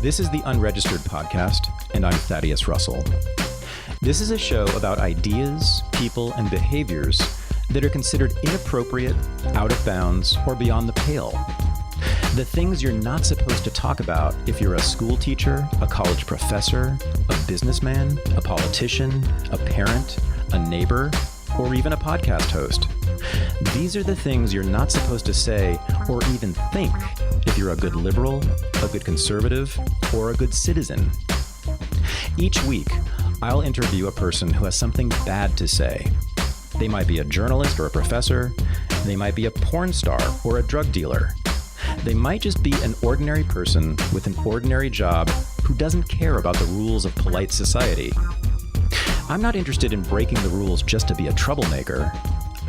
This is the Unregistered podcast, and I'm Thaddeus Russell. This is a show about ideas, people, and behaviors that are considered inappropriate, out of bounds, or beyond the pale. The things you're not supposed to talk about if you're a school teacher, a college professor, a businessman, a politician, a parent, a neighbor, or even a podcast host. These are the things you're not supposed to say or even think if you're a good liberal, a good conservative, or a good citizen. Each week, I'll interview a person who has something bad to say. They might be a journalist or a professor. They might be a porn star or a drug dealer. They might just be an ordinary person with an ordinary job who doesn't care about the rules of polite society. I'm not interested in breaking the rules just to be a troublemaker.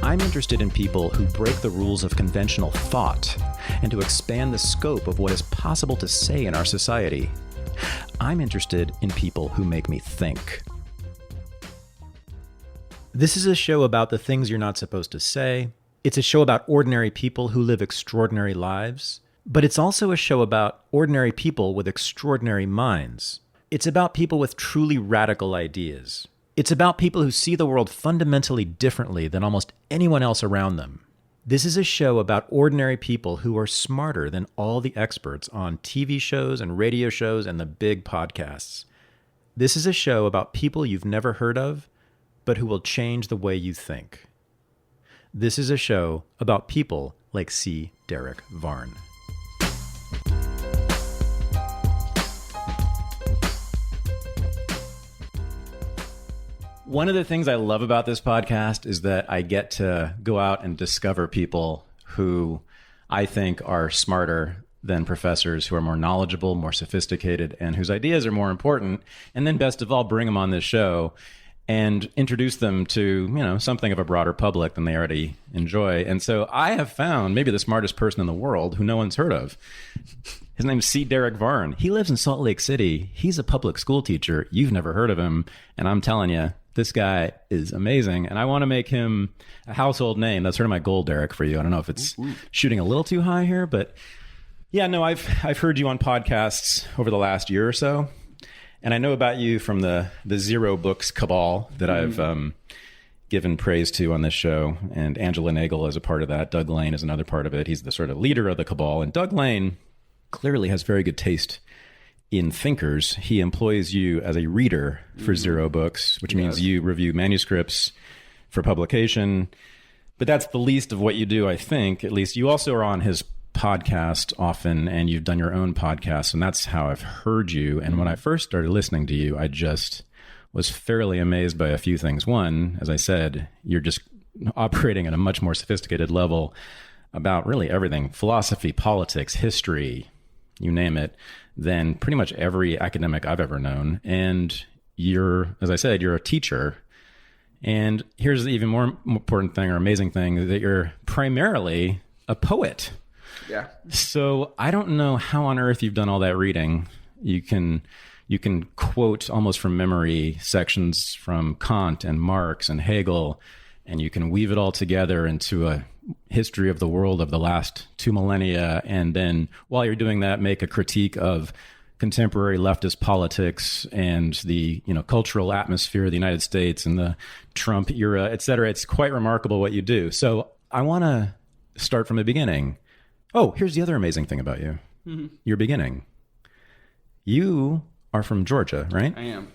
I'm interested in people who break the rules of conventional thought and to expand the scope of what is possible to say in our society. I'm interested in people who make me think. This is a show about the things you're not supposed to say. It's a show about ordinary people who live extraordinary lives. But it's also a show about ordinary people with extraordinary minds. It's about people with truly radical ideas. It's about people who see the world fundamentally differently than almost anyone else around them. This is a show about ordinary people who are smarter than all the experts on TV shows and radio shows and the big podcasts. This is a show about people you've never heard of, but who will change the way you think. This is a show about people like C. Derick Varn. One of the things I love about this podcast is that I get to go out and discover people who I think are smarter than professors, who are more knowledgeable, more sophisticated, and whose ideas are more important. And then best of all, bring them on this show and introduce them to, something of a broader public than they already enjoy. And so I have found maybe the smartest person in the world who no one's heard of. His name's C. Derick Varn. He lives in Salt Lake City. He's a public school teacher. You've never heard of him. And I'm telling you, this guy is amazing, and I want to make him a household name. That's sort of my goal, Derick, for you. I don't know if it's shooting a little too high here, but yeah, no, I've heard you on podcasts over the last year or so, and I know about you from the Zero Books cabal that I've given praise to on this show, and Angela Nagel is a part of that. Doug Lane is another part of it. He's the sort of leader of the cabal, and Doug Lane clearly has very good taste in thinkers. He employs you as a reader for Zero Books, which means you review manuscripts for publication. But that's the least of what you do, I think. At least you also are on his podcast often, and you've done your own podcast, and that's how I've heard you. And when I first started listening to you, I just was fairly amazed by a few things. One, as I said, you're just operating at a much more sophisticated level about really everything: philosophy, politics, history, you name it, than pretty much every academic I've ever known. And you're, as I said, you're a teacher. And here's the even more important thing, or amazing thing, that you're primarily a poet. Yeah. So I don't know how on earth you've done all that reading. You can quote almost from memory sections from Kant and Marx and Hegel, and you can weave it all together into a history of the world of the last 2 millennia. And then while you're doing that, make a critique of contemporary leftist politics and the, cultural atmosphere of the United States and the Trump era, et cetera. It's quite remarkable what you do. So I want to start from the beginning. Oh, here's the other amazing thing about you. Your beginning. You are from Georgia, right? I am.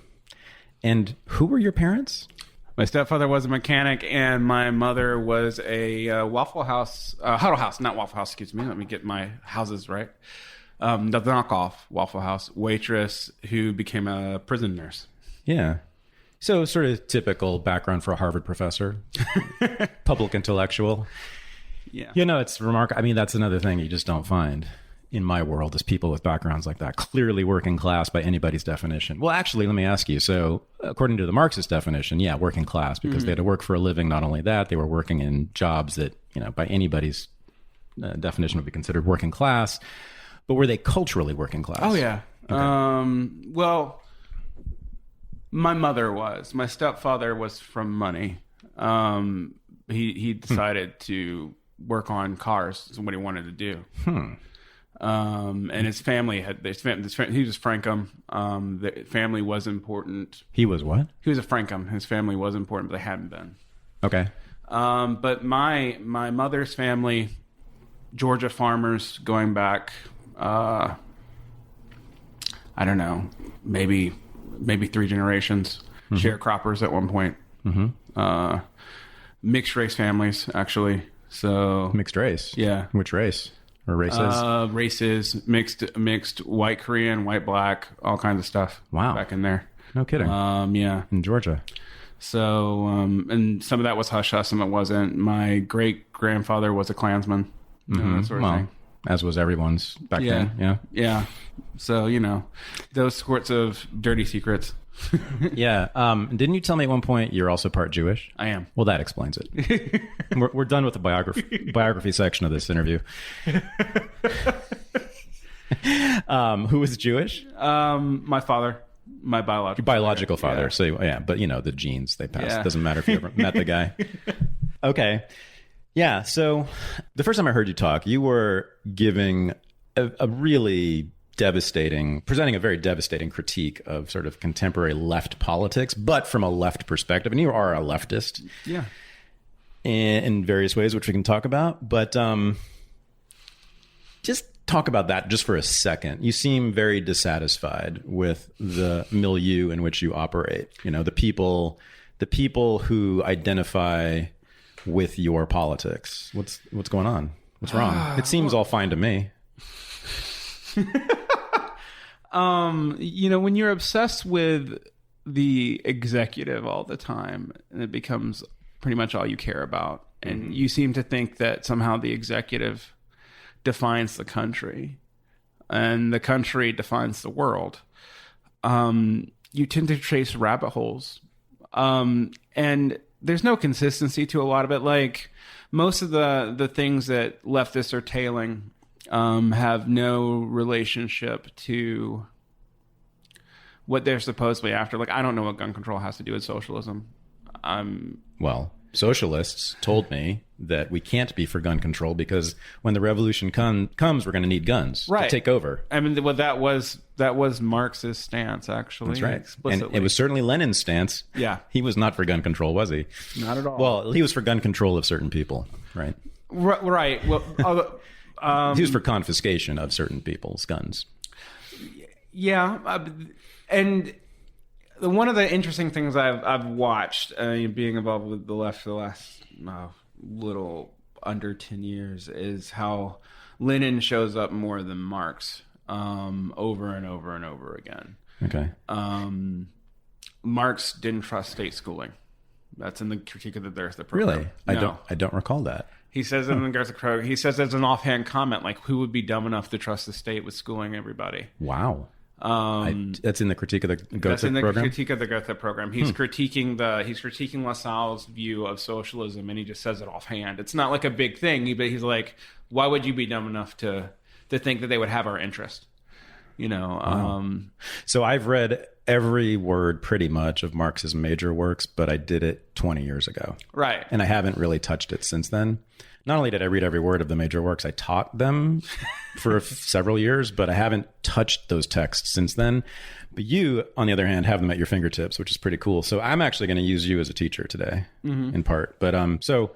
And who were your parents? My stepfather was a mechanic, and my mother was a Waffle House, Huddle House, not Waffle House, excuse me. Let me get my houses right. The knockoff Waffle House waitress who became a prison nurse. Yeah. So sort of typical background for a Harvard professor, public intellectual. Yeah. It's remarkable. I mean, that's another thing you just don't find in my world, is people with backgrounds like that, clearly working class by anybody's definition. Well, actually, let me ask you. So according to the Marxist definition, yeah, working class, because they had to work for a living. Not only that, they were working in jobs that, by anybody's definition would be considered working class. But were they culturally working class? Oh, yeah. Okay. Well, my mother was. My stepfather was from money. He decided to work on cars is what he wanted to do. And his family he was Frankum. The family was important. He was what? He was a Frankum. His family was important, but they hadn't been. Okay. But my mother's family, Georgia farmers, going back, I don't know, maybe 3 generations. Sharecroppers at one point. Mixed race families, actually. So Mixed race. Yeah. Which race or races? Races, mixed white Korean, white black, all kinds of stuff. Wow. Back in there. No kidding. Yeah. In Georgia. So, and some of that was hush hush, some of it wasn't. My great grandfather was a Klansman. That sort of thing. As was everyone's back then. Yeah. Yeah. So, those sorts of dirty secrets. Yeah. Didn't you tell me at one point you're also part Jewish? I am. Well, that explains it. We're done with the biography section of this interview. Who was Jewish? My father. My biological father. Yeah. So yeah, but the genes they pass. Yeah. Doesn't matter if you ever met the guy. Okay. Yeah. So the first time I heard you talk, you were giving a really presenting a very devastating critique of sort of contemporary left politics, but from a left perspective. And you are a leftist. Yeah. In various ways, which we can talk about. But just talk about that just for a second. You seem very dissatisfied with the milieu in which you operate. The people who identify with your politics. What's going on? What's wrong? It seems all fine to me. When you're obsessed with the executive all the time, and it becomes pretty much all you care about, and you seem to think that somehow the executive defines the country and the country defines the world, you tend to chase rabbit holes. And there's no consistency to a lot of it. Like most of the things that leftists are tailing have no relationship to what they're supposedly after. Like, I don't know what gun control has to do with socialism. Well, socialists told me that we can't be for gun control because when the revolution comes, we're going to need guns to take over. I mean, well, that was Marx's stance, actually. That's right. Explicitly. And it was certainly Lenin's stance. Yeah. He was not for gun control, was he? Not at all. Well, he was for gun control of certain people, right? Right. Well, he was for confiscation of certain people's guns. Yeah. And one of the interesting things I've watched, being involved with the left for the last little under 10 years, is how Lenin shows up more than Marx over and over and over again. Okay. Marx didn't trust state schooling. That's in the Critique of the Goethe program. Really? No. I don't recall that. He says it in the Goethe program. He says as an offhand comment, like, who would be dumb enough to trust the state with schooling everybody? Wow. That's in the Critique of the Goethe program? That's in the Critique of the Goethe program. He's critiquing Lassalle's view of socialism, and he just says it offhand. It's not like a big thing, but he's like, why would you be dumb enough to think that they would have our interest? Wow. So I've read every word pretty much of Marx's major works, but I did it 20 years ago. Right. And I haven't really touched it since then. Not only did I read every word of the major works, I taught them for several years, but I haven't touched those texts since then. But you, on the other hand, have them at your fingertips, which is pretty cool. So I'm actually going to use you as a teacher today, in part. But so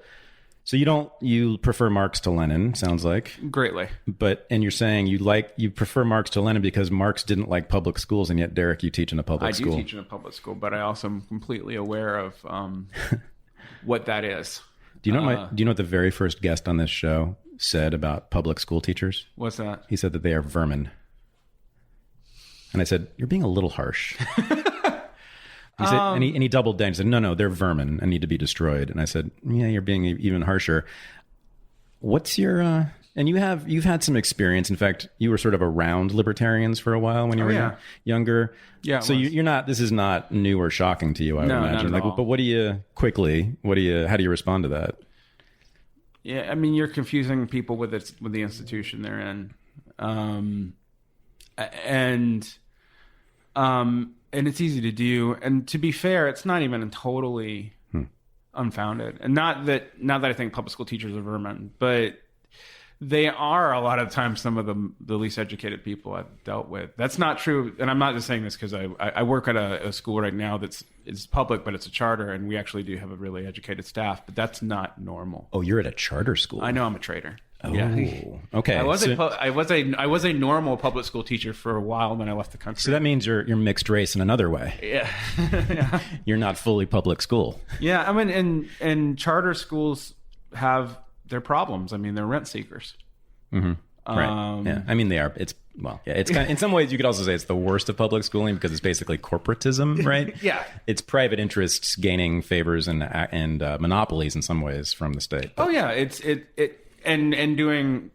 you prefer Marx to Lenin, sounds like. Greatly. And you're saying you prefer Marx to Lenin because Marx didn't like public schools, and yet, Derick, you teach in a public school. I do teach in a public school, but I also am completely aware of what that is. Do you know what the very first guest on this show said about public school teachers? What's that? He said that they are vermin. And I said, you're being a little harsh. He said, and he doubled down. He said, no, they're vermin and need to be destroyed. And I said, yeah, you're being even harsher. What's your and you've had some experience. In fact, you were sort of around libertarians for a while when you were younger. Yeah. So you're not. This is not new or shocking to you, I would imagine. Not at all. But how do you respond to that? Yeah, I mean, you're confusing people with the institution they're in, and it's easy to do. And to be fair, it's not even totally unfounded. And not that I think public school teachers are vermin, but they are a lot of times some of the least educated people I've dealt with. That's not true, and I'm not just saying this because I work at a school right now it's public, but it's a charter, and we actually do have a really educated staff. But that's not normal. Oh, you're at a charter school. I know, I'm a trader. Oh, yeah. Okay. I was a normal public school teacher for a while, and then I left the country. So that means you're mixed race in another way. Yeah. Yeah. You're not fully public school. Yeah, I mean, and charter schools have their problems. I mean, they're rent seekers. Mm-hmm. Right. Yeah. I mean, they are. It's kind of, in some ways you could also say it's the worst of public schooling because it's basically corporatism, right? Yeah. It's private interests gaining favors and monopolies in some ways from the state. Oh yeah, and doing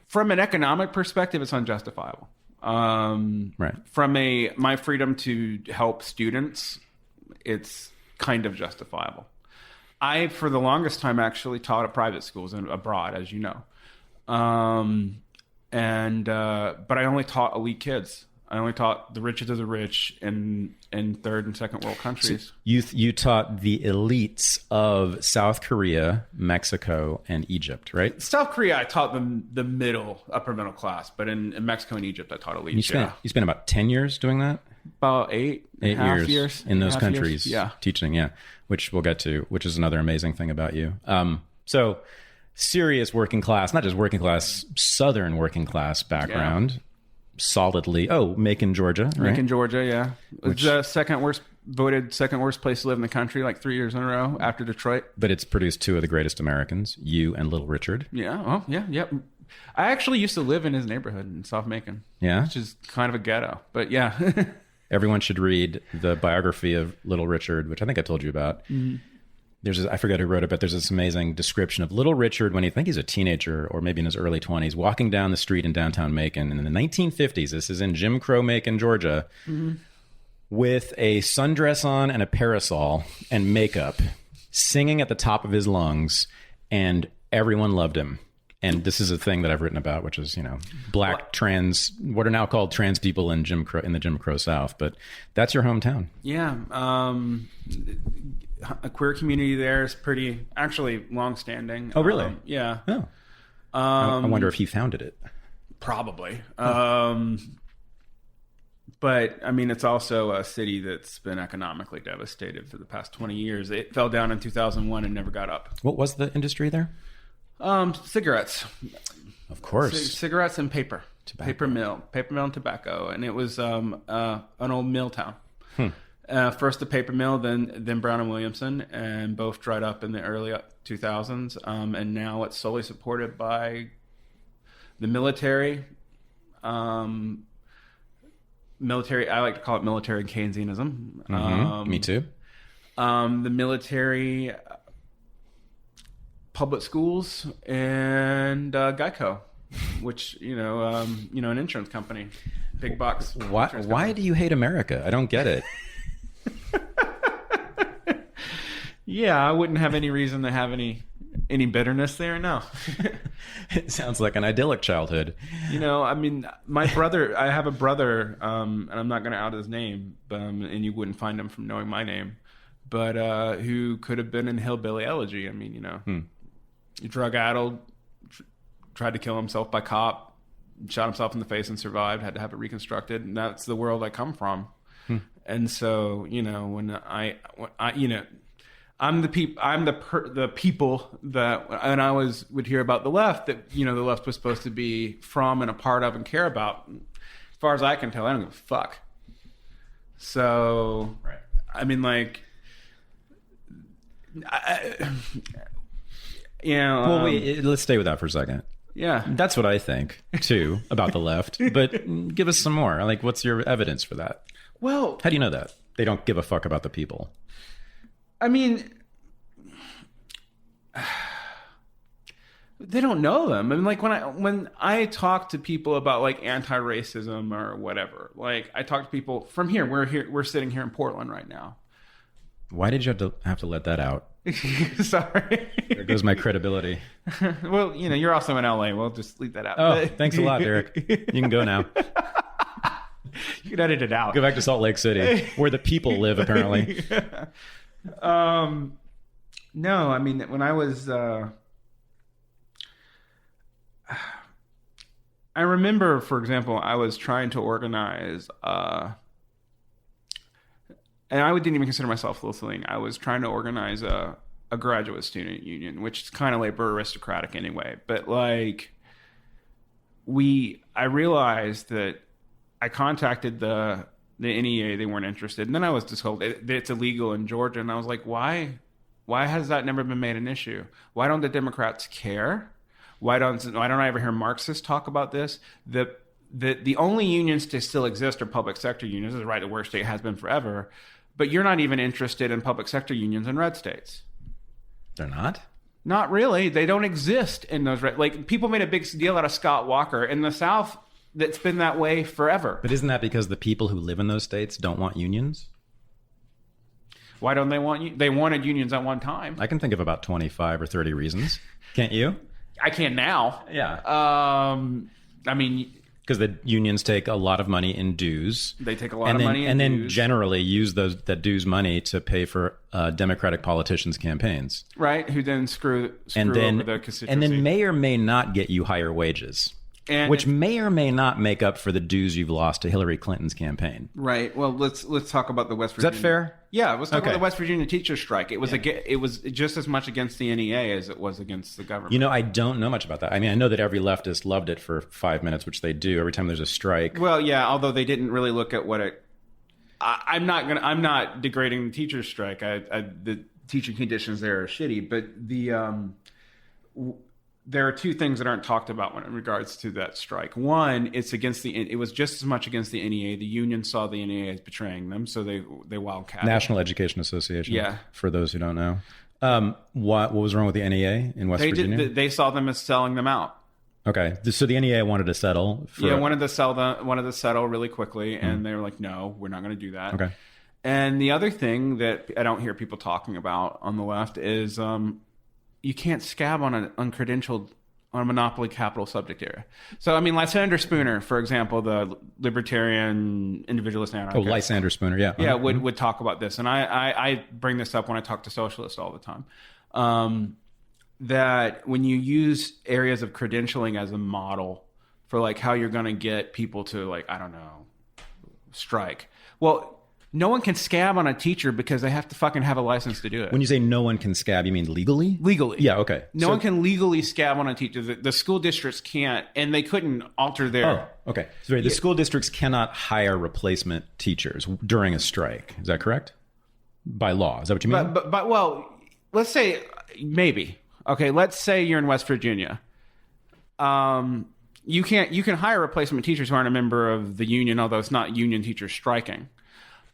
from an economic perspective, it's unjustifiable. Right. From my freedom to help students, it's kind of justifiable. I, for the longest time, actually taught at private schools and abroad, as you know. But I only taught elite kids. I only taught the richest of the rich in third and second world countries. So you taught the elites of South Korea, Mexico, and Egypt, right? South Korea, I taught the upper middle class, but in Mexico and Egypt, I taught elites. You spent about 10 years doing that? About eight years in those countries, yeah, teaching, yeah, which we'll get to, which is another amazing thing about you. So serious working class, not just working class, Southern working class background. Yeah. Solidly. Oh, Macon, Georgia. Right? Macon, Georgia. Yeah, it's voted second worst place to live in the country, like 3 years in a row after Detroit. But it's produced two of the greatest Americans, you and Little Richard. Yeah. Oh, yeah. Yep. I actually used to live in his neighborhood in South Macon. Yeah, which is kind of a ghetto, but yeah. Everyone should read the biography of Little Richard, which I think I told you about. Mm-hmm. I forget who wrote it, but there's this amazing description of Little Richard when he's a teenager or maybe in his early 20s, walking down the street in downtown Macon. And in the 1950s, this is in Jim Crow, Macon, Georgia, mm-hmm. with a sundress on and a parasol and makeup, singing at the top of his lungs, and everyone loved him. And this is a thing that I've written about, which is, black trans, what are now called trans people in the Jim Crow South. But that's your hometown. Yeah. A queer community there is pretty, actually, long-standing. Oh, really? Yeah. Oh. I wonder if he founded it. Probably. But, I mean, it's also a city that's been economically devastated for the past 20 years. It fell down in 2001 and never got up. What was the industry there? Cigarettes. Of course. Cigarettes and paper. Tobacco. Paper mill and tobacco. And it was an old mill town. First the paper mill, then Brown and Williamson, and both dried up in the early 2000s. And now it's solely supported by the military. Military, I like to call it military Keynesianism. Mm-hmm. Me too. The military, public schools, and Geico, which an insurance company, big bucks. Why do you hate America? I don't get it. Yeah, I wouldn't have any reason to have any bitterness there. No. It sounds like an idyllic childhood. I mean, my brother. I have a brother, and I'm not going to out his name, and you wouldn't find him from knowing my name, but who could have been in Hillbilly Elegy. I mean, drug-addled, tried to kill himself by cop, shot himself in the face and survived, had to have it reconstructed. And that's the world I come from. And so, I'm the people that, and I would hear about the left, that, the left was supposed to be from and a part of and care about. As far as I can tell, I don't give a fuck. So, right. I mean, like, well, wait, let's stay with that for a second. Yeah. That's what I think, too, about the left. But give us some more. Like, what's your evidence for that? Well, how do you know that? They don't give a fuck about the people. I mean, they don't know them. I mean, like, when I talk to people about, like, anti-racism or whatever, like, I talk to people from here. We're sitting here in Portland right now. Why did you have to let that out? Sorry. There goes my credibility. Well, you're also in LA. We'll just leave that out. Oh, thanks a lot, Derick. You can go now. You can edit it out. Go back to Salt Lake City, where the people live, apparently. No, I mean, when I was I remember, for example, I was trying to organize, and I didn't even consider myself listening. I was trying to organize a graduate student union, which is kind of labor aristocratic anyway. But like, I realized that I contacted the NEA, they weren't interested, and then I was just told it's illegal in Georgia, and I was like, why has that never been made an issue? Why don't the Democrats care? Why don't I ever hear Marxists talk about this? The only unions to still exist are public sector unions. This is right, the worst state has been forever. But you're not even interested in public sector unions in red states. They're not? Not really. They don't exist in those red. Like, people made a big deal out of Scott Walker. In the South, that's been that way forever. But isn't that because the people who live in those states don't want unions? Why don't they want? They wanted unions at one time. I can think of about 25 or 30 reasons. Can't you? I can now. Yeah. I mean, because the unions take a lot of money in dues. They take a lot of money in dues. And then generally use that dues money to pay for Democratic politicians' campaigns. Right, who then screw over the constituency. And then may or may not get you higher wages. Which may or may not make up for the dues you've lost to Hillary Clinton's campaign. Right. Well, let's talk about the West Virginia. Is that fair? Yeah, let's talk about the West Virginia teacher strike. It was it was just as much against the NEA as it was against the government. You know, I don't know much about that. I mean, I know that every leftist loved it for 5 minutes, which they do every time there's a strike. Well, yeah, although they didn't really look at what it. I'm not degrading the teacher's strike. The teaching conditions there are shitty, but there are two things that aren't talked about in regards to that strike. One, it was just as much against the NEA. The union saw the NEA as betraying them, so they wildcatted. National Education Association. Yeah. For those who don't know. What was wrong with the NEA in West Virginia? They saw them as selling them out. Okay, so the NEA wanted to settle. Wanted to settle really quickly, and they were like, "No, we're not going to do that." Okay. And the other thing that I don't hear people talking about on the left is you can't scab on an uncredentialed, on a monopoly capital subject area. So, I mean, Lysander Spooner, for example, the libertarian individualist anarchist. Oh, Lysander Spooner, yeah. Yeah, would talk about this. And I bring this up when I talk to socialists all the time. That when you use areas of credentialing as a model for like how you're going to get people to, like, I don't know, strike. Well, no one can scab on a teacher because they have to fucking have a license to do it. When you say no one can scab, you mean legally? Legally. Yeah, okay. No one can legally scab on a teacher. The school districts can't, and they couldn't alter their... Oh, okay. Sorry, the school districts cannot hire replacement teachers during a strike. Is that correct? By law. Is that what you mean? But well, let's say, maybe. Okay, let's say you're in West Virginia. You can hire replacement teachers who aren't a member of the union, although it's not union teachers striking.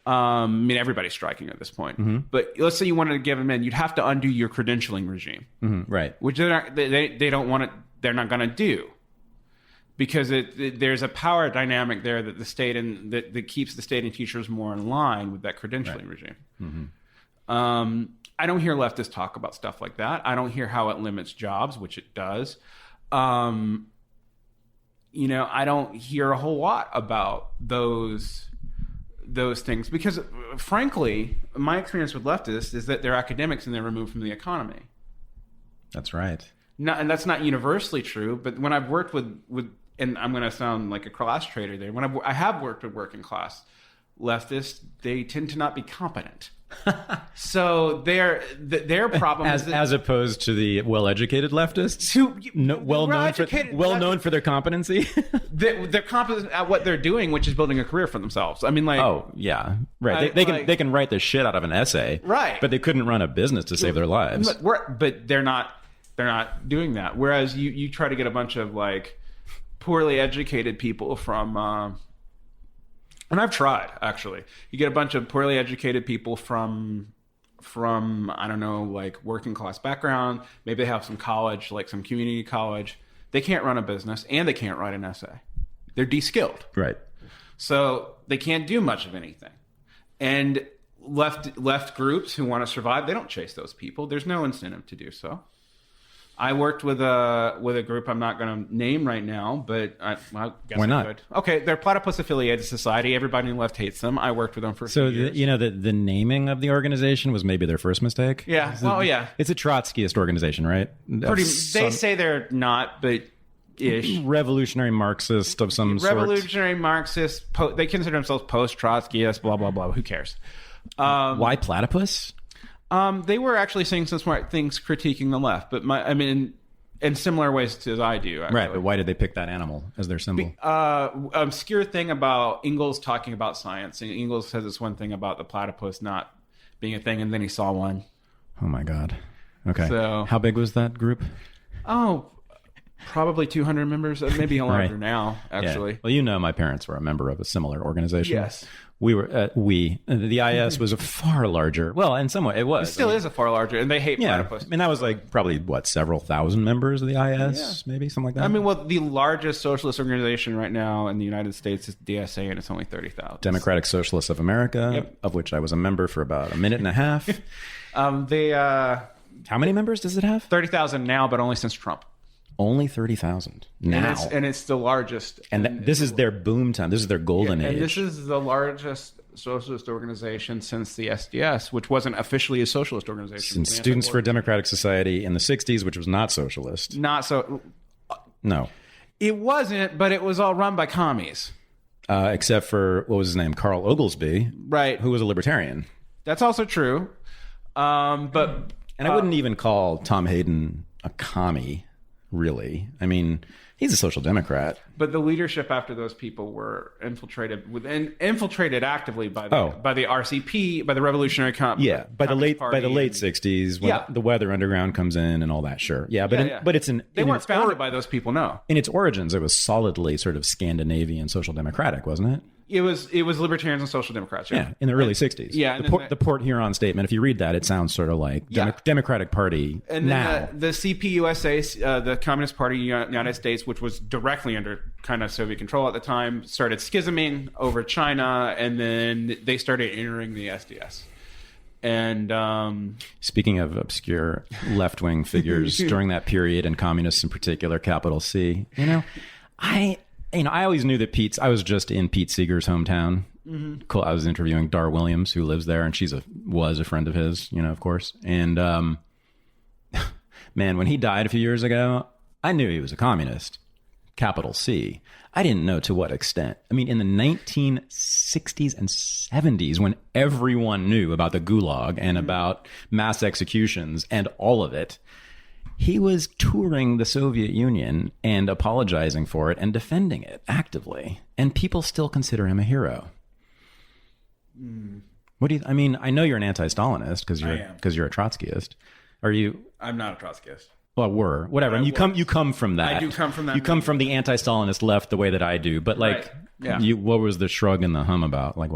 I mean, everybody's striking at this point. Mm-hmm. But let's say you wanted to give them in, you'd have to undo your credentialing regime, right? Which they don't want it. They're not going to do because there's a power dynamic there that the state and that keeps the state and teachers more in line with that credentialing regime. Mm-hmm. I don't hear leftists talk about stuff like that. I don't hear how it limits jobs, which it does. I don't hear a whole lot about those things because, frankly, my experience with leftists is that they're academics and they're removed from the economy. That's right. And that's not universally true, but when I've worked with and I'm going to sound like a class trader there, when I have worked with working class leftists, they tend to not be competent. So their problem as opposed to the well-educated leftists who well known for their competency. They're competent at what they're doing, which is building a career for themselves. I mean, like, oh yeah, right. They can write the shit out of an essay, right? But they couldn't run a business to save their lives. But they're not doing that. Whereas you try to get a bunch of like poorly educated people from. And I've tried, actually. You get a bunch of poorly educated people from I don't know, like working class background. Maybe they have some college, like some community college. They can't run a business and they can't write an essay. They're de-skilled. Right. So they can't do much of anything. And left groups who want to survive, they don't chase those people. There's no incentive to do so. I worked with a group I'm not going to name right now, but I guess why not? I could. Okay, they're Platypus Affiliated Society. Everybody on the left hates them. I worked with them for a few years. The naming of the organization was maybe their first mistake. Yeah. Well, yeah. It's a Trotskyist organization, right? They say they're not, but ish. Revolutionary Marxist of some sort. Revolutionary Marxist. They consider themselves post-Trotskyist, blah, blah, blah. Who cares? Why platypus? They were actually saying some smart things critiquing the left, but in similar ways as I do. Actually. Right, but why did they pick that animal as their symbol? Obscure thing about Ingalls talking about science. And Ingalls says this one thing about the platypus not being a thing, and then he saw one. Oh my God. Okay. So, how big was that group? Oh, probably 200 members, maybe larger now, actually. Yeah. Well, you know, my parents were a member of a similar organization. Yes. The IS was a far larger, well, in some way it was. It still is a far larger, and they hate platypus. I mean, that was like probably, several thousand members of the IS, maybe, something like that? I mean, well, the largest socialist organization right now in the United States is DSA, and it's only 30,000. Democratic Socialists of America, of which I was a member for about a minute and a half. How many members does it have? 30,000 now, but only since Trump. Only 30,000 now. And it's the largest. And this is their boom time. This is their golden age. And this is the largest socialist organization since the SDS, which wasn't officially a socialist organization. Since Students for a Democratic Society in the 60s, which was not socialist. Not so. No. It wasn't, but it was all run by commies. Except for, what was his name? Carl Oglesby. Right. Who was a libertarian. That's also true. But... And I wouldn't even call Tom Hayden a commie, really. I mean, he's a social democrat. But the leadership after those people were infiltrated actively by the RCP, by the Revolutionary Yeah, by the late 60s when the Weather Underground comes in and all that. Sure, yeah, but they weren't founded by those people. No, in its origins, it was solidly sort of Scandinavian social democratic, wasn't it? It was libertarians and social democrats. Yeah, in the early 60s. Yeah, the Port Huron statement, if you read that, it sounds sort of like Democratic Party. And now the CPUSA, the Communist Party of the United States, which was directly under kind of Soviet control at the time, started schisming over China, and then they started entering the SDS. And speaking of obscure left-wing figures during that period, and communists in particular, capital C, I always knew that I was just in Pete Seeger's hometown. Mm-hmm. Cool. I was interviewing Dar Williams, who lives there, and was a friend of his, of course. And man, when he died a few years ago, I knew he was a communist, capital C. I didn't know to what extent. I mean, in the 1960s and 70s, when everyone knew about the Gulag and about mass executions and all of it, he was touring the Soviet Union and apologizing for it and defending it actively. And people still consider him a hero. What do you, I mean, I know you're an anti-Stalinist because you're a Trotskyist. Are you? I'm not a Trotskyist. Well, whatever. And you come from that. I do come from that. You come from the anti-Stalinist left the way that I do. But what was the shrug and the hum about? Like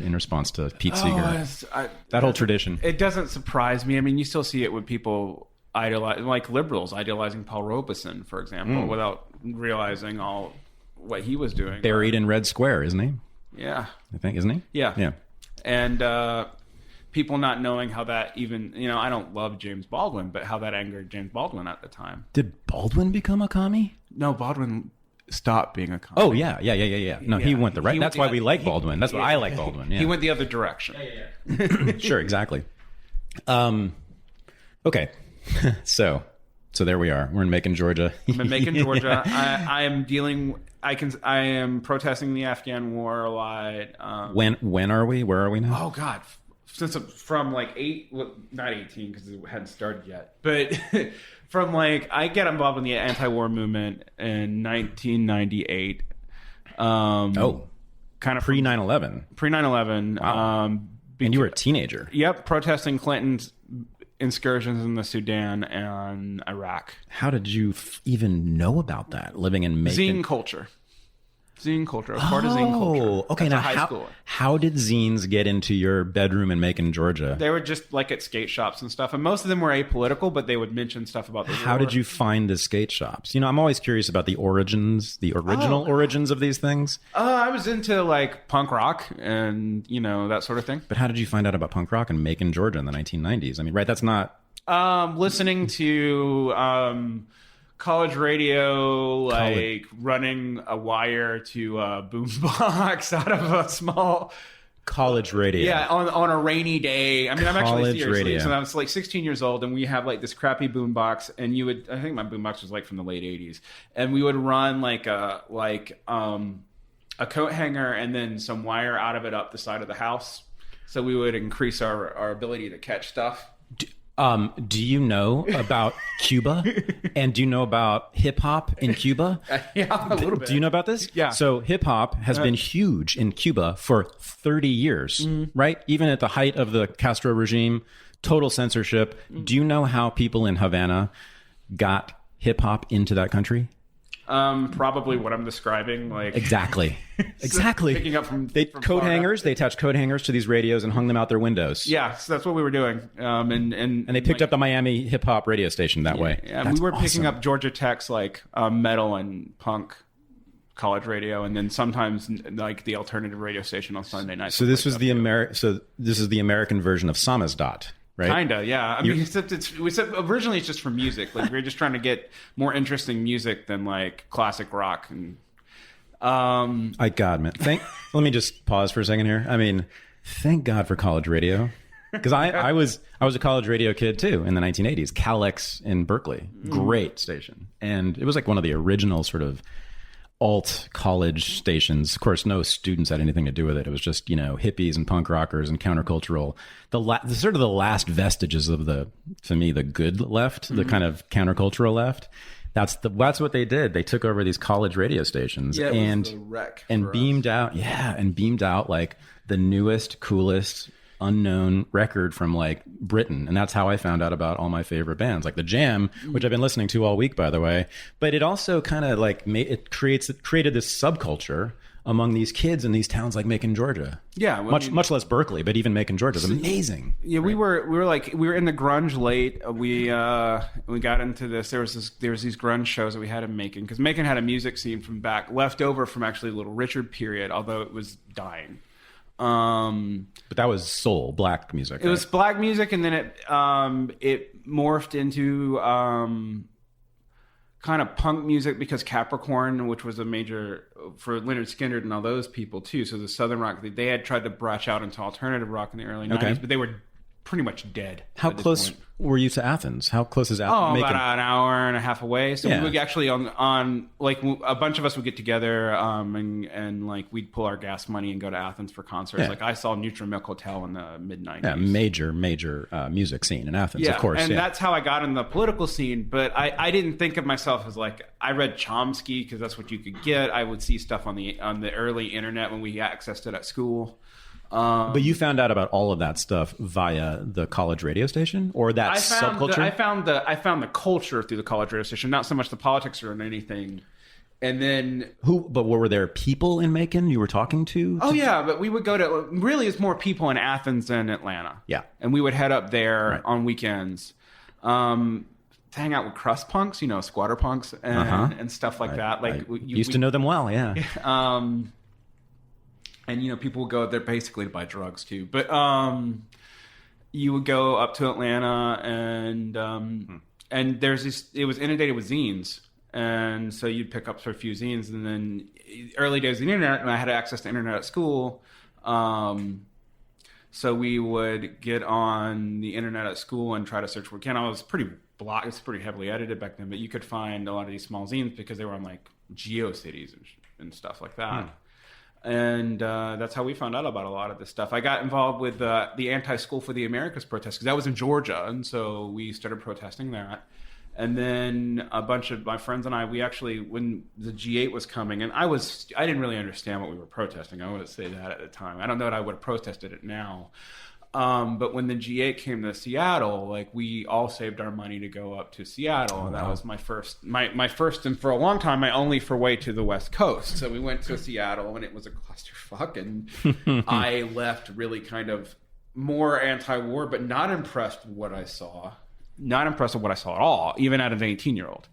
in response to Pete Seeger? That whole tradition. It doesn't surprise me. I mean, you still see it with people like liberals idolizing Paul Robeson, for example, without realizing all what he was doing. Buried in Red Square, isn't he? Yeah. I think, isn't he? Yeah. Yeah. And people not knowing how that even, I don't love James Baldwin, but how that angered James Baldwin at the time. Did Baldwin become a commie? No, Baldwin stopped being a commie. Oh, yeah. No, he went the right. That's why we like Baldwin. That's why I like Baldwin. Yeah. He went the other direction. Yeah. Sure, exactly. Okay. So there we are. We're in Macon, Georgia. I'm in Macon, Georgia. I am protesting the Afghan war a lot. When are we? Where are we now? Oh God. Since from not 18 because it hadn't started yet, but from I get involved in the anti-war movement in 1998. Kind of pre 9/11. Pre 9/11. Wow. And you were a teenager. Yep, protesting Clinton's incursions in the Sudan and Iraq. How did you even know about that? Living in Macon? Zine culture. Zine culture. I was part of zine culture. Okay. Now, how did zines get into your bedroom in Macon, Georgia? They were just at skate shops and stuff, and most of them were apolitical, but they would mention stuff about the war. How did you find the skate shops? I'm always curious about the origins, the original origins of these things. I was into punk rock and that sort of thing. But how did you find out about punk rock in Macon, Georgia in the 1990s? I mean, right? That's not listening to. College radio, running a wire to a boombox out of a small College radio. Yeah, on a rainy day. I mean, I'm actually College serious. radio. So I was like 16 years old, and we have like this crappy boombox, and I think my boombox was like from the late 80s, and we would run like a coat hanger and then some wire out of it up the side of the house, so we would increase our ability to catch stuff. Do you know about Cuba? And do you know about hip hop in Cuba? Yeah, a little bit. Do you know about this? Yeah. So hip hop has been huge in Cuba for 30 years, right? Even at the height of the Castro regime, total censorship. Do you know how people in Havana got hip hop into that country? Probably what I'm describing, like Exactly. Picking up from coat hangers. They attached coat hangers to these radios and hung them out their windows. Yeah, so that's what we were doing. And they picked up the Miami hip hop radio station that way. Yeah, and we were picking up Georgia Tech's like metal and punk college radio, and then sometimes like the alternative radio station on Sunday nights. So this was this is the American version of Samizdat. Right? Kinda, yeah. I mean, except originally it's just for music. Like we were just trying to get more interesting music than like classic rock. And God, man. Let me just pause for a second here. I mean, thank God for college radio, because I was a college radio kid too in the 1980s. Cal-X in Berkeley, great station, and it was like one of the original sort of alt college stations. Of course, no students had anything to do with it. It was just, hippies and punk rockers and countercultural. The sort of the last vestiges of the good left, the kind of countercultural left. That's what they did. They took over these college radio stations and beamed out like the newest, coolest, unknown record from like Britain. And that's how I found out about all my favorite bands, like The Jam, which I've been listening to all week, by the way. But it also kind of like created this subculture among these kids in these towns like Macon, Georgia. Yeah, much less Berkeley, but even Macon, Georgia is amazing. Yeah, right? we were in the grunge late. We got into this. There was these grunge shows that we had in Macon, because Macon had a music scene left over from actually Little Richard period, although it was dying. But that was soul, black music. It was black music, and then it morphed into kind of punk music, because Capricorn, which was a major for Lynyrd Skynyrd and all those people too. So the Southern rock, they had tried to branch out into alternative rock in the early 90s, but they were pretty much dead. How close were you to Athens? How close is Athens? About an hour and a half away. So we would actually on like a bunch of us would get together and like we'd pull our gas money and go to Athens for concerts. Like I saw Neutral Milk Hotel in the mid 90s. Yeah, major music scene in Athens, of course. And that's how I got in the political scene. But I didn't think of myself as like, I read Chomsky because that's what you could get. I would see stuff on the early internet when we accessed it at school. But you found out about all of that stuff via the college radio station, or that subculture? I found the culture through the college radio station, not so much the politics or anything. And then But were there people in Macon you were talking to? Oh yeah, but we would go to, really it's more people in Athens than Atlanta. Yeah, and we would head up there on weekends, to hang out with crust punks, squatter punks and stuff like that. Like we used to know them well. Yeah. And people would go there basically to buy drugs too. But you would go up to Atlanta, and there's this. It was inundated with zines, and so you'd pick up for a few zines. And then early days of the internet, and I had access to internet at school, so we would get on the internet at school and try to search for Ken. I was it's pretty heavily edited back then, but you could find a lot of these small zines because they were on like GeoCities and stuff like that. And that's how we found out about a lot of this stuff. I got involved with the Anti-School for the Americas protest, because that was in Georgia. And so we started protesting that. And then a bunch of my friends and I, we actually, when the G8 was coming, and I didn't really understand what we were protesting. I wouldn't say that at the time. I don't know that I would have protested it now. But when the G8 came to Seattle, like we all saved our money to go up to Seattle, and that was my first, and for a long time, my only way to the West Coast. So we went to Seattle, and it was a clusterfuck, and I left really kind of more anti-war, but not impressed with what I saw. Not impressed with what I saw at all, even out of an 18-year-old.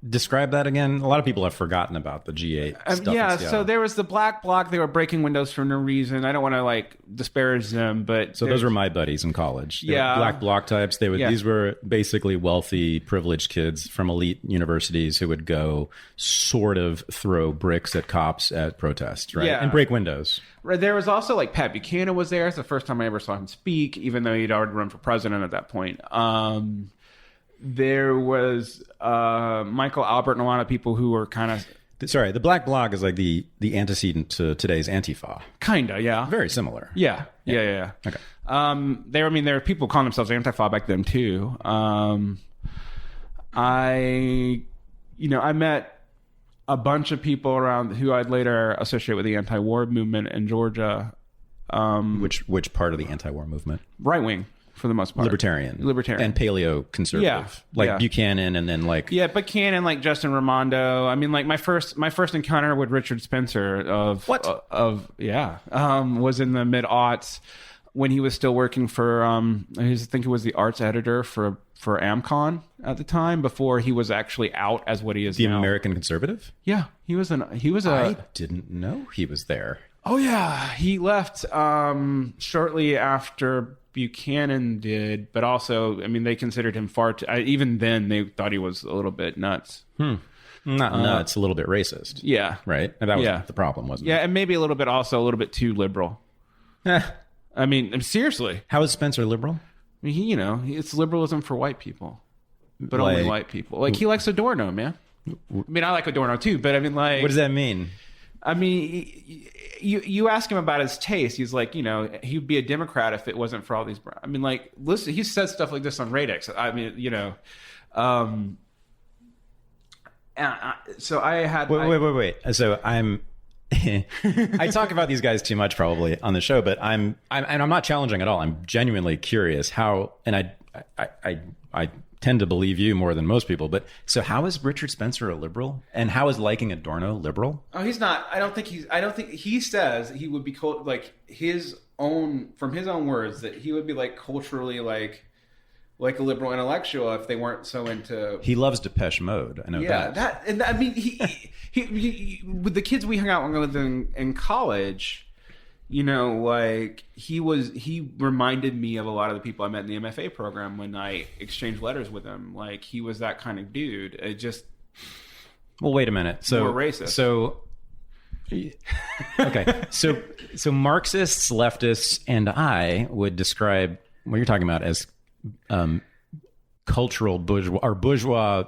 Describe that again. A lot of people have forgotten about the G8 stuff. Yeah, so there was the Black Bloc. They were breaking windows for no reason. I don't want to like disparage them, but so those were my buddies in college. They were Black Bloc types. These were basically wealthy, privileged kids from elite universities who would go sort of throw bricks at cops at protests, right? And break windows. Right. There was also like Pat Buchanan was there. It's the first time I ever saw him speak, even though he'd already run for president at that point. There was Michael Albert and a lot of people who were kind of... Sorry, the Black Bloc is like the antecedent to today's Antifa. Kinda, yeah. Very similar. Yeah. Okay. There were people calling themselves Antifa back then too. I met a bunch of people around who I'd later associate with the anti-war movement in Georgia. Which part of the anti-war movement? Right wing. For the most part. Libertarian. And paleo-conservative. Buchanan and then like... Yeah, Buchanan, like Justin Raimondo. I mean, like my first encounter with Richard Spencer was in the mid-aughts when he was still working for, I think he was the arts editor for AmCon at the time, before he was actually out as what he is now. The American Conservative? Yeah, I didn't know he was there. Oh, yeah. He left shortly after... Buchanan did, but also, I mean, they considered him even then, they thought he was a little bit nuts. Not nuts, a little bit racist. Yeah. Right? And that was the problem, wasn't it? Yeah, and maybe a little bit too liberal. I mean, seriously. How is Spencer liberal? I mean, it's liberalism for white people, but only white people. Like, he likes Adorno, man. I mean, I like Adorno too, but I mean, like... What does that mean? I mean, you ask him about his taste. He's like, he'd be a Democrat if it wasn't for all these. I mean, like, listen, he said stuff like this on Radix. I mean, so I had. Wait. So I'm. I talk about these guys too much probably on the show, but I'm not challenging at all. I'm genuinely curious how, and I tend to believe you more than most people, but so how is Richard Spencer a liberal, and how is liking Adorno liberal? Oh, he's not. I don't think he says he would be like from his own words that he would be like culturally like a liberal intellectual if they weren't so into. He loves Depeche Mode. I know that. Yeah, and I mean he with the kids we hung out with in college. Like he reminded me of a lot of the people I met in the MFA program when I exchanged letters with him. Like, he was that kind of dude. It just... Well, wait a minute. So, more racist. So, okay. So Marxists, leftists, and I would describe what you're talking about as cultural bourgeois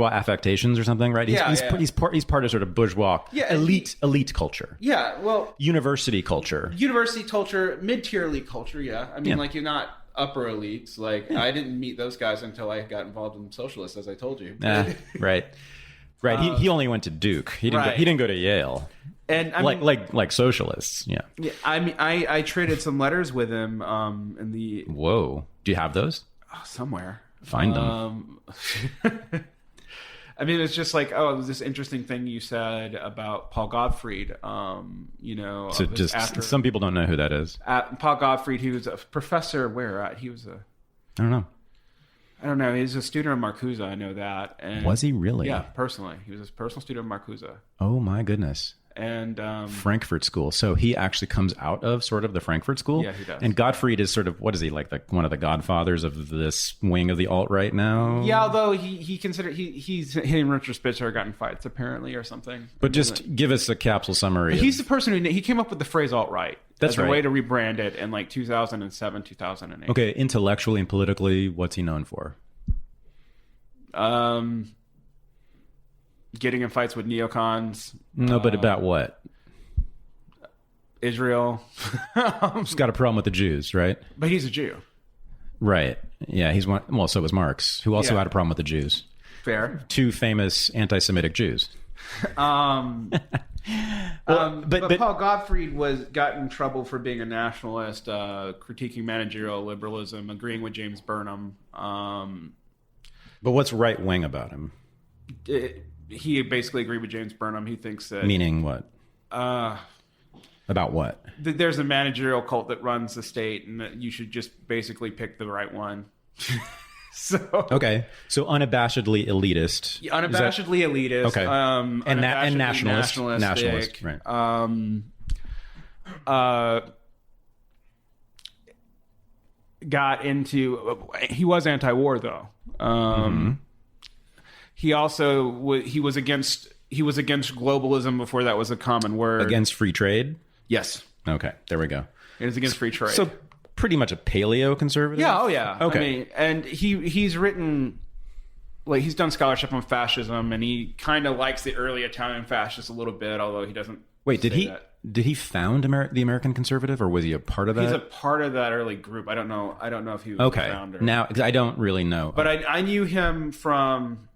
affectations or something, right? He's part of sort of bourgeois elite culture. Yeah, well, university culture, mid-tier elite culture. Yeah, I mean, like, you're not upper elites. Like, I didn't meet those guys until I got involved in socialists, as I told you. Right. He only went to Duke. He didn't go to Yale. And I mean, like socialists. Yeah. I mean, I traded some letters with him. In the Whoa, do you have those? Somewhere. Find them. I mean, it's just like, it was this interesting thing you said about Paul Gottfried. So just some people don't know who that is. Paul Gottfried, he was a professor where he was I don't know. He was a student of Marcuse. I know that. And was he really? Yeah, personally. He was a personal student of Marcuse. Oh my goodness. And Frankfurt School. So he actually comes out of sort of the Frankfurt School. Yeah, he does. And Gottfried is sort of, what is he, like one of the godfathers of this wing of the alt-right now? Yeah, although he considered he and Richard Spitzer got in fights apparently or something. But just give us a capsule summary. He's the person who he came up with the phrase alt-right. That's right. A way to rebrand it in like 2007, 2008. Okay, intellectually and politically, what's he known for? Getting in fights with neocons. No, but about what? Israel. He's got a problem with the Jews, right? But he's a Jew. Right. Yeah, he's one. Well, so was Marx, who also had a problem with the Jews. Fair. Two famous anti-Semitic Jews. But Paul Gottfried got in trouble for being a nationalist, critiquing managerial liberalism, agreeing with James Burnham. But what's right wing about him? He basically agreed with James Burnham. He thinks that... Meaning what? About what? There's a managerial cult that runs the state, and that you should just basically pick the right one. So Okay. So unabashedly elitist. unabashedly elitist. Okay. And nationalist. nationalistic. Right. Got into. He was anti-war though. He also he was against globalism before that was a common word. Against free trade? Yes. Okay. There we go. It is against free trade. So pretty much a paleo conservative? Yeah, oh yeah. Okay. I mean, and he's written, like, he's done scholarship on fascism, and he kind of likes the early Italian fascists a little bit, although he doesn't. Wait, did he that. did he found the American Conservative, or was he a part of that? He's a part of that early group. I don't know if he was the founder. Now, 'cause I don't really know. But I knew him from,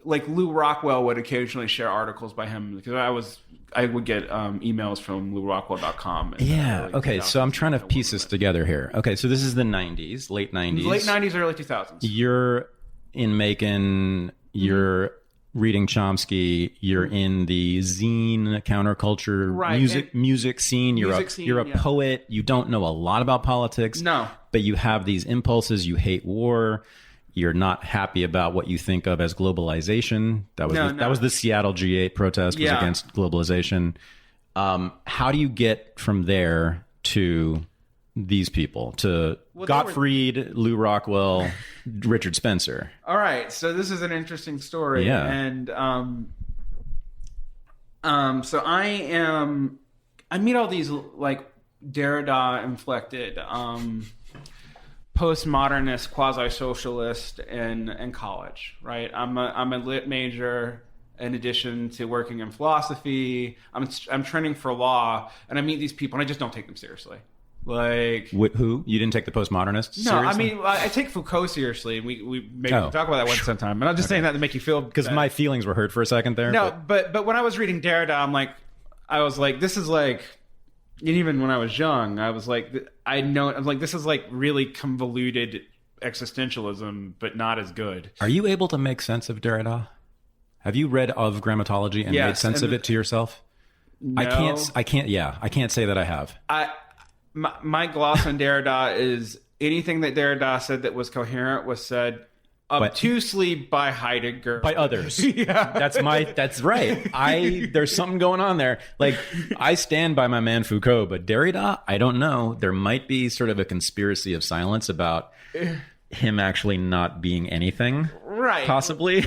like, Lou Rockwell would occasionally share articles by him, because I would get emails from LouRockwell.com. Yeah. Okay. So I'm trying to piece this together here. Okay. So this is the 90s, late 90s. Late 90s, early 2000s. You're in Macon. You're reading Chomsky. You're in the zine counterculture music scene. You're a poet. You don't know a lot about politics. No. But you have these impulses. You hate war. You're not happy about what you think of as globalization. That was the Seattle G8 protest was against globalization. How do you get from there to these people, to Gottfried, Lou Rockwell, Richard Spencer? All right, so this is an interesting story. Yeah. And so I meet all these, like, Derrida inflected postmodernist, quasi-socialist in college, right? I'm a lit major in addition to working in philosophy. I'm training for law, and I meet these people, and I just don't take them seriously. Like, who? You didn't take the postmodernists seriously? No, I mean, I take Foucault seriously. We maybe talk about that once sometime. And I'm just saying that to make you feel, because my feelings were hurt for a second there. No, but when I was reading Derrida, I was like, this is like. And even when I was young, I was like, this is like really convoluted existentialism, but not as good. Are you able to make sense of Derrida? Have you read Of Grammatology and made sense of it to yourself? No. I can't say that I have. My gloss on Derrida is anything that Derrida said that was coherent was said obtusely by Heidegger, by others. Yeah, that's right. There's something going on there. Like, I stand by my man Foucault, but Derrida, I don't know. There might be sort of a conspiracy of silence about him actually not being anything, right? Possibly.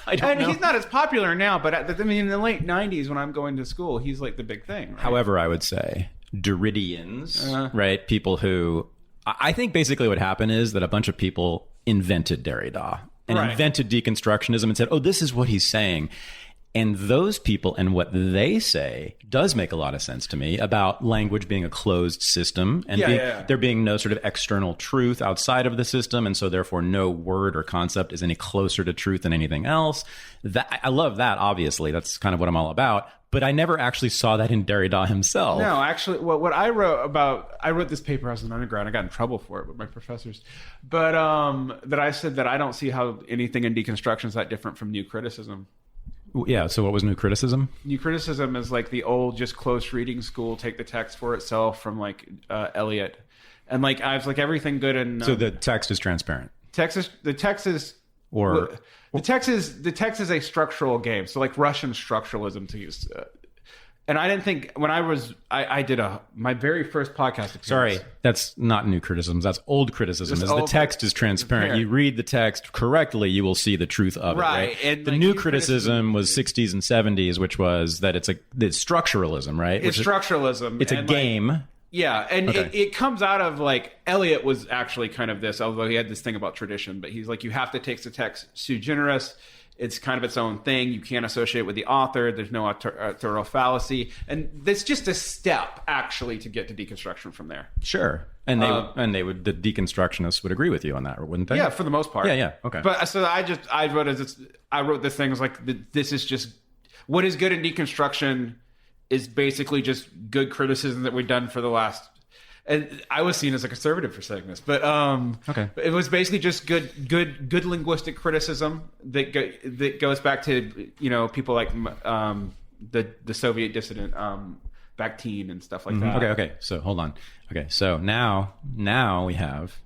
I don't know. He's not as popular now, but in the late '90s when I'm going to school, he's like the big thing. Right? However, I would say Derridians, right? People who, I think basically what happened is that a bunch of people invented Derrida and invented deconstructionism and said, oh, this is what he's saying. And those people and what they say does make a lot of sense to me about language being a closed system and there being no sort of external truth outside of the system. And so therefore no word or concept is any closer to truth than anything else. I love that, obviously. That's kind of what I'm all about. But I never actually saw that in Derrida himself. No, actually, what I wrote this paper as an undergrad. I got in trouble for it with my professors. But that I said that I don't see how anything in deconstruction is that different from new criticism. Yeah, so what was new criticism? New criticism is like the old just close reading school, take the text for itself from like Eliot. And like I was like everything good in so the text is transparent. The text is a structural game. So like Russian structuralism to use. And I didn't think when I did my very first podcast experience. Sorry, that's not new criticism. That's old criticism. The text is transparent. You read the text correctly, you will see the truth of it. Right. And the new criticism was 60s and 70s, which was that it's structuralism, right? It's structuralism. It's a game. Yeah, and it comes out of like Eliot was actually kind of this, although he had this thing about tradition, but he's like, you have to take the text sui generis. It's kind of its own thing. You can't associate with the author. There's no authorial fallacy, and that's just a step actually to get to deconstruction from there. Sure, and the deconstructionists would agree with you on that, wouldn't they? Yeah, for the most part. Yeah, okay. But so I wrote this thing was like this is just what is good in deconstruction is basically just good criticism that we've done for the last. And I was seen as a conservative for saying this, but it was basically just good linguistic criticism that goes back to people like the Soviet dissident Bakhtin and stuff like that. Okay. So hold on. Okay. So now we have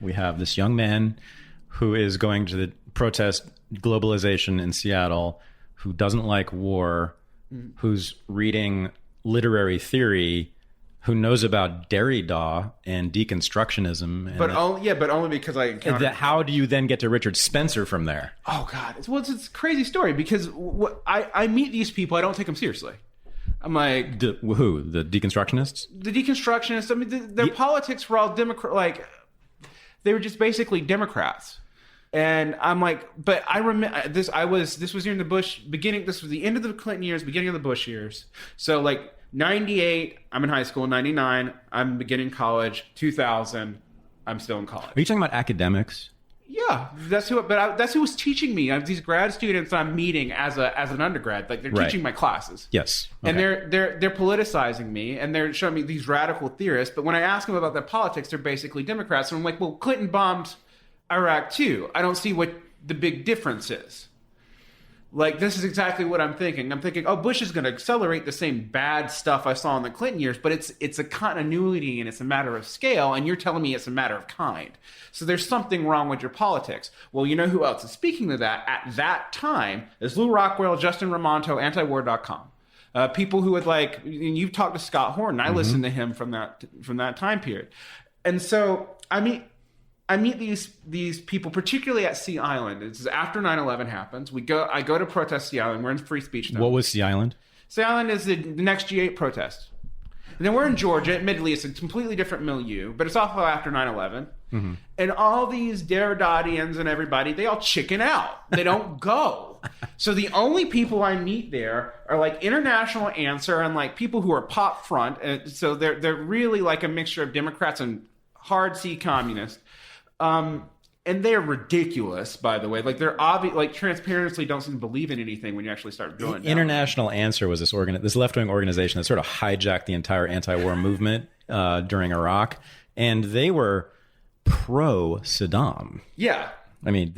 We have this young man who is going to protest globalization in Seattle, who doesn't like war, who's reading literary theory, who knows about Derrida and deconstructionism. And but only because I encountered... How do you then get to Richard Spencer from there? Oh, God. It's a crazy story because I meet these people. I don't take them seriously. I'm like... Who? The deconstructionists? The deconstructionists. I mean, their politics were all Democrat. Like, they were just basically Democrats. And I'm like, but I remember this. This was during the Bush beginning. This was the end of the Clinton years, beginning of the Bush years. So like 98, I'm in high school. 99, I'm beginning college. 2000, I'm still in college. Are you talking about academics? Yeah, that's who was teaching me. These grad students I'm meeting as an undergrad, like they're teaching my classes. Yes, okay. And they're politicizing me, and they're showing me these radical theorists. But when I ask them about their politics, they're basically Democrats. And I'm like, well, Clinton bombed Iraq too. I don't see what the big difference is. Like, this is exactly what I'm thinking. I'm thinking, oh, Bush is going to accelerate the same bad stuff I saw in the Clinton years, but it's a continuity and it's a matter of scale, and you're telling me it's a matter of kind. So there's something wrong with your politics. Well, you know who else is speaking to that at that time is Lou Rockwell, Justin Ramonto, antiwar.com. People who would like, and you've talked to Scott Horn, and I listened to him from that time period. And so, I mean, I meet these people, particularly at Sea Island. It's after 9/11 happens. I go to protest Sea Island. We're in free speech now. What was Sea Island? Sea Island is the next G8 protest. And then we're in Georgia. Admittedly, it's a completely different milieu, but it's also after 9/11. Mm-hmm. And all these Derridadians and everybody, they all chicken out. They don't go. So the only people I meet there are like International Answer and like people who are pop front. And so they're really like a mixture of Democrats and hard C communists. And they're ridiculous, by the way. Like they're obvious, like transparently don't seem to believe in anything when you actually start drilling down. International Answer was this left-wing organization that sort of hijacked the entire anti-war movement during Iraq, and they were pro-Saddam. Yeah. I mean,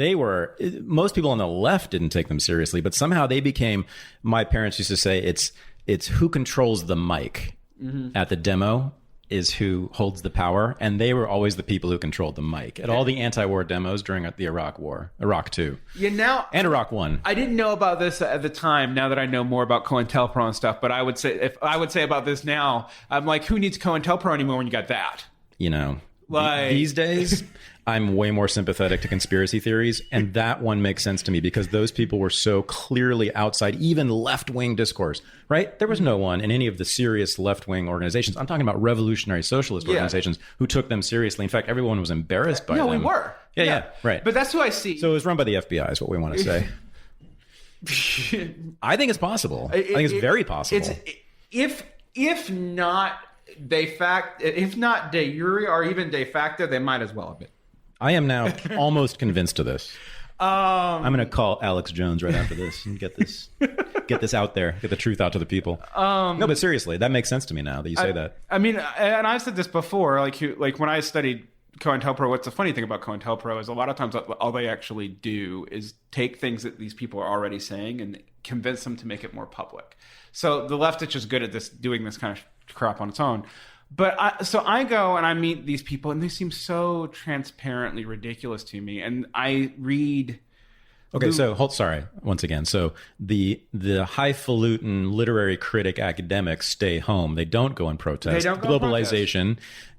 most people on the left didn't take them seriously, but somehow they became, my parents used to say, it's who controls the mic at the demo is who holds the power, and they were always the people who controlled the mic at all the anti-war demos during the Iraq War, Iraq 2, and Iraq 1. I didn't know about this at the time. Now that I know more about COINTELPRO and stuff, but I would say about this now, I'm like, who needs COINTELPRO anymore when you got that? You know, these days, I'm way more sympathetic to conspiracy theories, and that one makes sense to me because those people were so clearly outside even left-wing discourse, right? There was no one in any of the serious left-wing organizations. I'm talking about revolutionary socialist organizations who took them seriously. In fact, everyone was embarrassed by them. No, we were. Yeah, right. But that's who I see. So it was run by the FBI is what we want to say. I think it's possible. I think it's very possible. If not de jure or even de facto, they might as well have been. I am now almost convinced of this. I'm going to call Alex Jones right after this and get this out there, get the truth out to the people. No, but seriously, that makes sense to me now that you say that. I mean, and I've said this before, like when I studied COINTELPRO, what's the funny thing about COINTELPRO is a lot of times all they actually do is take things that these people are already saying and convince them to make it more public. So the left is just good at doing this kind of crap on its own. But I go and I meet these people, and they seem so transparently ridiculous to me. And I read. Okay, sorry once again. So the highfalutin literary critic academics stay home. They don't go and protest. They don't go globalization.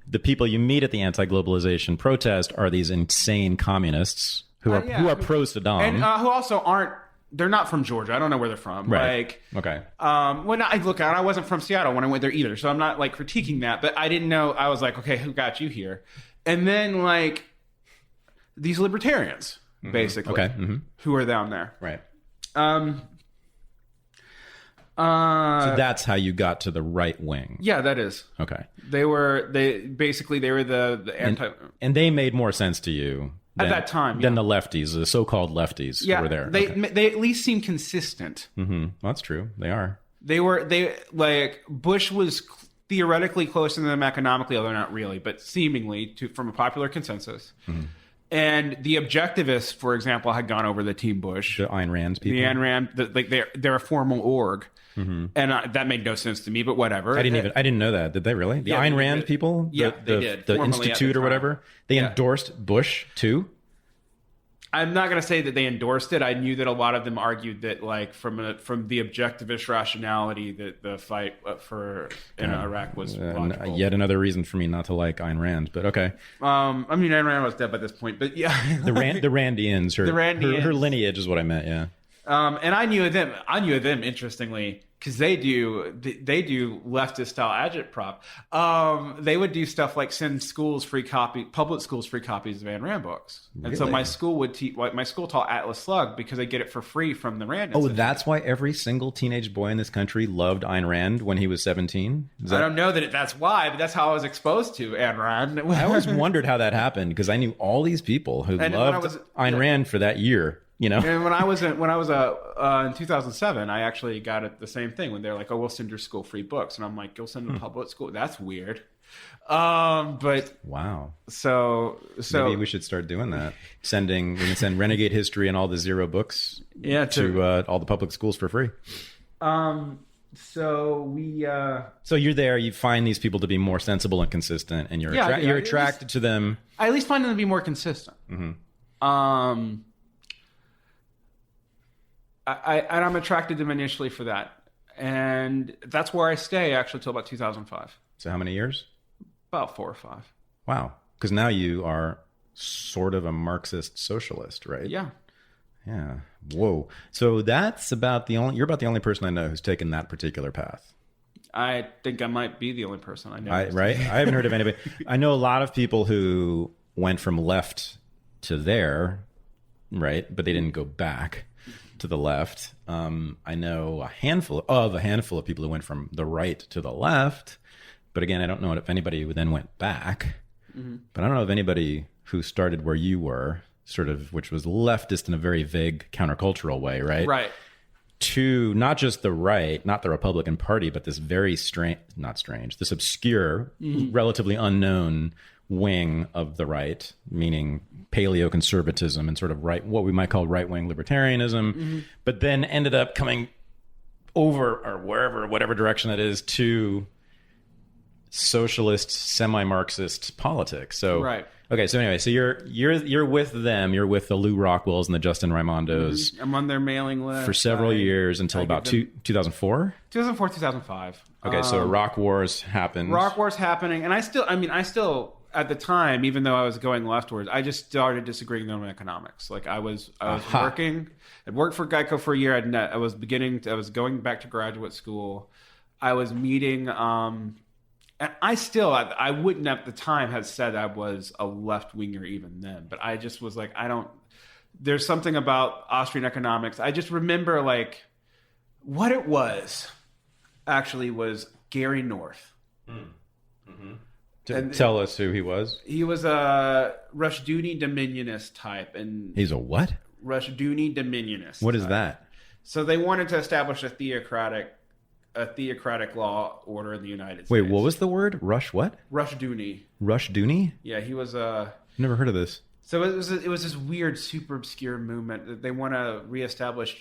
The people you meet at the anti-globalization protest are these insane communists who are pro-Saddam, and who also aren't. They're not from Georgia. I don't know where they're from. Right. Okay. I wasn't from Seattle when I went there either, so I'm not like critiquing that. But I didn't know. I was like, okay, who got you here? And then like these libertarians, basically, who are down there. Right. So that's how you got to the right wing. Yeah, that is. Okay. They were the anti, and they made more sense to you. At that time, than the lefties, the so-called lefties who were there. They at least seem consistent. Mm-hmm. Well, that's true. They are. Bush was theoretically closer to them economically, although not really, but seemingly from a popular consensus. Mm-hmm. And the objectivists, for example, had gone over the Team Bush. The Ayn Rand people. The Ayn Rand, they're a formal org. and that made no sense to me. But whatever. I didn't know that. Did they really? The Ayn Rand people? Yeah, they did. The Institute or whatever. They endorsed Bush too. I'm not going to say that they endorsed it. I knew that a lot of them argued that, like, from the objectivist rationality, that the fight in Iraq was logical. Yet another reason for me not to like Ayn Rand, but okay. I mean, Ayn Rand was dead by this point, but yeah, the Randians, her lineage is what I meant. Yeah, and I knew of them interestingly. Because they do leftist style agitprop. They would do stuff like send public schools free copies of Ayn Rand books. And really? So my school taught Atlas Slug because they get it for free from the Rand Oh, Institute. that's why every single teenage boy in this country loved Ayn Rand when he was 17? I don't know that's why, but that's how I was exposed to Ayn Rand. I always wondered how that happened because I knew all these people who loved Ayn Rand for that year. You know, and when I was in 2007, I actually got it the same thing when they're like, "Oh, we'll send your school free books," and I'm like, "You'll send a public school? That's weird." But wow, so maybe we should start doing that. We can send Renegade History and all the Zero books, to all the public schools for free. So you're there. You find these people to be more sensible and consistent, and you're attracted to them. I at least find them to be more consistent. Mm-hmm. I'm attracted to them initially for that. And that's where I stay actually till about 2005. So how many years? About 4 or 5. Wow. Because now you are sort of a Marxist socialist, right? Yeah. Yeah. Whoa. So you're about the only person I know who's taken that particular path. I think I might be the only person I know. Right? I haven't heard of anybody. I know a lot of people who went from left to there, right? But they didn't go back to the left. I know a handful of people who went from the right to the left, but again, I don't know if anybody who then went back. Mm-hmm. But I don't know of anybody who started where you were, sort of, which was leftist in a very vague countercultural way, right? Right. To not just the right, not the Republican Party, but this very this obscure, relatively unknown wing of the right, meaning paleoconservatism and sort of what we might call right-wing libertarianism, but then ended up coming over or whatever direction that is, to socialist, semi-Marxist politics. So right. Okay, so anyway, so you're with them. You're with the Lou Rockwells and the Justin Raimondos. I'm on their mailing list for several years until about 2004. 2004, 2005. Okay, so Rock Wars happened. Rock Wars happening, and I still at the time, even though I was going leftwards, I just started disagreeing with them on economics. Like I was working. I'd worked for Geico for a year. I was going back to graduate school. I was meeting. And I wouldn't at the time have said I was a left winger even then, but I just was like, there's something about Austrian economics. I just remember like what it was actually was Gary North. Mm-hmm. Tell us who he was. He was a Rushdoony Dominionist type. And he's a what? Rushdoony Dominionist. What is that? So they wanted to establish a theocratic law order in the United States. Wait, what was the word? Rushdoony. Rushdoony? Yeah, he was never heard of this. So it was this weird, super obscure movement that they want to reestablish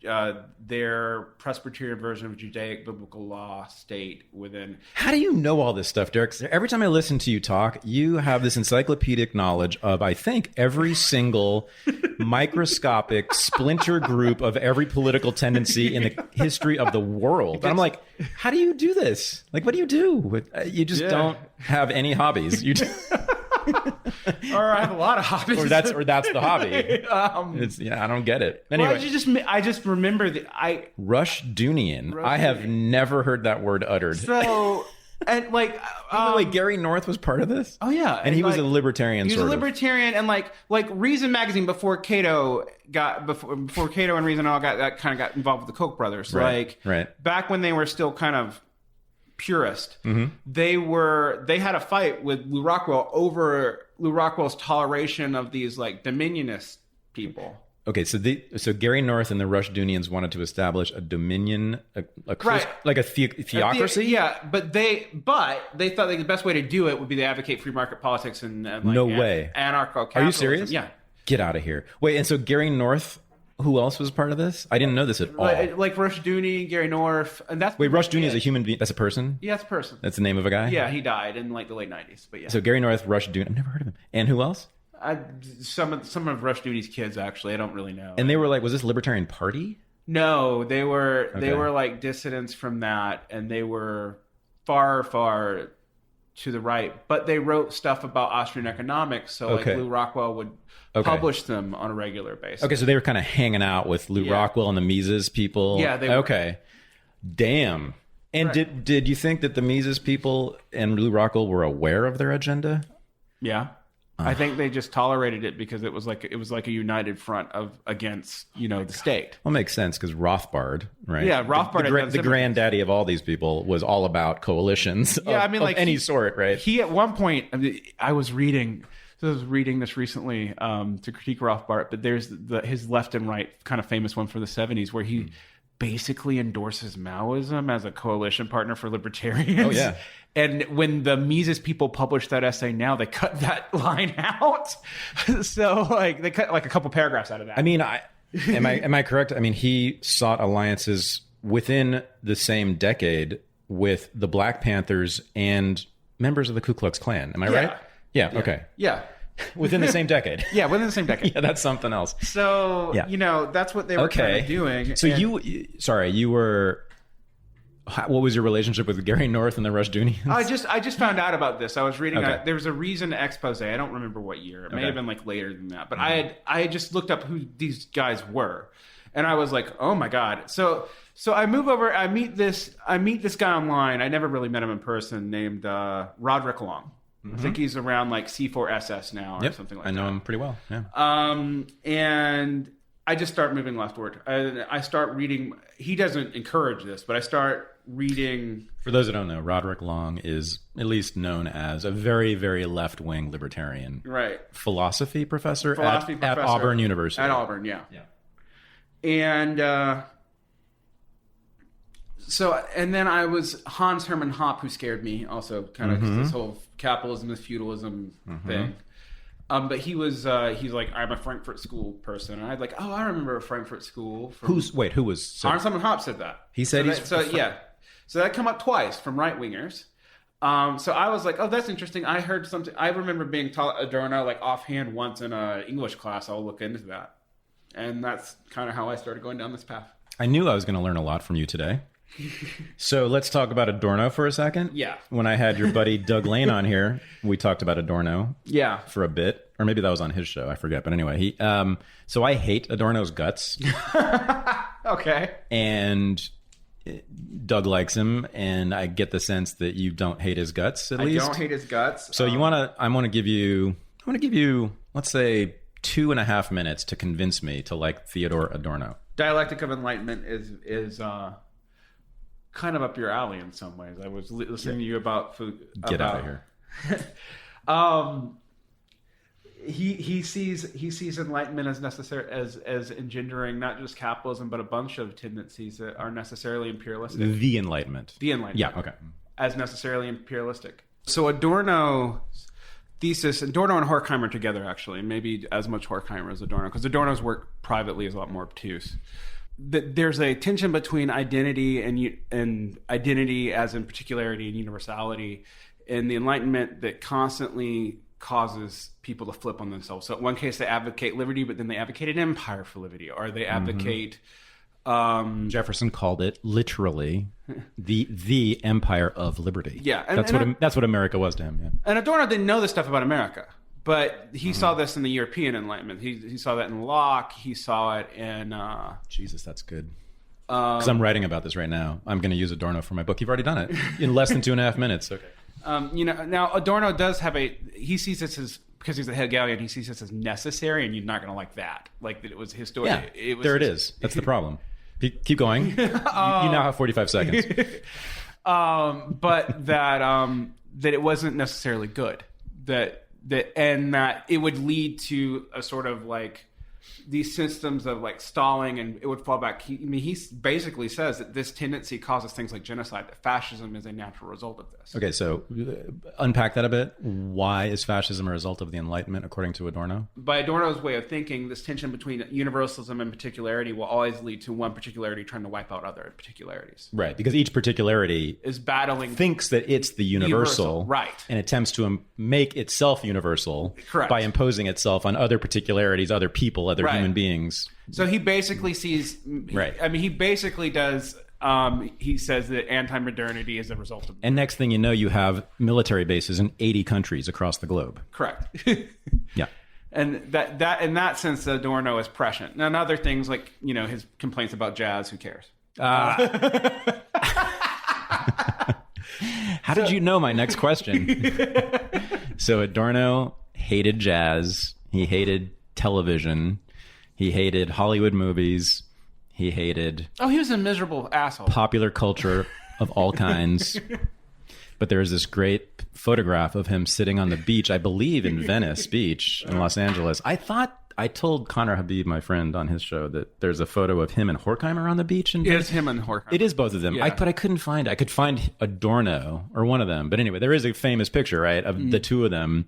their Presbyterian version of Judaic biblical law state within. How do you know all this stuff, Derek? Every time I listen to you talk, you have this encyclopedic knowledge of, I think, every single microscopic splinter group of every political tendency in the history of the world. And I'm like, how do you do this? Like, what do you do? You just don't have any hobbies. You just... Or I have a lot of hobbies. Or that's the hobby. I don't get it. Anyway, I just remember Rushdoonian. I have never heard that word uttered. So and like by the way, Gary North was part of this. Oh yeah, and he was a libertarian. He was a libertarian, and like Reason magazine before Cato and Reason all got involved with the Koch brothers. Right. Back when they were still kind of purist. Mm-hmm. They had a fight with Lou Rockwell over Lou Rockwell's toleration of these like dominionist people. Okay, so Gary North and the Rushdoonians wanted to establish a dominion, like a theocracy. But they thought the best way to do it would be to advocate free market politics and no way anarcho-capitalism. Are you serious? Yeah. Get out of here. Wait, and so Gary North Who else was part of this? I didn't know this at all. Like Rushdoony, Gary North, and that's Wait, Rushdoony is a human being? That's a person? Yeah, it's a person. That's the name of a guy? Yeah, he died in like the late 90s. But yeah. So Gary North, Rushdoony. I've never heard of him. And who else? Some of Rushdoony's kids, actually. I don't really know. And they were like, was this Libertarian Party? No, they were like dissidents from that, and they were far, far to the right. But they wrote stuff about Austrian economics, so like Lou Rockwell would publish them on a regular basis. Okay, so they were kind of hanging out with Lou Rockwell and the Mises people. Yeah, they were. Okay. Damn. And did you think that the Mises people and Lou Rockwell were aware of their agenda? Yeah. I think they just tolerated it because it was like a united front against the state. Well, it makes sense because Rothbard, right? Yeah, Rothbard, the granddaddy of all these people, was all about coalitions. Yeah, of any sort, right? He at one point, I was reading this recently to critique Rothbard, but there's his left and right kind of famous one for the 70s where he basically endorses Maoism as a coalition partner for libertarians. Oh yeah. And when the Mises people published that essay now, they cut that line out. So like they cut like a couple paragraphs out of that. I mean, am I correct? I mean, he sought alliances within the same decade with the Black Panthers and members of the Ku Klux Klan. Am I right? Yeah. Okay. Yeah. Within the same decade. Yeah, within the same decade. Yeah, that's something else. So, that's what they were kind of doing. So you were... What was your relationship with Gary North and the Rushdoonians? I just found out about this. I was reading. There was a Reason expose. I don't remember what year. It may have been like later than that. But I had just looked up who these guys were, and I was like, oh my god. So I move over. I meet this guy online. I never really met him in person. Named Roderick Long. I think he's around like C4SS now or something like that. I know him pretty well. Yeah. And I just start moving leftward. I start reading. He doesn't encourage this, but I start reading. For those who don't know, Roderick Long is at least known as a very, very left-wing libertarian. Right. Philosophy professor at Auburn University. At Auburn, yeah. And and then I was Hans Hermann Hoppe, who scared me also, kind of this whole capitalism is feudalism thing. But he's like, I'm a Frankfurt School person. And I'd like, I remember a Frankfurt School. Who was? Hans Hermann Hoppe said that. He said So that come up twice from right-wingers. So I was like, oh, that's interesting. I heard something. I remember being taught Adorno like offhand once in an English class. I'll look into that. And that's kind of how I started going down this path. I knew I was going to learn a lot from you today. So let's talk about Adorno for a second. Yeah. When I had your buddy Doug Lane on here, we talked about Adorno. Yeah. For a bit, or maybe that was on his show. I forget. But anyway, so I hate Adorno's guts. Okay. And Doug likes him, and I get the sense that you don't hate his guts. At least I don't hate his guts. So I want to give you, let's say 2.5 minutes to convince me to like Theodore Adorno. Dialectic of Enlightenment is kind of up your alley in some ways. I was listening to you about food. Get out of here. He sees Enlightenment as necessary, as engendering not just capitalism but a bunch of tendencies that are necessarily imperialistic. The Enlightenment. Yeah. Okay. As necessarily imperialistic. So Adorno's thesis, Adorno and Horkheimer together, actually, maybe as much Horkheimer as Adorno, because Adorno's work privately is a lot more obtuse. There's a tension between identity and identity as in particularity and universality in the Enlightenment that constantly causes people to flip on themselves. So in one case they advocate liberty, but then they advocate an empire for liberty, or they advocate Jefferson called it literally the empire of liberty. Yeah, that's what America was to him. Yeah. And Adorno didn't know this stuff about America, but he saw this in the European Enlightenment. He saw that in Locke. He saw it in Jesus, that's good. Because I'm writing about this right now. I'm going to use Adorno for my book. You've already done it in less than 2.5 minutes. Okay. Now Adorno does have he sees this as, because he's a Hegelian, he sees this as necessary, and you're not going to like that. Like that it was historic. Yeah, it is. That's the problem. Keep going. You now have 45 seconds. But that it wasn't necessarily good. That it would lead to a sort of like these systems of like stalling and it would fall back. He basically says that this tendency causes things like genocide, that fascism is a natural result of this. Okay, so unpack that a bit. Why is fascism a result of the Enlightenment, according to Adorno? By Adorno's way of thinking, this tension between universalism and particularity will always lead to one particularity trying to wipe out other particularities. Right, because each particularity is battling, thinks that it's the universal, right, and attempts to make itself universal. Correct. By imposing itself on other particularities, other people, other human beings. So he basically sees, right. I mean, he basically does, he says that anti-modernity is a result of... And next thing you know, you have military bases in 80 countries across the globe. Correct. Yeah. And that in that sense, Adorno is prescient. Now, and other things like, you know, his complaints about jazz, who cares? How did you know my next question? So Adorno hated jazz. He hated television. He hated Hollywood movies. He hated... Oh, he was a miserable asshole. Popular culture of all kinds. But there's this great photograph of him sitting on the beach, I believe in Venice Beach in Los Angeles. I told Connor Habib, my friend, on his show that there's a photo of him and Horkheimer on the beach. It is him and Horkheimer. It is both of them. Yeah. But I couldn't find it. I could find Adorno or one of them. But anyway, there is a famous picture, right, of the two of them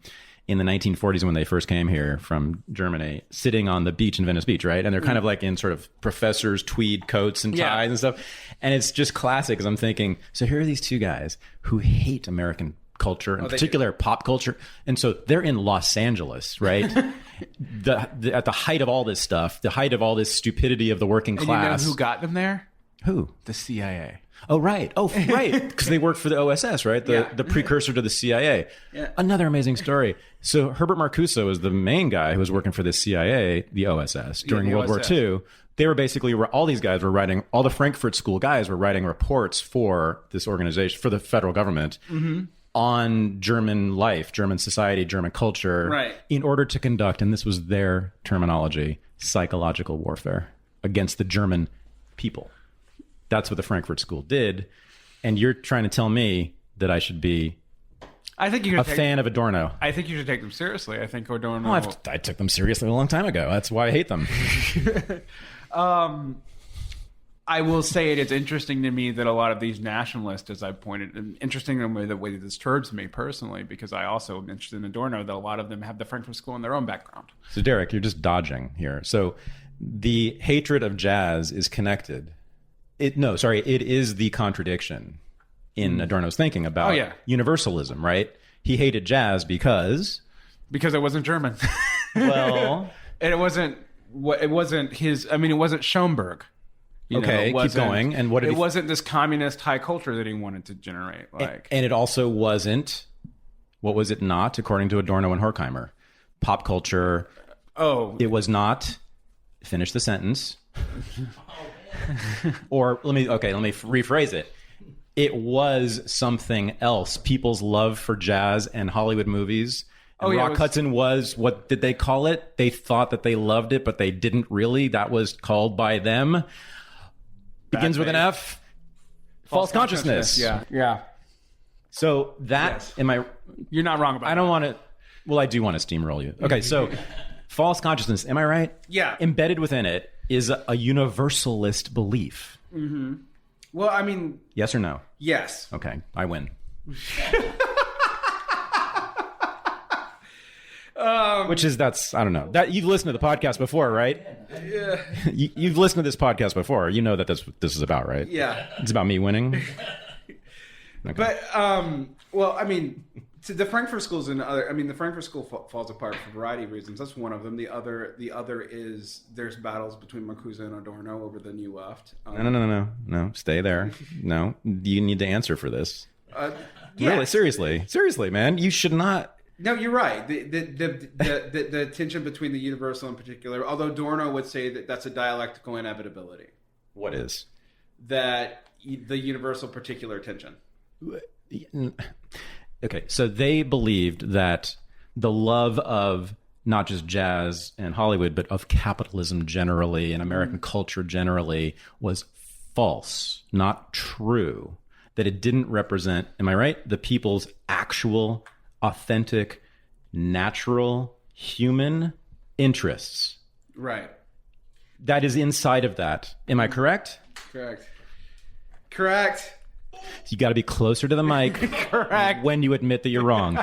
in the 1940s when they first came here from Germany, sitting on the beach in Venice Beach, right? And they're kind of like in sort of professors' tweed coats and ties and stuff. And it's just classic because I'm thinking, so here are these two guys who hate American culture, in particular pop culture. And so they're in Los Angeles, right? At the height of all this stuff, the height of all this stupidity of the working class. You know who got them there? Who? The CIA. Oh, right. Oh, right. Because they worked for the OSS, right? The precursor to the CIA. Yeah. Another amazing story. So Herbert Marcuse was the main guy who was working for the CIA, the OSS, during World War II. They were basically, all these guys were writing, all the Frankfurt School guys were writing reports for this organization, for the federal government, on German life, German society, German culture, in order to conduct, and this was their terminology, psychological warfare against the German people. That's what the Frankfurt School did. And you're trying to tell me that I should be a fan of Adorno. I think you should take them seriously. I think Adorno... Oh, I took them seriously a long time ago. That's why I hate them. I will say it is interesting to me that a lot of these nationalists, as I pointed, and interesting in the way that this disturbs me personally, because I also am interested in Adorno, that a lot of them have the Frankfurt School in their own background. So Derick, you're just dodging here. So the hatred of jazz is connected. It is the contradiction in Adorno's thinking about universalism, right? He hated jazz because it wasn't German. Well, and it wasn't his. I mean, it wasn't Schoenberg. Keep going. And it wasn't this communist high culture that he wanted to generate. And it also wasn't. What was it not? According to Adorno and Horkheimer, pop culture. Oh, it was not. Finish the sentence. Or let me rephrase it. It was something else. People's love for jazz and Hollywood movies. And Rock Hudson was, what did they call it? They thought that they loved it, but they didn't really. That was called by them. Begins with an F. False consciousness. Yeah. So that, you're not wrong about that. I don't want to, well, I do want to steamroll you. Okay, so false consciousness, am I right? Yeah. Embedded within it is a universalist belief. Mm-hmm. Well, I mean... Yes or no? Yes. Okay, I win. Which is, I don't know. That you've listened to the podcast before, right? Yeah. You've listened to this podcast before. You know that this is about, right? Yeah. It's about me winning. Okay. But, well, I mean... So the Frankfurt School is another. I mean, the Frankfurt School falls apart for a variety of reasons. That's one of them. The other is there's battles between Marcuse and Adorno over the New Left. No. Stay there. No, you need to answer for this. Yes. Really, seriously, man, you should not. No, you're right. The tension between the universal and particular. Although Adorno would say that that's a dialectical inevitability. What is that? The universal particular tension. Okay, so they believed that the love of not just jazz and Hollywood, but of capitalism generally and American culture generally was false, not true, that it didn't represent, am I right, the people's actual, authentic, natural, human interests. Right. That is inside of that. Am I correct? Correct. You got to be closer to the mic. Correct. When you admit that you're wrong.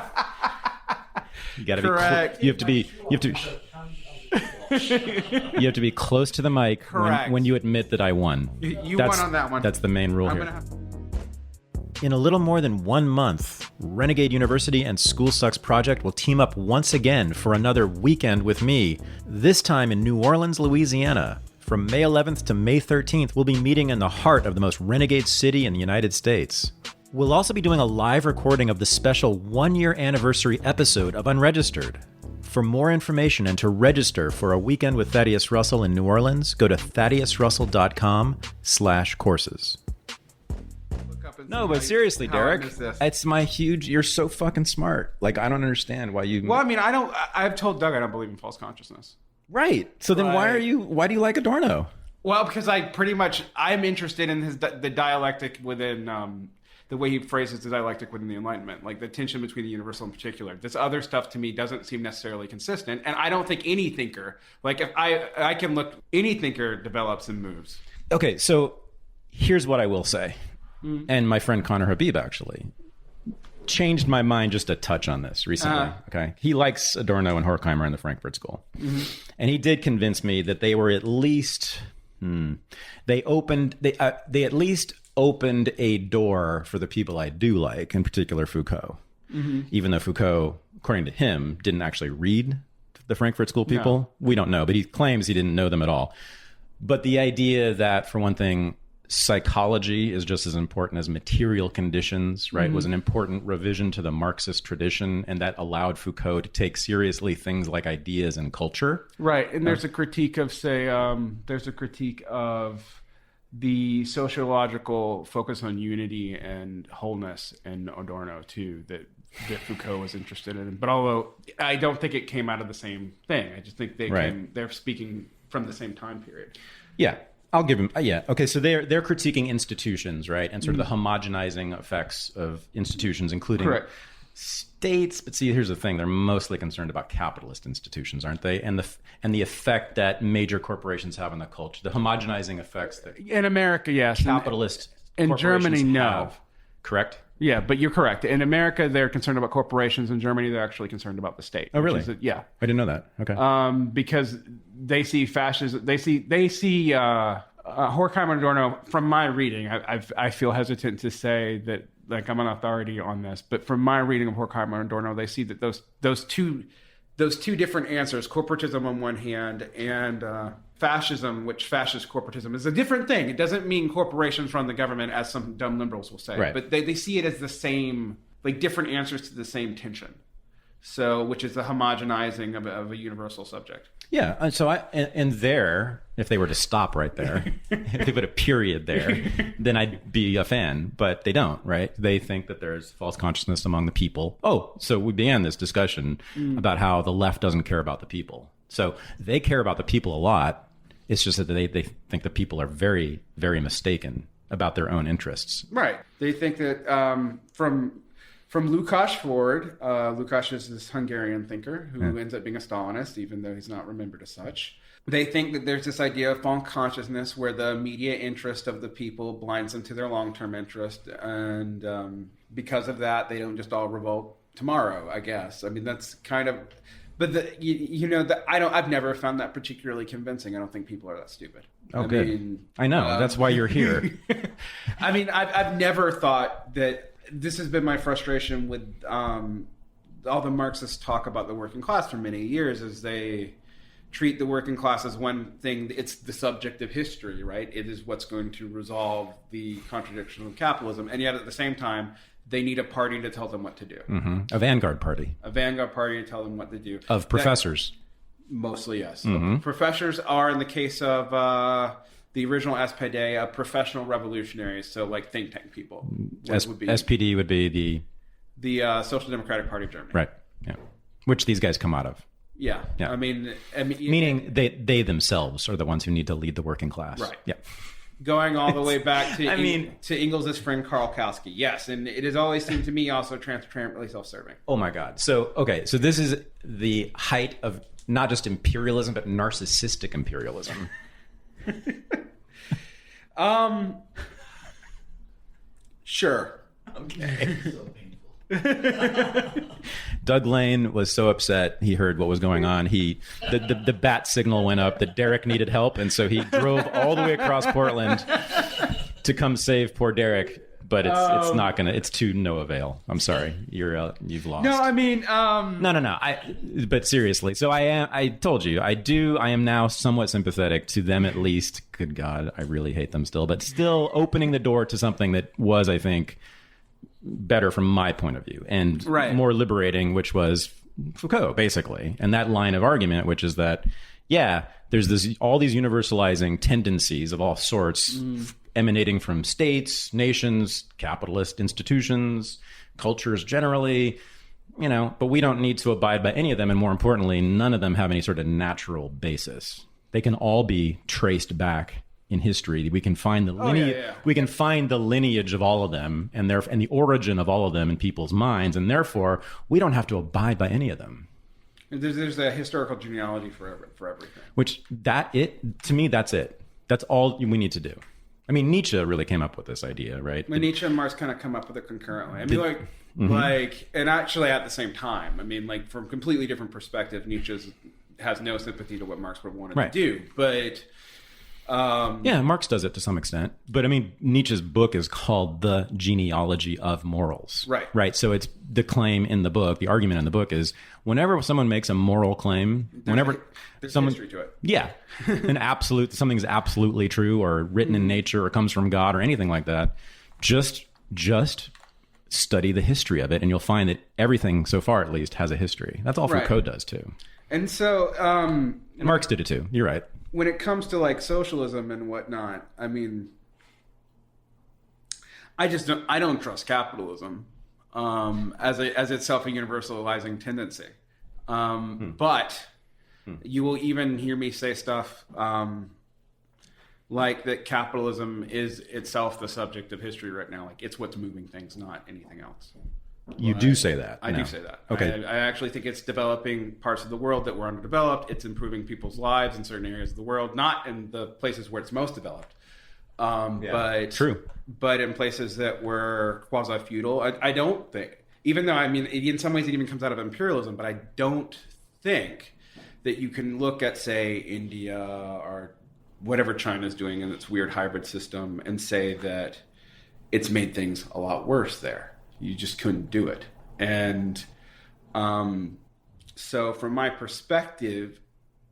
You got to be correct. You have to be be close to the mic when you admit that I won. You won on that one. That's the main rule here. In a little more than 1 month, Renegade University and School Sucks Project will team up once again for another weekend with me, this time in New Orleans, Louisiana. From May 11th to May 13th, we'll be meeting in the heart of the most renegade city in the United States. We'll also be doing a live recording of the special 1-year anniversary episode of Unregistered. For more information and to register for a weekend with Thaddeus Russell in New Orleans, go to thaddeusrussell.com/courses. No, but seriously, Derek, it's my huge... You're so fucking smart. Like, I don't understand why you... Well, I mean, I've told Doug I don't believe in false consciousness. Right. So then why do you like Adorno? Well, because I'm interested in the dialectic within... the way he phrases the dialectic within the Enlightenment, like the tension between the universal and particular. This other stuff to me doesn't seem necessarily consistent, and I don't think any thinker, like if I can look, any thinker develops and moves. Okay, so here's what I will say, and my friend Connor Habib actually changed my mind just a touch on this recently. Okay, he likes Adorno and Horkheimer in the Frankfurt School, and he did convince me that they were at least they at least opened a door for the people I do like, in particular Foucault. Even though Foucault, according to him, didn't actually read the Frankfurt School people. No. We don't know, but he claims he didn't know them at all. But the idea that, for one thing, psychology is just as important as material conditions, right, was an important revision to the Marxist tradition, and that allowed Foucault to take seriously things like ideas and culture. Right, and there's a critique of, the sociological focus on unity and wholeness in Adorno too that Foucault was interested in. But although I don't think it came out of the same thing, I just think they're speaking from the same time period. Yeah, I'll give him. Yeah, okay. So they're critiquing institutions, right, and sort of the homogenizing effects of institutions, including states. But see, here's the thing: they're mostly concerned about capitalist institutions, aren't they? And the effect that major corporations have on the culture, the homogenizing effects that in America, yes, capitalist in Germany, no, have. Correct. Yeah, but you're correct. In America, they're concerned about corporations. In Germany, they're actually concerned about the state. Oh, really? Yeah, I didn't know that. Okay. Because they see fascism. They see Horkheimer and Adorno. From my reading, I feel hesitant to say that. Like I'm an authority on this, but from my reading of Horkheimer and Adorno, they see that those two different answers, corporatism on one hand and fascism, which fascist corporatism is a different thing. It doesn't mean corporations run the government, as some dumb liberals will say, right. But they see it as the same, like different answers to the same tension. So, which is the homogenizing of a universal subject. Yeah, and so if they were to stop right there, if they put a period there, then I'd be a fan. But they don't, right? They think that there's false consciousness among the people. Oh, so we began this discussion about how the left doesn't care about the people. So they care about the people a lot. It's just that they think the people are very, very mistaken about their own interests. Right. They think that from Lukács forward, Lukács is this Hungarian thinker who ends up being a Stalinist, even though he's not remembered as such. They think that there's this idea of false consciousness where the immediate interest of the people blinds them to their long-term interest. And because of that, they don't just all revolt tomorrow, I guess. I mean, that's kind of... But I've never found that particularly convincing. I don't think people are that stupid. Oh, good. I know. That's why you're here. I mean, I've never thought that... This has been my frustration with all the Marxists talk about the working class for many years, as they treat the working class as one thing. It's the subject of history, right? It is what's going to resolve the contradiction of capitalism. And yet at the same time, they need a party to tell them what to do. Mm-hmm. A vanguard party. A vanguard party to tell them what to do. Of professors. Mostly, yes. Mm-hmm. Professors are, in the case of... the original SPD, professional revolutionaries, so like think tank people. SPD would be the Social Democratic Party of Germany, right? Yeah, which these guys come out of. Yeah. I mean, meaning they themselves are the ones who need to lead the working class, right? Yeah. Going all the way back to to Engels' friend Karl Kautsky, yes, and it has always seemed to me also transparently self-serving. Oh my God! So this is the height of not just imperialism, but narcissistic imperialism? Sure. Okay. Doug Lane was so upset he heard what was going on. The bat signal went up that Derick needed help, and so he drove all the way across Portland to come save poor Derick. But it's to no avail. I'm sorry, you've lost. No, I mean, no. But seriously, so I told you, I am now somewhat sympathetic to them at least. Good God, I really hate them still, but still opening the door to something that was, I think, better from my point of view and more liberating, which was Foucault, basically. And that line of argument, which is that, there's all these universalizing tendencies of all sorts emanating from states, nations, capitalist institutions, cultures generally, but we don't need to abide by any of them. And more importantly, none of them have any sort of natural basis. They can all be traced back in history. We can find the we can find the lineage of all of them and the origin of all of them in people's minds, and therefore we don't have to abide by any of them. There's a historical genealogy for everything. Which to me, that's it. That's all we need to do. I mean, Nietzsche really came up with this idea, right? Nietzsche and Marx kind of come up with it concurrently. I mean, and actually at the same time. I mean, like from completely different perspective, Nietzsche has no sympathy to what Marx would want to do, but. Marx does it to some extent, but I mean, Nietzsche's book is called The Genealogy of Morals. Right. So it's the claim in the book, the argument in the book is whenever someone makes a moral claim, there's history to it. Yeah. Something's absolutely true or written in nature or comes from God or anything like that. Just study the history of it and you'll find that everything so far at least has a history. That's all Foucault does too. And so, and Marx did it too. You're right. When it comes to like socialism and whatnot, I mean, I don't trust capitalism as itself a universalizing tendency. But you will even hear me say stuff like that capitalism is itself the subject of history right now. Like it's what's moving things, not anything else. You do say that. I do say that. Okay. I actually think it's developing parts of the world that were underdeveloped. It's improving people's lives in certain areas of the world, not in the places where it's most developed. But true. But in places that were quasi-feudal, I don't think, even though, I mean, in some ways it even comes out of imperialism, but I don't think that you can look at, say, India or whatever China's doing in its weird hybrid system and say that it's made things a lot worse there. You just couldn't do it. And so from my perspective,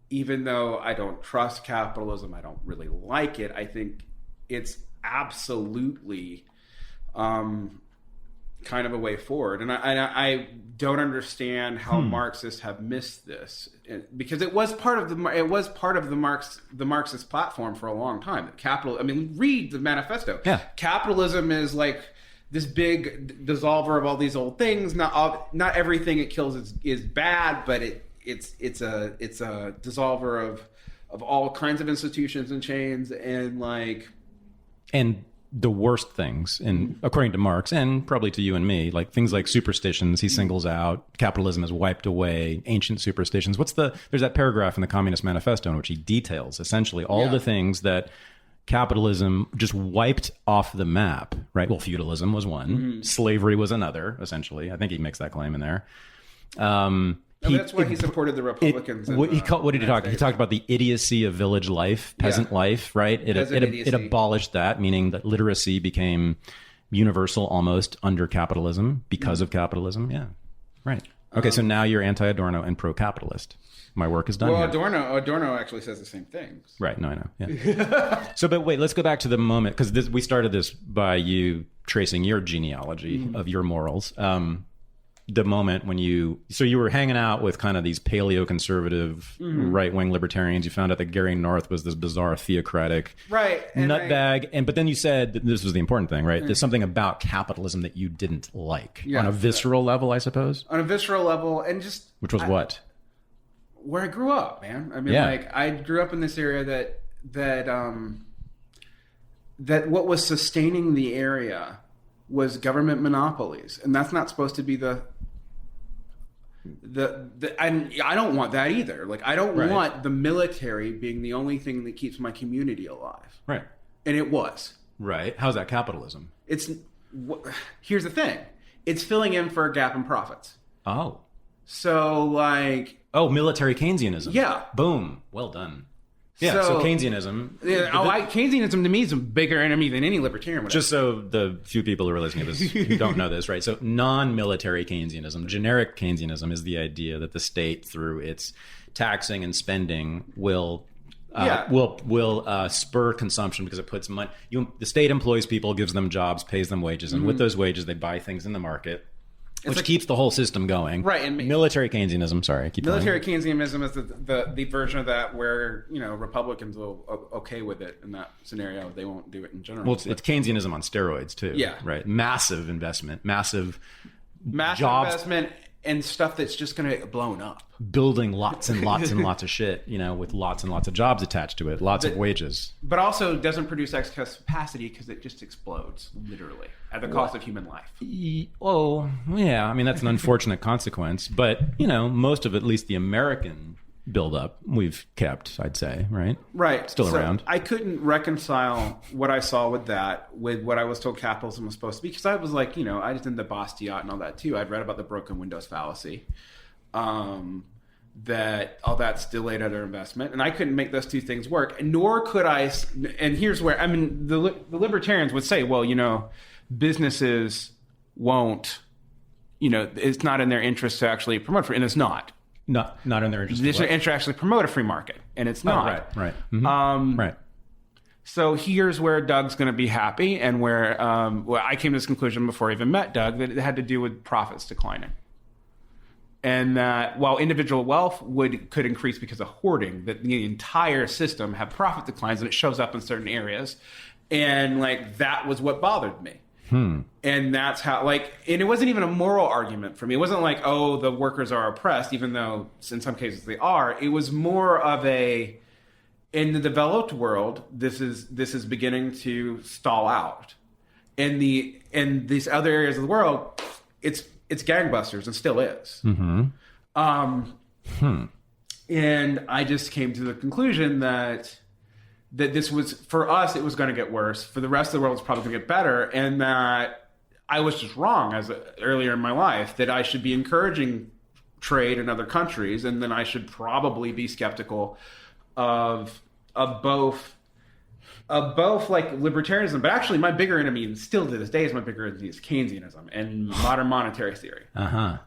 even though I don't trust capitalism, I don't really like it, I think it's absolutely kind of a way forward. And I don't understand how Marxists have missed this, because it was part of the Marxist platform for a long time. I mean, read the manifesto. Yeah. Capitalism is like this big dissolver of all these old things. Not everything it kills is bad, but it's a dissolver of all kinds of institutions and chains and the worst things, and according to Marx and probably to you and me, like things like superstitions he singles out. Capitalism has wiped away ancient superstitions. There's that paragraph in the Communist Manifesto in which he details essentially all the things that capitalism just wiped off the map, right? Well, feudalism was one. Slavery was another, essentially. I think he makes that claim in there. That's why he supported the Republicans. What did he talk? He talked about the idiocy of village life, peasant life, right? It abolished that, meaning that literacy became universal almost under capitalism because of capitalism. Yeah, right. Okay, so now you're anti-Adorno and pro-capitalist. My work is done. Well, here. Adorno actually says the same things. Right. No, I know. Yeah. But wait, let's go back to the moment, because we started this by you tracing your genealogy of your morals. The moment when you were hanging out with kind of these paleo-conservative right-wing libertarians. You found out that Gary North was this bizarre theocratic nutbag. But then you said that this was the important thing, right? There's something about capitalism that you didn't like on a visceral level, I suppose. On a visceral level, and just which was what? Where I grew up, man. I mean, I grew up in this area that what was sustaining the area was government monopolies, and that's not supposed to be and I don't want that either. Like, I don't Right. want the military being the only thing that keeps my community alive. Right. And it was. Right. How's that capitalism? Here's the thing. It's filling in for a gap in profits. Oh. So, like... Oh, military Keynesianism. Yeah. Boom. Well done. Yeah, so Keynesianism. Yeah, Keynesianism to me is a bigger enemy than any libertarian would. Just so the few people who are listening to this who don't know this, right? So non-military Keynesianism, generic Keynesianism is the idea that the state, through its taxing and spending, will spur consumption because it puts money. The state employs people, gives them jobs, pays them wages, and with those wages, they buy things in the market. Which keeps the whole system going. Right. And military Keynesianism, sorry. Military Keynesianism is the version of that where, Republicans will okay with it in that scenario. They won't do it in general. Well, it's Keynesianism on steroids, too. Yeah. Right. Massive investment, massive jobs, investment and stuff that's just going to get blown up. Building lots and lots and lots of shit, with lots and lots of jobs attached to it, lots of wages. But also doesn't produce excess capacity because it just explodes, literally, at the cost of human life. Oh, yeah. I mean, that's an unfortunate consequence. But, most of at least the American buildup we've kept, I'd say, right? Right. Still around. I couldn't reconcile what I saw with that with what I was told capitalism was supposed to be, because I was like, I just did the Bastiat and all that too. I'd read about the broken windows fallacy, that all that's delayed underinvestment, and I couldn't make those two things work, nor could I. And here's where, the libertarians would say, well, businesses won't, it's not in their interest to actually promote free, and it's not. Not in their interest. It's their interest to actually promote a free market, and it's not. Right. Mm-hmm. Right. So here's where Doug's going to be happy, and where I came to this conclusion before I even met Doug, that it had to do with profits declining. And that while individual wealth could increase because of hoarding, that the entire system had profit declines, and it shows up in certain areas. And that was what bothered me. And that's how, and it wasn't even a moral argument for me. It wasn't like, oh, the workers are oppressed, even though in some cases they are. It was more of in the developed world, this is beginning to stall out. In these other areas of the world, it's gangbusters, and still is. And I just came to the conclusion that this was, for us, it was going to get worse. For the rest of the world, it's probably going to get better. And that I was just wrong earlier in my life, that I should be encouraging trade in other countries. And then I should probably be skeptical of both libertarianism. But actually, my bigger enemy, and still to this day, is Keynesianism and modern monetary theory. Yeah.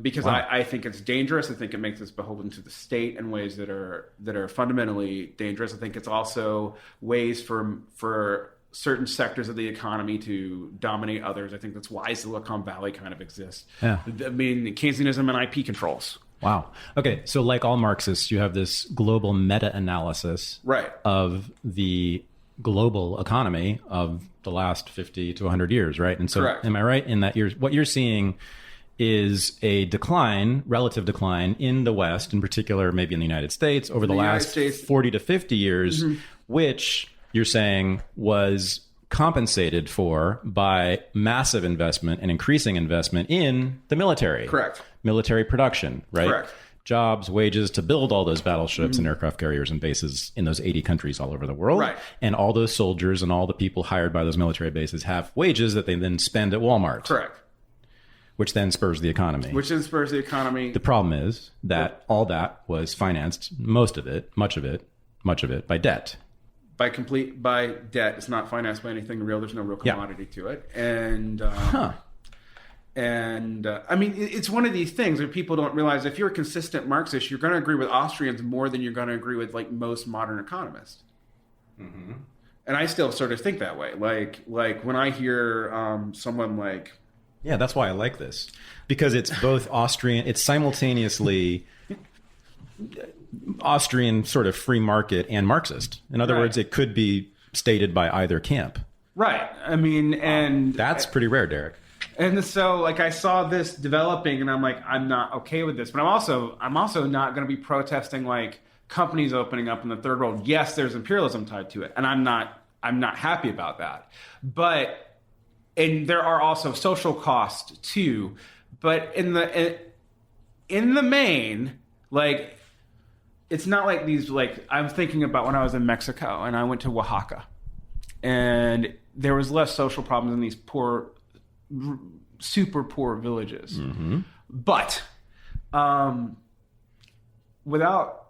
Because wow. I think it's dangerous. I think it makes us beholden to the state in ways that are fundamentally dangerous. I think it's also ways for certain sectors of the economy to dominate others. I think that's why Silicon Valley kind of exists. Yeah. Keynesianism and IP controls. Wow. Okay, so like all Marxists, you have this global meta-analysis of the global economy of the last 50 to 100 years, right? And so Am I right in that what you're seeing is a relative decline in the West, in particular, maybe in the United States, over the last 40 to 50 years, which you're saying was compensated for by massive investment and increasing investment in the military. Correct. Military production, right? Correct. Jobs, wages to build all those battleships and aircraft carriers and bases in those 80 countries all over the world. Right. And all those soldiers and all the people hired by those military bases have wages that they then spend at Walmart. Correct. Which then spurs the economy. The problem is that all that was financed, much of it, by debt. By debt. It's not financed by anything real. There's no real commodity to it. And it's one of these things where people don't realize, if you're a consistent Marxist, you're going to agree with Austrians more than you're going to agree with most modern economists. Mm-hmm. And I still sort of think that way. Like when I hear someone like... Yeah, that's why I like this. Because it's both Austrian, it's simultaneously Austrian sort of free market and Marxist. In other words, it could be stated by either camp. Right. And that's pretty rare, Derick. And so I saw this developing, and I'm like, I'm not okay with this. But I'm also not going to be protesting companies opening up in the third world. Yes, there's imperialism tied to it, and I'm not happy about that. And there are also social costs too. But in the main, like, it's not like these, like, I'm thinking about when I was in Mexico and I went to Oaxaca, and there was less social problems in these poor, super poor villages. But without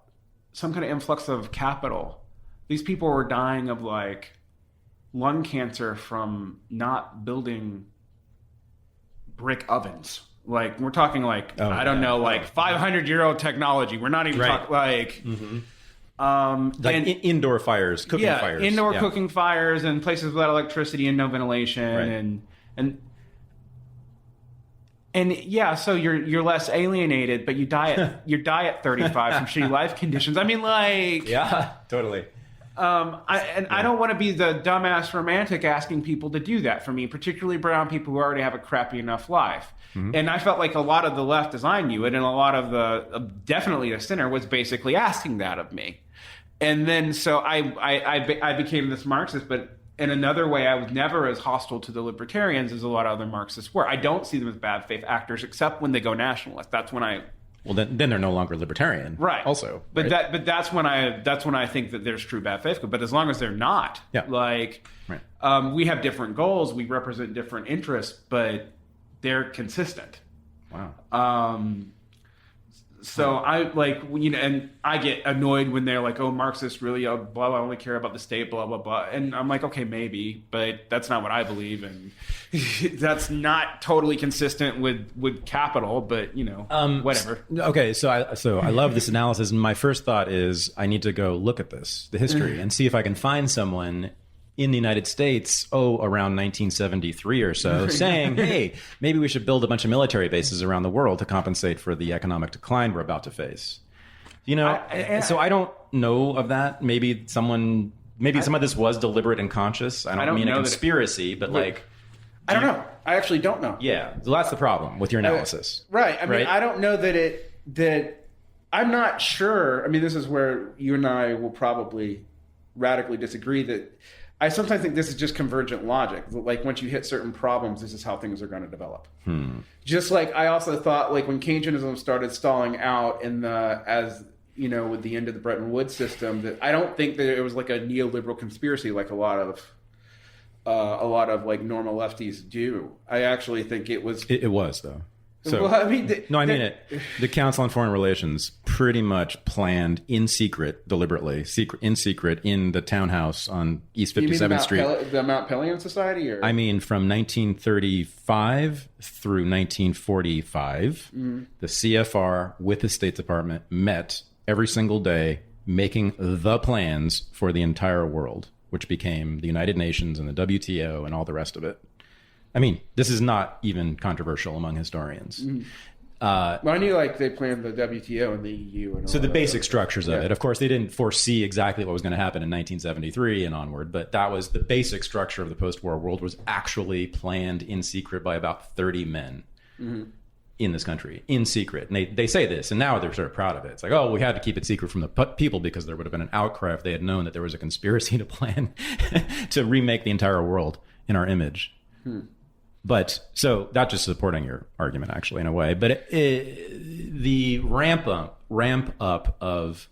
some kind of influx of capital, these people were dying of, like, lung cancer from not building brick ovens. Like, we're talking, like, I don't know, like 500-year-old technology. We're not even talking, like... Like indoor fires, cooking fires. Indoor cooking fires and places without electricity and no ventilation. And yeah, so you're less alienated, but you die at 35 from shitty life conditions. I mean, like... Yeah, totally. I don't want to be the dumbass romantic asking people to do that for me, particularly brown people who already have a crappy enough life. And I felt like a lot of the left, as I knew it, and a lot of the definitely the center was basically asking that of me. And then so I became this Marxist, but in another way, I was never as hostile to the libertarians as a lot of other Marxists were. I don't see them as bad faith actors, except when they go nationalist. That's when I... Well, then they're no longer libertarian, right? Also, but that's when I think that there's true bad faith. But as long as they're not, like, we have different goals, we represent different interests, but they're consistent. Wow. So I like, you know, and I get annoyed when they're like, "Oh, Marxists really, blah, blah, I only care about the state, blah, blah, blah." And I'm like, okay, maybe, but that's not what I believe, and that's not totally consistent with capital. But you know, whatever. Okay, so I love this analysis, and my first thought is I need to go look at the history, and see if I can find someone in the United States, around 1973 or so, saying, hey, maybe we should build a bunch of military bases around the world to compensate for the economic decline we're about to face. You know, so I don't know of that. Maybe some of this was deliberate and conscious. I don't mean a conspiracy, but like... I don't know. I actually don't know. Yeah, so that's the problem with your analysis. Right. I mean, I don't know that I'm not sure. I mean, this is where you and I will probably radically disagree, that I sometimes think this is just convergent logic. Like, once you hit certain problems, this is how things are going to develop. Just like I also thought, like, when Keynesianism started stalling out as you know, with the end of the Bretton Woods system, that I don't think that it was like a neoliberal conspiracy like a lot of like normal lefties do. I actually think it was. It was, though. So, well, I mean, the Council on Foreign Relations pretty much planned in secret, deliberately, in the townhouse on East 57th Street. The Mount Pelion Society? Or? I mean, from 1935 through 1945, the CFR with the State Department met every single day, making the plans for the entire world, which became the United Nations and the WTO and all the rest of it. I mean, this is not even controversial among historians. Well, I knew like they planned the WTO and the EU. And all so the basic stuff. structures of it. Of course, they didn't foresee exactly what was going to happen in 1973 and onward, but that was the basic structure of the post-war world, was actually planned in secret by about 30 men in this country, in secret. And they say this, and now they're sort of proud of it. It's like, oh, we had to keep it secret from the people because there would have been an outcry if they had known that there was a conspiracy to plan to remake the entire world in our image. But so that's just supporting your argument, actually, in a way. But the ramp up of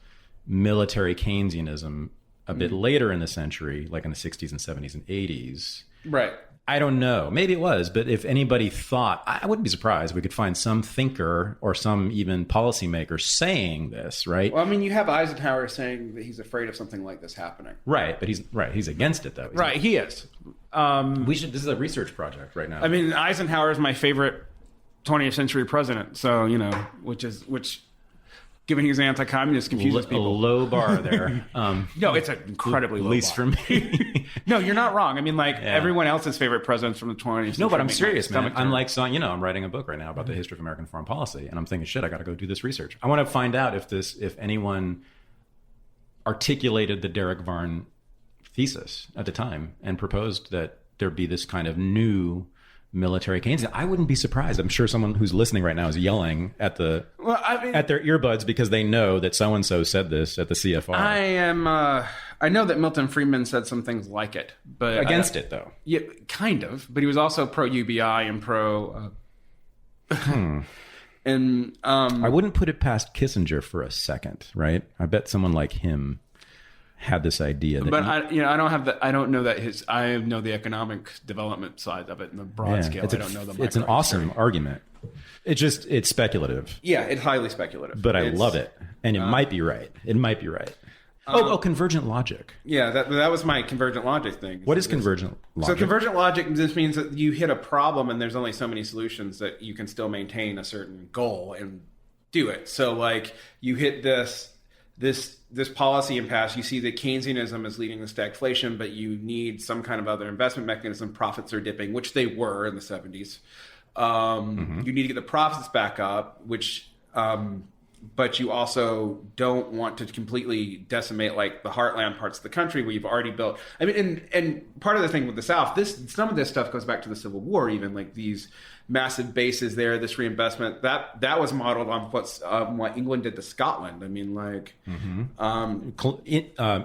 military Keynesianism a bit later in the century, like in the 60s and 70s and 80s. Right. I don't know. Maybe it was. But if anybody thought, I wouldn't be surprised if we could find some thinker or some even policymaker saying this, right? Well, I mean, you have Eisenhower saying that he's afraid of something like this happening. Right. But he's against it, though. He is. This is a research project right now. I mean, Eisenhower is my favorite 20th century president. So, you know, which given he's anti-communist, confuses people. A low bar there. No, it's an incredibly low bar. At least for me. No, you're not wrong. I mean, like, everyone else's favorite presidents from the 20th century. No, but I'm serious, man. I'm like, so, you know, I'm writing a book right now about the history of American foreign policy, and I'm thinking, shit, I got to go do this research. I want to find out if anyone articulated the Derick Varn thesis at the time and proposed that there be this kind of new military Keynesian. I wouldn't be surprised. I'm sure someone who's listening right now is yelling at their earbuds because they know that so and so said this at the CFR. I know that Milton Friedman said some things like it, but against it though. Yeah, kind of. But he was also pro UBI and pro And I wouldn't put it past Kissinger for a second, right? I bet someone like him had this idea. That but I don't know that I know the economic development side of it in the broad scale. I don't know the It's an awesome argument. It's speculative. Yeah, it's highly speculative. But I love it. And it might be right. It might be right. Convergent logic. Yeah, that was my convergent logic thing. What is convergent logic? So convergent logic just means that you hit a problem and there's only so many solutions that you can still maintain a certain goal and do it. So like you hit this policy impasse, you see that Keynesianism is leading to stagflation, but you need some kind of other investment mechanism. Profits are dipping, which they were in the 70s. You need to get the profits back up, but you also don't want to completely decimate like the heartland parts of the country where you've already built. I mean, and part of the thing with the South, some of this stuff goes back to the Civil War, even like these massive bases there, this reinvestment that was modeled on what England did to Scotland. I mean, like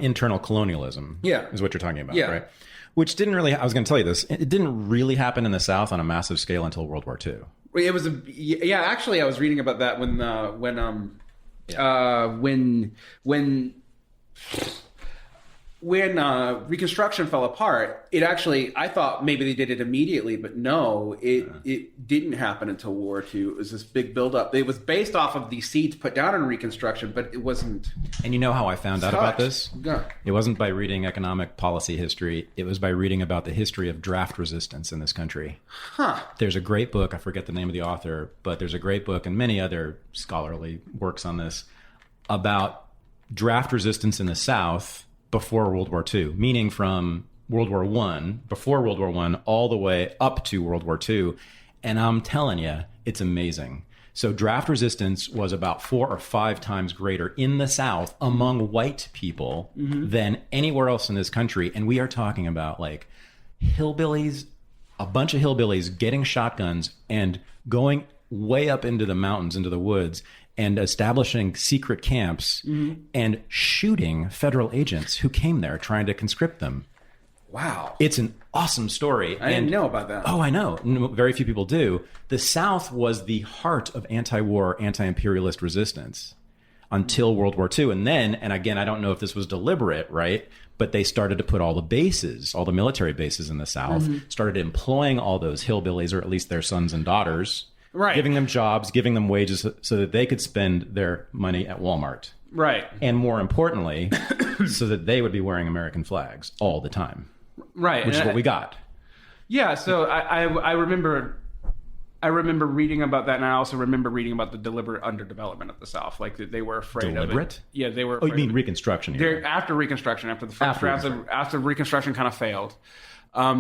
internal colonialism. Yeah, is what you're talking about, right? Which didn't really. I was going to tell you this. It didn't really happen in the South on a massive scale until World War II. It was actually, I was reading about that when Reconstruction fell apart. It actually, I thought maybe they did it immediately, but no, it didn't happen until World War II. It was this big buildup. It was based off of the seeds put down in Reconstruction, but it wasn't. And you know how I found out about this? Yeah. It wasn't by reading economic policy history. It was by reading about the history of draft resistance in this country. There's a great book. I forget the name of the author, but there's a great book and many other scholarly works on this about draft resistance in the South before World War II, meaning from World War I, before World War I, all the way up to World War II. And I'm telling you, it's amazing. So draft resistance was about 4 or 5 times greater in the South among white people than anywhere else in this country. And we are talking about like hillbillies, a bunch of hillbillies getting shotguns and going way up into the mountains, into the woods, and establishing secret camps and shooting federal agents who came there trying to conscript them. Wow. It's an awesome story. I didn't know about that. Oh, I know. Very few people do. The South was the heart of anti-war, anti-imperialist resistance until World War II. And then, and again, I don't know if this was deliberate, right? But they started to put all the bases, all the military bases in the South, started employing all those hillbillies, or at least their sons and daughters, right, giving them jobs, giving them wages so that they could spend their money at Walmart. Right. And more importantly, so that they would be wearing American flags all the time. Right. Which is what we got. Yeah. So I remember reading about that, and I also remember reading about the deliberate underdevelopment of the South. Like they were afraid of it. Yeah, they were. Oh, you mean Reconstruction? After Reconstruction, after the first after Reconstruction kind of failed.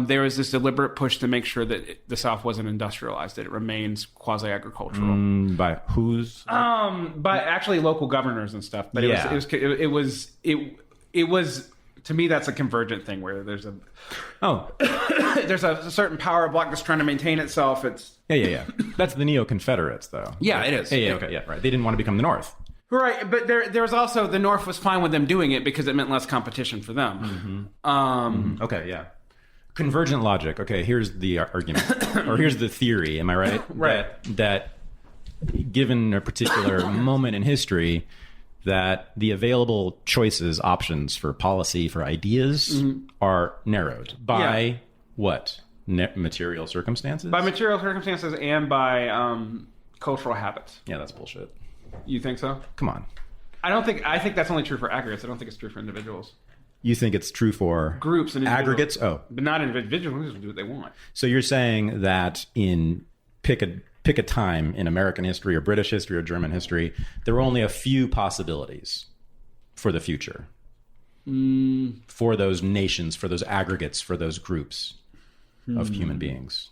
There was this deliberate push to make sure that the South wasn't industrialized, that it remains quasi-agricultural. By whose? By actually local governors and stuff. But it was to me, that's a convergent thing where there's there's a certain power block that's trying to maintain itself. It's That's the Neo-Confederates, though. Yeah, right? It is. Right. They didn't want to become the North. Right, but there was also the North was fine with them doing it because it meant less competition for them. Okay, yeah. Convergent logic. Okay, here's the argument, or here's the theory. Am I right? Right. That given a particular moment in history, that the available choices, options for policy, for ideas, are narrowed by what? Material circumstances? By material circumstances and by cultural habits. Yeah, that's bullshit. You think so? Come on. I think that's only true for aggregates. I don't think it's true for individuals. You think it's true for groups and aggregates? Oh, but not individuals. Do what they want. So you're saying that in pick a time in American history or British history or German history, there were only a few possibilities for the future, for those nations, for those aggregates, for those groups of human beings.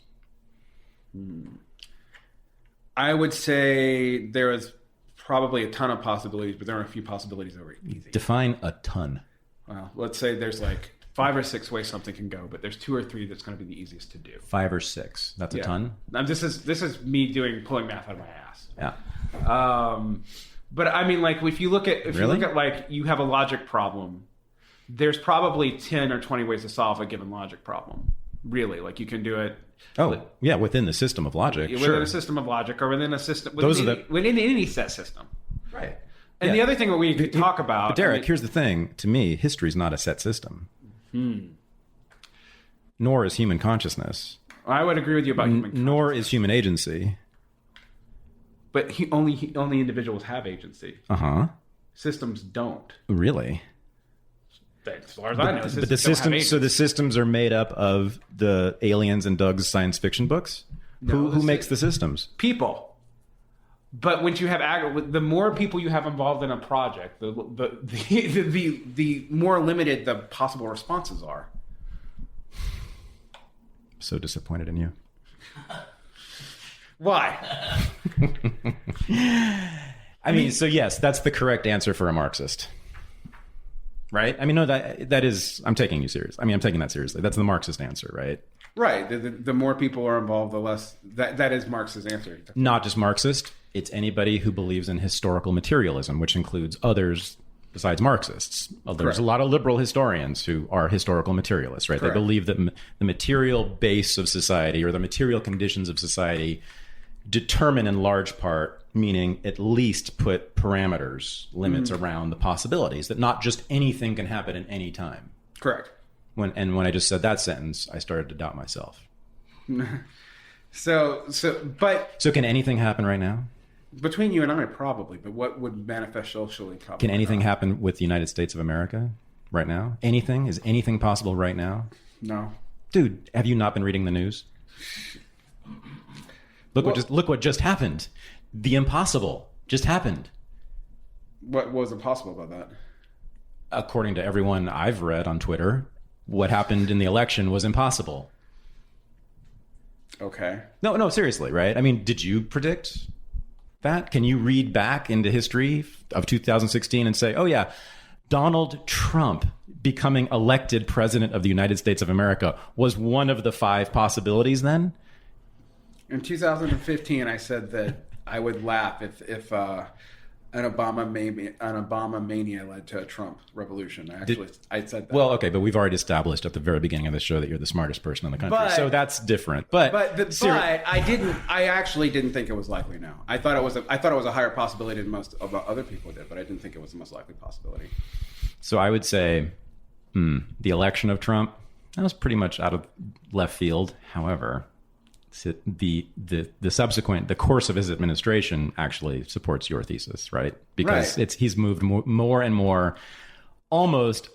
I would say there was probably a ton of possibilities, but there are a few possibilities that were easy. Define a ton. Well, let's say there's like 5 or 6 ways something can go, but there's 2 or 3 that's going to be the easiest to do. 5 or 6. That's a ton. Now, this is me pulling math out of my ass. Yeah. But I mean, like if you look at like you have a logic problem, there's probably 10 or 20 ways to solve a given logic problem. really. Like you can do it. Oh, yeah, within the system of logic. Within a system of logic, or within a system, within any set system. Right. And the other thing that we need to talk about... But Derek, here's the thing. To me, history is not a set system. Nor is human consciousness. I would agree with you about human consciousness. Nor is human agency. But only individuals have agency. Uh-huh. Systems don't. Really? As far as I know, but the systems, so the systems are made up of the aliens in Doug's science fiction books? No, who makes the systems? People. But when you have the more people you have involved in a project, the more limited the possible responses are. So disappointed in you. Why? I mean, so yes, that's the correct answer for a Marxist. Right? I mean, no, that is, I'm taking you serious. I mean, I'm taking that seriously. That's the Marxist answer, right? Right. The more people are involved, the less, that is Marx's answer. Not just Marxist. It's anybody who believes in historical materialism, which includes others besides Marxists. There's a lot of liberal historians who are historical materialists, right? Correct. They believe that the material base of society or the material conditions of society determine in large part, meaning at least put parameters, limits around the possibilities, that not just anything can happen at any time. Correct. When I just said that sentence, I started to doubt myself. So can anything happen right now? Between you and I, probably. But what would manifest socially? Can anything happen with the United States of America right now? Anything? Is anything possible right now? No. Dude, have you not been reading the news? Look what just happened. The impossible just happened. What was impossible about that? According to everyone I've read on Twitter, what happened in the election was impossible. Okay. No, seriously, right? I mean, did you predict that? Can you read back into history of 2016 and say, oh yeah, Donald Trump becoming elected president of the United States of America was one of the 5 possibilities then? In 2015, I said that I would laugh if an Obama mania led to a Trump revolution. I said that. Well, okay, but we've already established at the very beginning of the show that you're the smartest person in the country, so that's different. But I actually didn't think it was likely. Now I thought it was a higher possibility than most of other people did, but I didn't think it was the most likely possibility. So I would say the election of Trump, that was pretty much out of left field. However, the subsequent, the course of his administration actually supports your thesis, right? Because he's moved more and more, almost,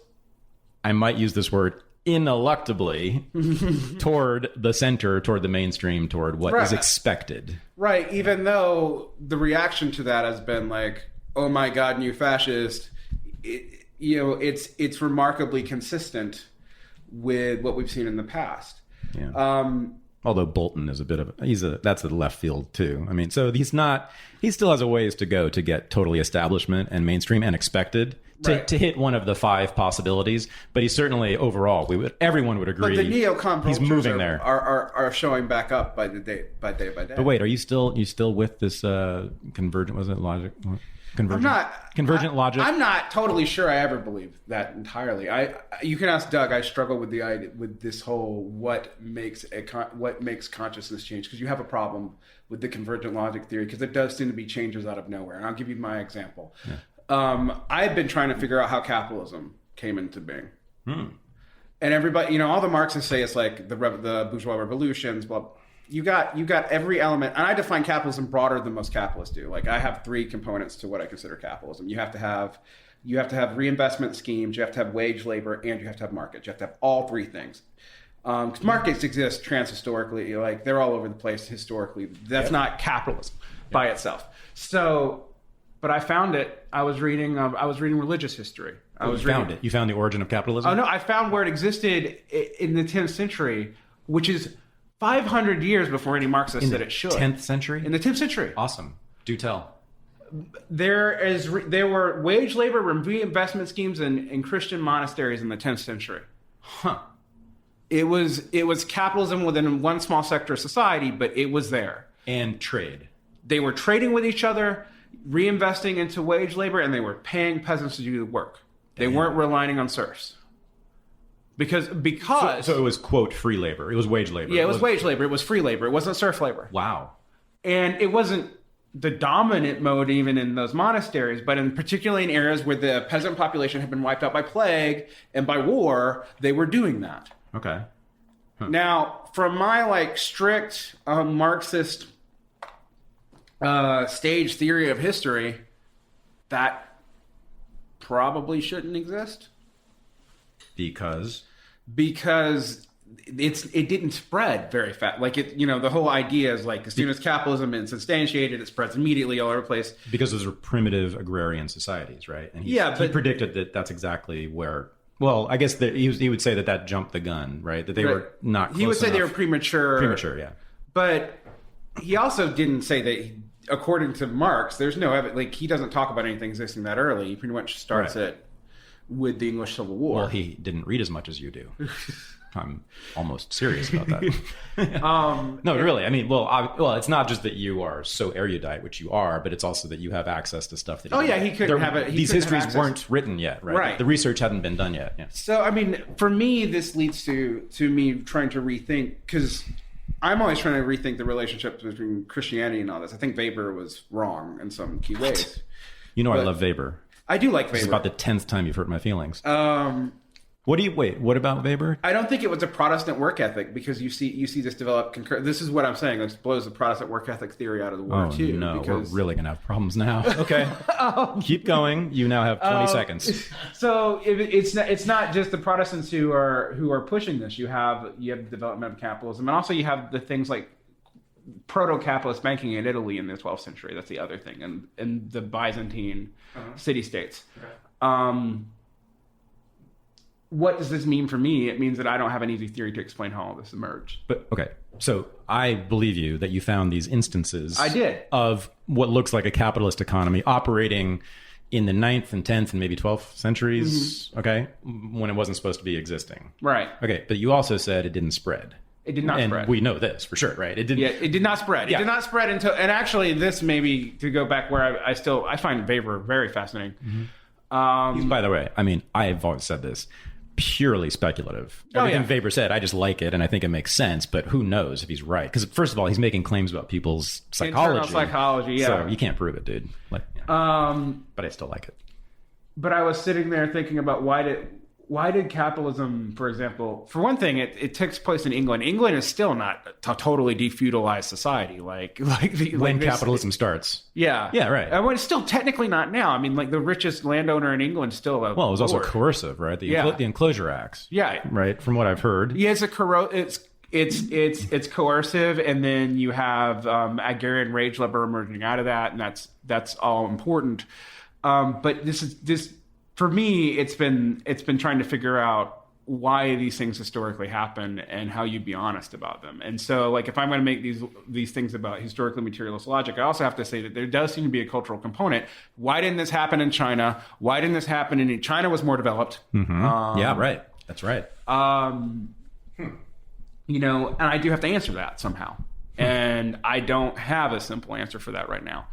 I might use this word, ineluctably toward the center, toward the mainstream, toward what is expected. Right. Even though the reaction to that has been like, oh my God, new fascist, it's remarkably consistent with what we've seen in the past. Yeah. Although Bolton is that's the left field too. I mean, so he still has a ways to go to get totally establishment and mainstream and expected to hit one of the 5 possibilities. But he's certainly overall, everyone would agree. But the neocon he's moving there. Are showing back up by day by day. But wait, are you still with this convergent? Was it logic? Convergent logic. I'm not totally sure I ever believed that entirely. You can ask Doug. I struggle with the idea, with this whole what makes consciousness change, because you have a problem with the convergent logic theory, because it does seem to be changes out of nowhere. And I'll give you my example. Yeah. I've been trying to figure out how capitalism came into being. And everybody, all the Marxists say it's like the bourgeois revolutions, blah. You got every element, and I define capitalism broader than most capitalists do. Like, I have 3 components to what I consider capitalism. You have to have reinvestment schemes, you have to have wage labor, and you have to have markets. You have to have all 3 things. Because markets exist transhistorically, like they're all over the place historically. That's not capitalism by itself. So, but I found it. I was reading religious history. You found the origin of capitalism? Oh no, I found where it existed in the 10th century, which is 500 years before any Marxist said it should. 10th century? In the 10th century. Awesome. Do tell. There were wage labor and reinvestment schemes in Christian monasteries in the 10th century. Huh. It was capitalism within one small sector of society, but it was there. And trade. They were trading with each other, reinvesting into wage labor, and they were paying peasants to do the work. They weren't relying on serfs. Because so it was, quote, free labor. It was wage labor. Yeah, it was wage labor. It was free labor. It wasn't serf labor. Wow. And it wasn't the dominant mode even in those monasteries, but particularly in areas where the peasant population had been wiped out by plague and by war, they were doing that. Okay. Huh. Now, from my strict Marxist stage theory of history, that probably shouldn't exist. Because it didn't spread very fast. The whole idea is as soon as capitalism is instantiated, it spreads immediately all over the place. Because those are primitive agrarian societies, right? And he predicted that that's exactly where. Well, I guess that he would say that jumped the gun, right? That they were not. Close he would say enough. They were premature. Premature, yeah. But he also didn't say that. According to Marx, there's no evidence. He doesn't talk about anything existing that early. He pretty much starts it with the English Civil War. Well, he didn't read as much as you do. I'm almost serious about that. No, really. I mean, it's not just that you are so erudite, which you are, but it's also that you have access to stuff that. He couldn't have it. These histories weren't written yet, right? Right. The research hadn't been done yet. Yeah. So, I mean, for me, this leads to me trying to rethink, because I'm always trying to rethink the relationship between Christianity and all this. I think Weber was wrong in some key ways. I love Weber. I do like Weber. This is about the 10th time you've hurt my feelings. What about Weber? I don't think it was a Protestant work ethic, because you see this develop. This is what I'm saying. This blows the Protestant work ethic theory out of the water too. No, we're really gonna have problems now. Okay, keep going. You now have 20 seconds. So it's not just the Protestants who are pushing this. You have the development of capitalism, and also you have the things like proto-capitalist banking in Italy in the 12th century. That's the other thing, and the Byzantine city-states. Okay. What does this mean for me? It means that I don't have an easy theory to explain how all this emerged. But okay, so I believe you that you found these instances. I did. Of what looks like a capitalist economy operating in the 9th and 10th and maybe 12th centuries. Mm-hmm. Okay, when it wasn't supposed to be existing. Right. Okay, but you also said it didn't spread. It did not spread. And we know this for sure, right? It didn't. Yeah, it did not spread. It did not spread until. And actually, this maybe to go back where I find Weber very fascinating. Mm-hmm. By the way, I mean, I've always said this. Purely speculative. Everything Weber said, I just like it, and I think it makes sense, but who knows if he's right? Because first of all, he's making claims about people's psychology. Internal psychology, yeah. So you can't prove it, dude. But I still like it. But I was sitting there thinking about why did capitalism, for example, for one thing, it takes place in England. England is still not a totally defeudalized society. When capitalism starts. Yeah. Yeah, right. Well, it's still technically not now. I mean, the richest landowner in England is still a Well, it was also coercive, right? The Enclosure Acts. Yeah. Right, from what I've heard. Yeah, it's coercive, and then you have agrarian wage labor emerging out of that, and that's all important. But this for me, it's been trying to figure out why these things historically happen and how you be honest about them. And so, if I'm going to make these things about historically materialist logic, I also have to say that there does seem to be a cultural component. Why didn't this happen in China? Why didn't this happen in China? Was more developed. Mm-hmm. Yeah, right. That's right. And I do have to answer that somehow. And I don't have a simple answer for that right now.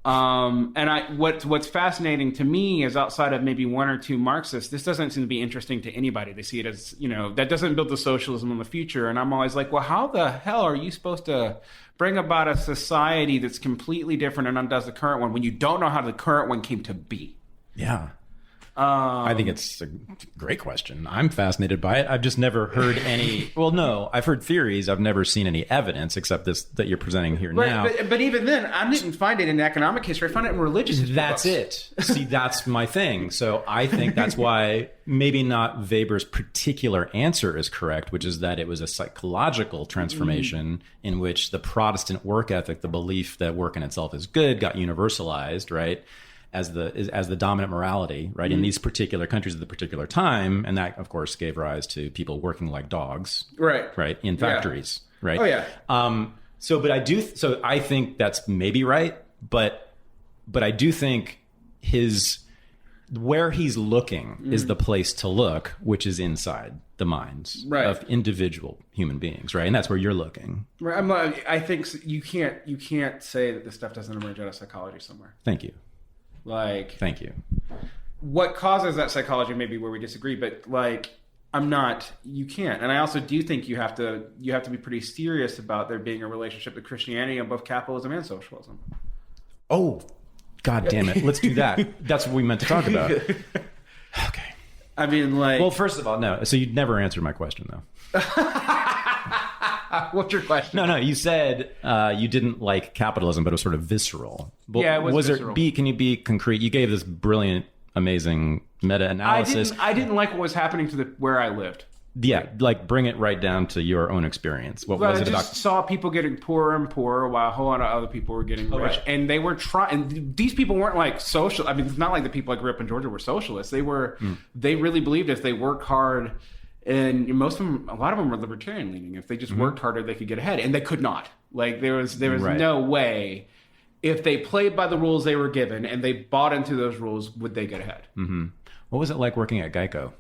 What's fascinating to me is, outside of maybe one or two Marxists, this doesn't seem to be interesting to anybody. They see it as, that doesn't build the socialism in the future. And I'm always like, well, how the hell are you supposed to bring about a society that's completely different and undoes the current one when you don't know how the current one came to be? Yeah. I think it's a great question. I'm fascinated by it. I've just never heard any. Well, no, I've heard theories. I've never seen any evidence except this that you're presenting here now. But even then, I didn't find it in economic history. I found it in religious history. That's it. See, that's my thing. So I think that's why maybe not Weber's particular answer is correct, which is that it was a psychological transformation in which the Protestant work ethic, the belief that work in itself is good, got universalized, right? As the dominant morality, right, in these particular countries at the particular time, and that, of course, gave rise to people working like dogs, right, in factories, right. Oh yeah. So I think that's maybe right, but I do think where he's looking is the place to look, which is inside the minds of individual human beings, right, and that's where you're looking. Right. I think you can't say that this stuff doesn't emerge out of psychology somewhere. Thank you. Thank you. What causes that psychology may be where we disagree, but I'm not. You can't. And I also do think you have to be pretty serious about there being a relationship with Christianity above capitalism and socialism. Oh, God damn it. Let's do that. That's what we meant to talk about. Okay. I mean, like... Well, first of all, no. So you'd never answered my question, though. What's your question? No. You said you didn't like capitalism, but it was sort of visceral. But yeah, it was visceral. Can you be concrete? You gave this brilliant, amazing meta-analysis. I didn't like what was happening to where I lived. Yeah, like bring it right down to your own experience. What was it about? I just saw people getting poorer and poorer while a whole lot of other people were getting rich. Right. And they were trying... These people weren't like social... I mean, it's not like the people I grew up in Georgia were socialists. They were... They really believed if they worked hard... And most of them, a lot of them were libertarian leaning. If they just worked harder, they could get ahead. And they could not. Like, there was right. no way... If they played by the rules they were given and they bought into those rules, would they get ahead? Mm-hmm. What was it like working at Geico?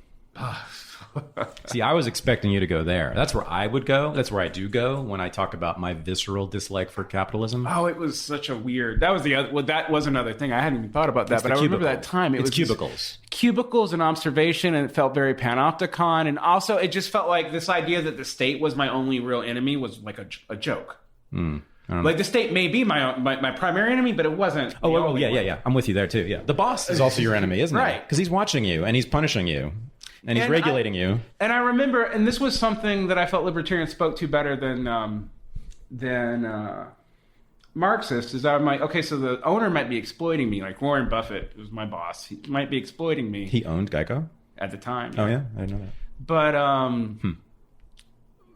See, I was expecting you to go there. That's where I would go. That's where I do go when I talk about my visceral dislike for capitalism. Oh, it was such a weird... That was the other... Well, that was another thing. I hadn't even thought about that, It's but I remember that time. It's cubicles. Cubicles and observation, and it felt very panopticon. And also, it just felt like this idea that the state was my only real enemy was like a joke. Like, the state may be my primary enemy, but it wasn't. Oh, yeah. I'm with you there, too. Yeah, the boss is also your enemy, isn't he? Right. Because he's watching you, and he's punishing you. And he's regulating you. And I remember, and this was something that I felt libertarians spoke to better than Marxists, is I'm like, okay, so the owner might be exploiting me. Like Warren Buffett was my boss. He might be exploiting me. He owned Geico? At the time. Oh, yeah? I didn't know that.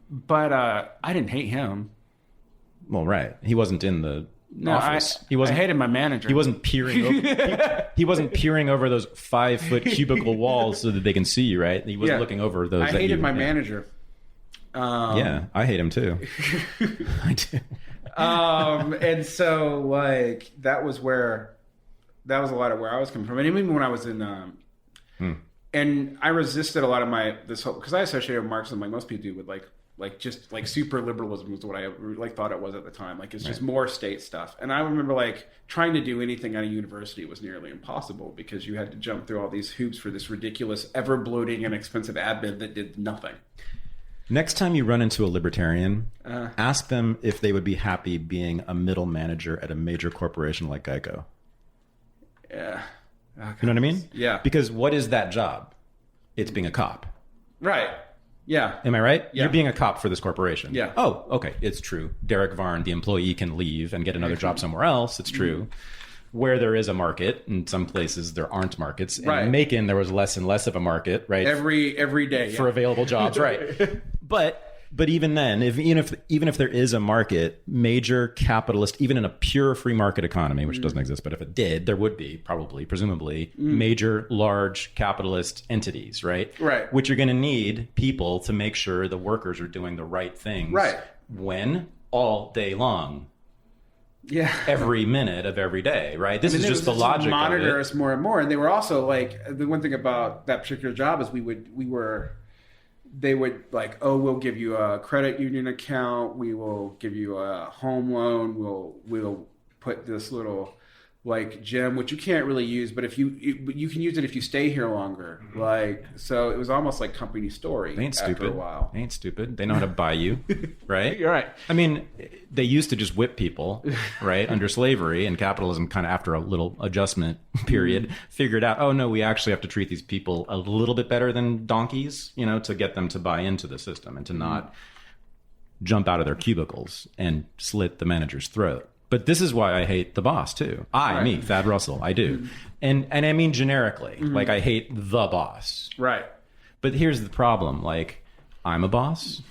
But I didn't hate him. Well, right. He wasn't in the office. I hated my manager. He wasn't peering over, he wasn't peering over those 5-foot cubicle walls so that they can see you, right? He wasn't looking over those. I hated my manager. Yeah, I hate him too. I do. And so, like, that was a lot of where I was coming from. And even when I was in, and I resisted a lot of this whole, because I associated Marxism, like most people do, with like just like super liberalism was what I like thought it was at the time. Like, it's just more state stuff. And I remember like trying to do anything at a university was nearly impossible because you had to jump through all these hoops for this ridiculous, ever bloating and expensive admin that did nothing. Next time you run into a libertarian, ask them if they would be happy being a middle manager at a major corporation like Geico. Yeah. You know what I mean? Yeah. Because what is that job? It's being a cop. Right. Yeah. Am I right? Yeah. You're being a cop for this corporation. Yeah. Oh, okay. It's true. Derick Varn, the employee, can leave and get another job somewhere else. It's true. Where there is a market, in some places there aren't markets. And in Macon, there was less and less of a market, right? Every day. For available jobs, right. But even then, even if there is a market, major capitalist, even in a pure free market economy, which doesn't exist, but if it did, there would be presumably, major, large capitalist entities, right? Right. Which are going to need people to make sure the workers are doing the right things. Right. When? All day long. Yeah. Every minute of every day, right? This is just the logic of it. Monitor us more and more. And they were also like, the one thing about that particular job is they would like, oh, we'll give you a credit union account. We will give you a home loan. We'll put this little like gym, which you can't really use, but if you can use it if you stay here longer. Like, so it was almost like company story. They ain't after stupid. A while. They ain't stupid. They know how to buy you, right? You're right. I mean, they used to just whip people, right, under slavery, and capitalism kind of after a little adjustment period figured out, oh no, we actually have to treat these people a little bit better than donkeys, to get them to buy into the system and to not jump out of their cubicles and slit the manager's throat. But this is why I hate the boss too. Me, Thad Russell, I do. And I mean generically, like I hate the boss. Right. But here's the problem. Like, I'm a boss.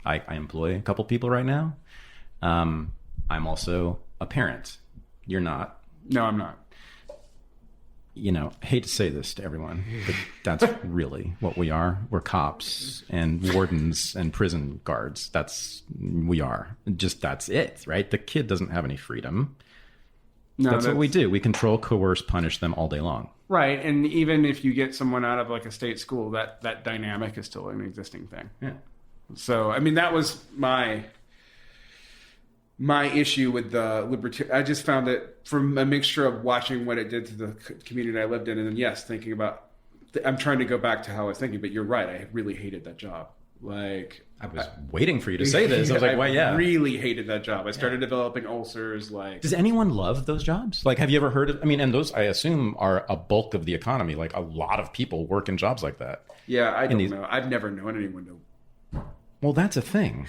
I employ a couple people right now. I'm also a parent. You're not. No, I'm not. Hate to say this to everyone, but that's really what we are. We're cops and wardens and prison guards. We are. That's it, right? The kid doesn't have any freedom. No, that's what we do. We control, coerce, punish them all day long. Right. And even if you get someone out of like a state school, that dynamic is still an existing thing. Yeah. So, I mean, that was my issue with the libertarian. I just found it from a mixture of watching what it did to the community I lived in, and then thinking about I'm trying to go back to how I was thinking, but you're right. I really hated that job. Like, I was waiting for you to say this. I was like, well, yeah. I really hated that job. I started developing ulcers. Like, does anyone love those jobs? Like, have you ever heard of, I mean, and those, I assume, are a bulk of the economy. Like, a lot of people work in jobs like that. Yeah, I don't know. I've never known anyone to. Well, that's a thing,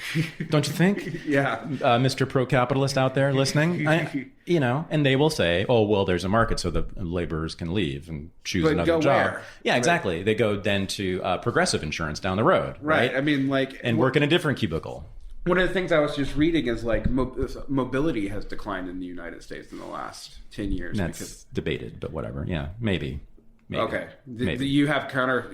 don't you think? Yeah. Mr. Pro-capitalist out there listening, and they will say, oh, well, there's a market so the laborers can leave and choose another job. Where? Yeah, exactly. Right. They go then to progressive insurance down the road. Right. I mean, like. And work in a different cubicle. One of the things I was just reading is like mobility has declined in the United States in the last 10 years. That's debated, but whatever. Yeah, maybe. Okay. Maybe. You have counter.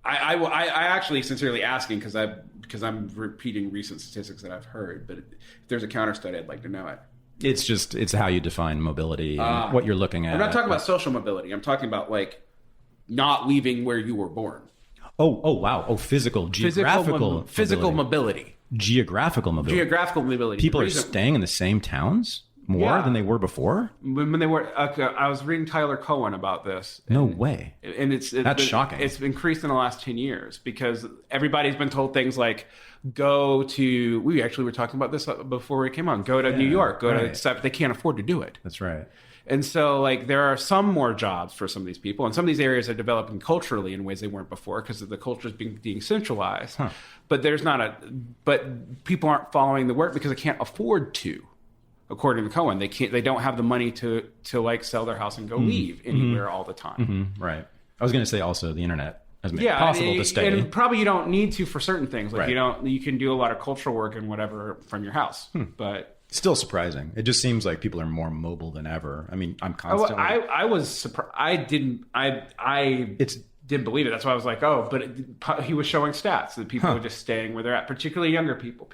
I actually sincerely asking because I'm repeating recent statistics that I've heard, but if there's a counter study, I'd like to know it. It's how you define mobility and what you're looking at. I'm not talking about social mobility. I'm talking about like not leaving where you were born. Oh wow. Oh, geographical mobility. Geographical mobility. People are staying in the same towns more than they were before? When they were, I was reading Tyler Cohen about this. No way. And that's shocking. It's increased in the last 10 years because everybody's been told things like, we actually were talking about this before we came on, go to New York, to, they can't afford to do it. That's right. And so like there are some more jobs for some of these people, and some of these areas are developing culturally in ways they weren't before because the culture is being centralized. Huh. But but people aren't following the work because they can't afford to. According to Cohen, they don't have the money to like sell their house and go leave anywhere all the time. Mm-hmm. Right. I was going to say also the internet has made it possible to stay. And probably you don't need to for certain things. Like you can do a lot of cultural work and whatever from your house. But still surprising. It just seems like people are more mobile than ever. I mean, I'm constantly. I was surprised. I didn't believe it. That's why I was like, oh, but he was showing stats that people are just staying where they're at, particularly younger people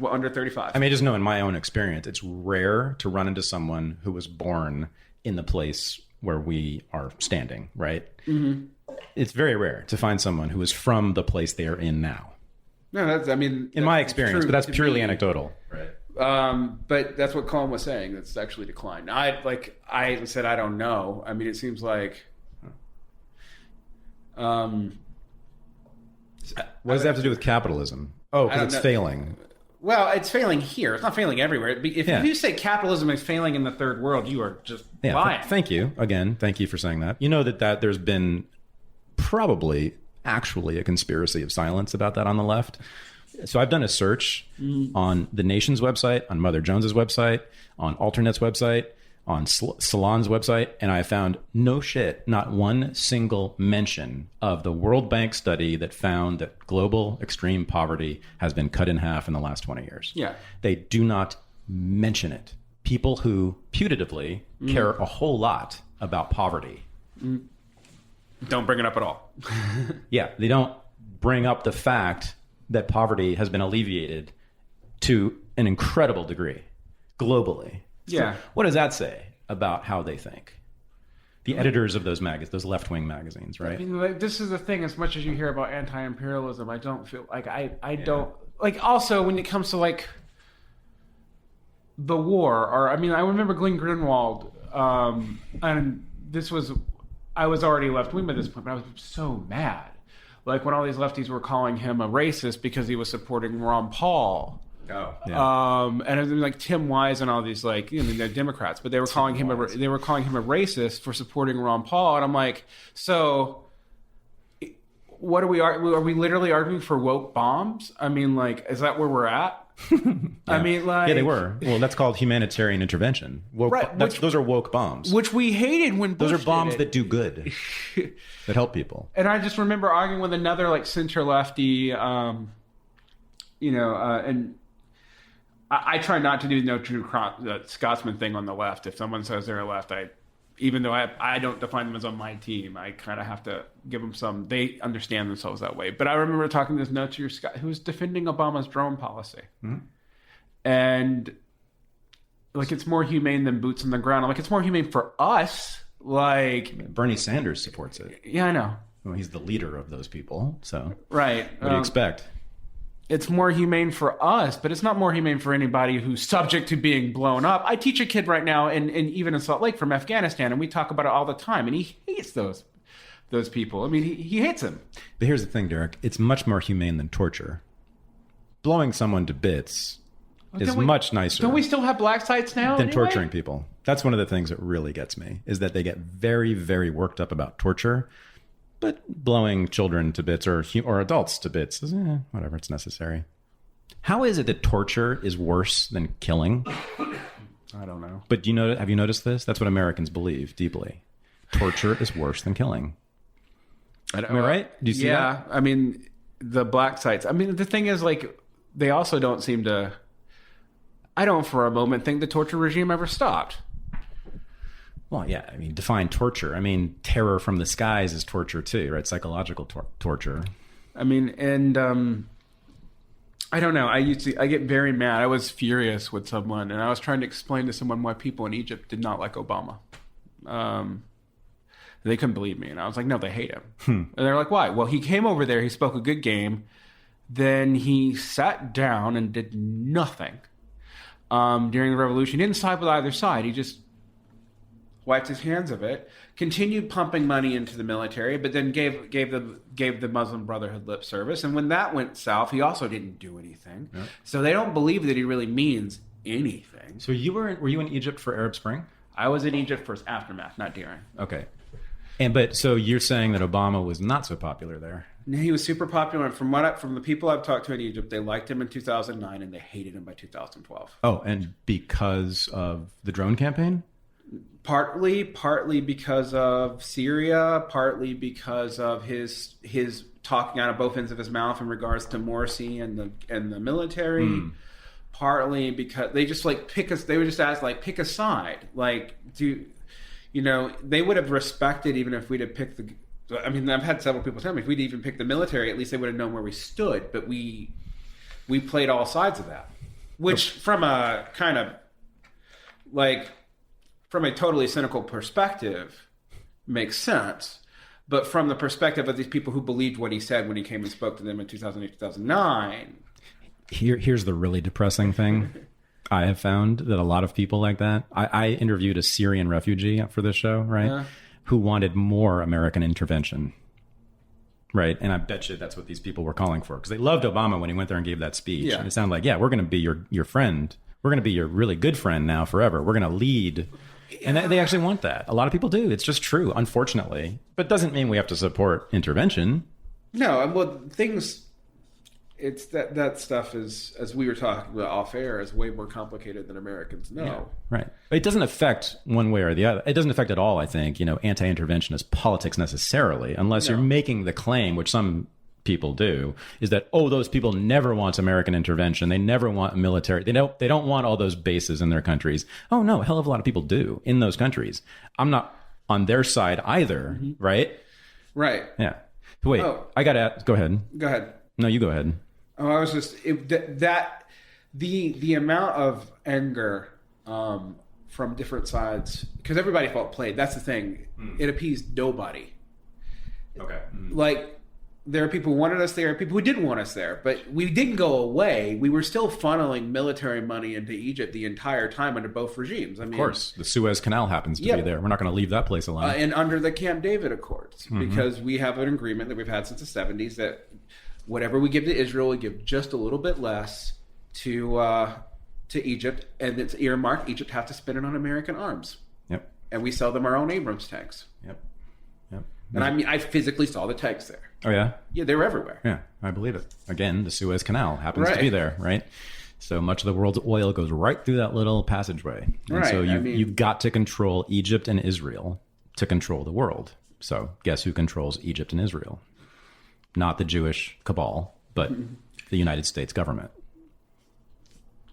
under 35. I mean, I just know in my own experience, it's rare to run into someone who was born in the place where we are standing, right? Mm-hmm. It's very rare to find someone who is from the place they are in now. No, in my experience, but that's purely anecdotal. Right. But that's what Colin was saying. That's actually declined. I said, I don't know. I mean, it seems like, what does that have to do with capitalism? Oh, because it's failing. Well, it's failing here. It's not failing everywhere. If you say capitalism is failing in the third world, you are just lying. Thank you. Again, thank you for saying that. You know that there's been probably actually a conspiracy of silence about that on the left. So I've done a search on The Nation's website, on Mother Jones's website, on Alternet's website, on Salon's website, and I found not one single mention of the World Bank study that found that global extreme poverty has been cut in half in the last 20 years. Yeah. They do not mention it. People who putatively care a whole lot about poverty. Don't bring it up at all. Yeah, they don't bring up the fact that poverty has been alleviated to an incredible degree globally. Yeah. So what does that say about how they think? The editors of those those left-wing magazines, right? I mean, this is the thing. As much as you hear about anti-imperialism, I don't feel like I don't like. Also, when it comes to like the war, or I mean, I remember Glenn Greenwald, and I was already left-wing by this point, but I was so mad, like when all these lefties were calling him a racist because he was supporting Ron Paul. Oh, yeah. And it was like Tim Wise and all these they're Democrats, but they were calling him a racist for supporting Ron Paul, and I'm like, so what are we literally arguing for woke bombs? I mean, like, is that where we're at? I mean, like, they were. Well, that's called humanitarian intervention. Those are woke bombs, which we hated when Bush those are bombs that do good, that help people. And I just remember arguing with another like center lefty, and I try not to do no true Scotsman thing on the left. If someone says they're a left, even though I don't define them as on my team, I kind of have to give them some. They understand themselves that way. But I remember talking to this no true Scot who was defending Obama's drone policy, and like it's more humane than boots on the ground. I'm like, it's more humane for us. Like Bernie Sanders supports it. Yeah, I know. Well, he's the leader of those people, so right. What do you expect? It's more humane for us, but it's not more humane for anybody who's subject to being blown up. I teach a kid right now, and even in Salt Lake from Afghanistan, and we talk about it all the time, and he hates those those people. I mean, he hates them. But here's the thing, Derek. It's much more humane than torture. Blowing someone to bits is much nicer. Don't we still have black sites now? Than torturing people. That's one of the things that really gets me, is that they get very, very worked up about torture. But blowing children to bits or adults to bits is whatever, it's necessary. How is it that torture is worse than killing? I don't know. But have you noticed this? That's what Americans believe deeply. Torture is worse than killing. Am I right? Do you see that? Yeah. I mean, the black sites. I mean, the thing is, like, they also don't seem to... I don't for a moment think the torture regime ever stopped. Well, yeah. I mean, define torture. I mean, terror from the skies is torture too, right? Psychological torture. I mean, and I don't know. I get very mad. I was furious with someone, and I was trying to explain to someone why people in Egypt did not like Obama. They couldn't believe me, and I was like, no, they hate him. And they're like, why? Well, he came over there, he spoke a good game, then he sat down and did nothing during the revolution. He didn't side with either side. He just wiped his hands of it, continued pumping money into the military, but then gave the Muslim Brotherhood lip service. And when that went south, he also didn't do anything. Yep. So they don't believe that he really means anything. So were you in Egypt for Arab Spring? I was in Egypt for aftermath, not during. Okay. So you're saying that Obama was not so popular there? No, he was super popular. And from the people I've talked to in Egypt, they liked him in 2009 and they hated him by 2012. Oh, and because of the drone campaign? Partly because of Syria, partly because of his talking out of both ends of his mouth in regards to Morsi and the military. Partly because they just they would just ask pick a side. They would have respected even if we'd have picked I mean, I've had several people tell me if we'd even picked the military, at least they would have known where we stood. But we played all sides of that, which from a kind of from a totally cynical perspective makes sense. But from the perspective of these people who believed what he said when he came and spoke to them in 2008, 2009. Here's the really depressing thing. I have found that a lot of people like that. I interviewed a Syrian refugee for this show, right? Yeah. Who wanted more American intervention, right? And I bet you that's what these people were calling for, because they loved Obama when he went there and gave that speech. Yeah. And it sounded like, we're going to be your friend. We're going to be your really good friend now forever. We're going to lead. And they actually want that. A lot of people do. It's just true, unfortunately. But it doesn't mean we have to support intervention. No, well, it's that stuff is, as we were talking about off air, is way more complicated than Americans know. Yeah, right. It doesn't affect one way or the other. It doesn't affect at all, I think, anti-interventionist politics necessarily, unless you're making the claim, which some people do, is that, those people never want American intervention. They never want military. They don't want all those bases in their countries. Oh, no, a hell of a lot of people do in those countries. I'm not on their side either, right? Right. Yeah. Wait, I got to go ahead. Go ahead. No, you go ahead. I was just the amount of anger from different sides, because everybody felt played. That's the thing. It appeased nobody. Okay. There are people who wanted us there and people who didn't want us there, but we didn't go away. We were still funneling military money into Egypt the entire time under both regimes. I mean, of course, the Suez Canal happens to be there. We're not going to leave that place alone. And under the Camp David Accords, because we have an agreement that we've had since the 70s that whatever we give to Israel, we give just a little bit less to Egypt, and it's earmarked. Egypt has to spend it on American arms. Yep. And we sell them our own Abrams tanks. Yep. And I physically saw the tanks there. Oh, yeah? Yeah, they were everywhere. Yeah, I believe it. Again, the Suez Canal happens to be there, right? So much of the world's oil goes right through that little passageway. And so you've got to control Egypt and Israel to control the world. So guess who controls Egypt and Israel? Not the Jewish cabal, but the United States government.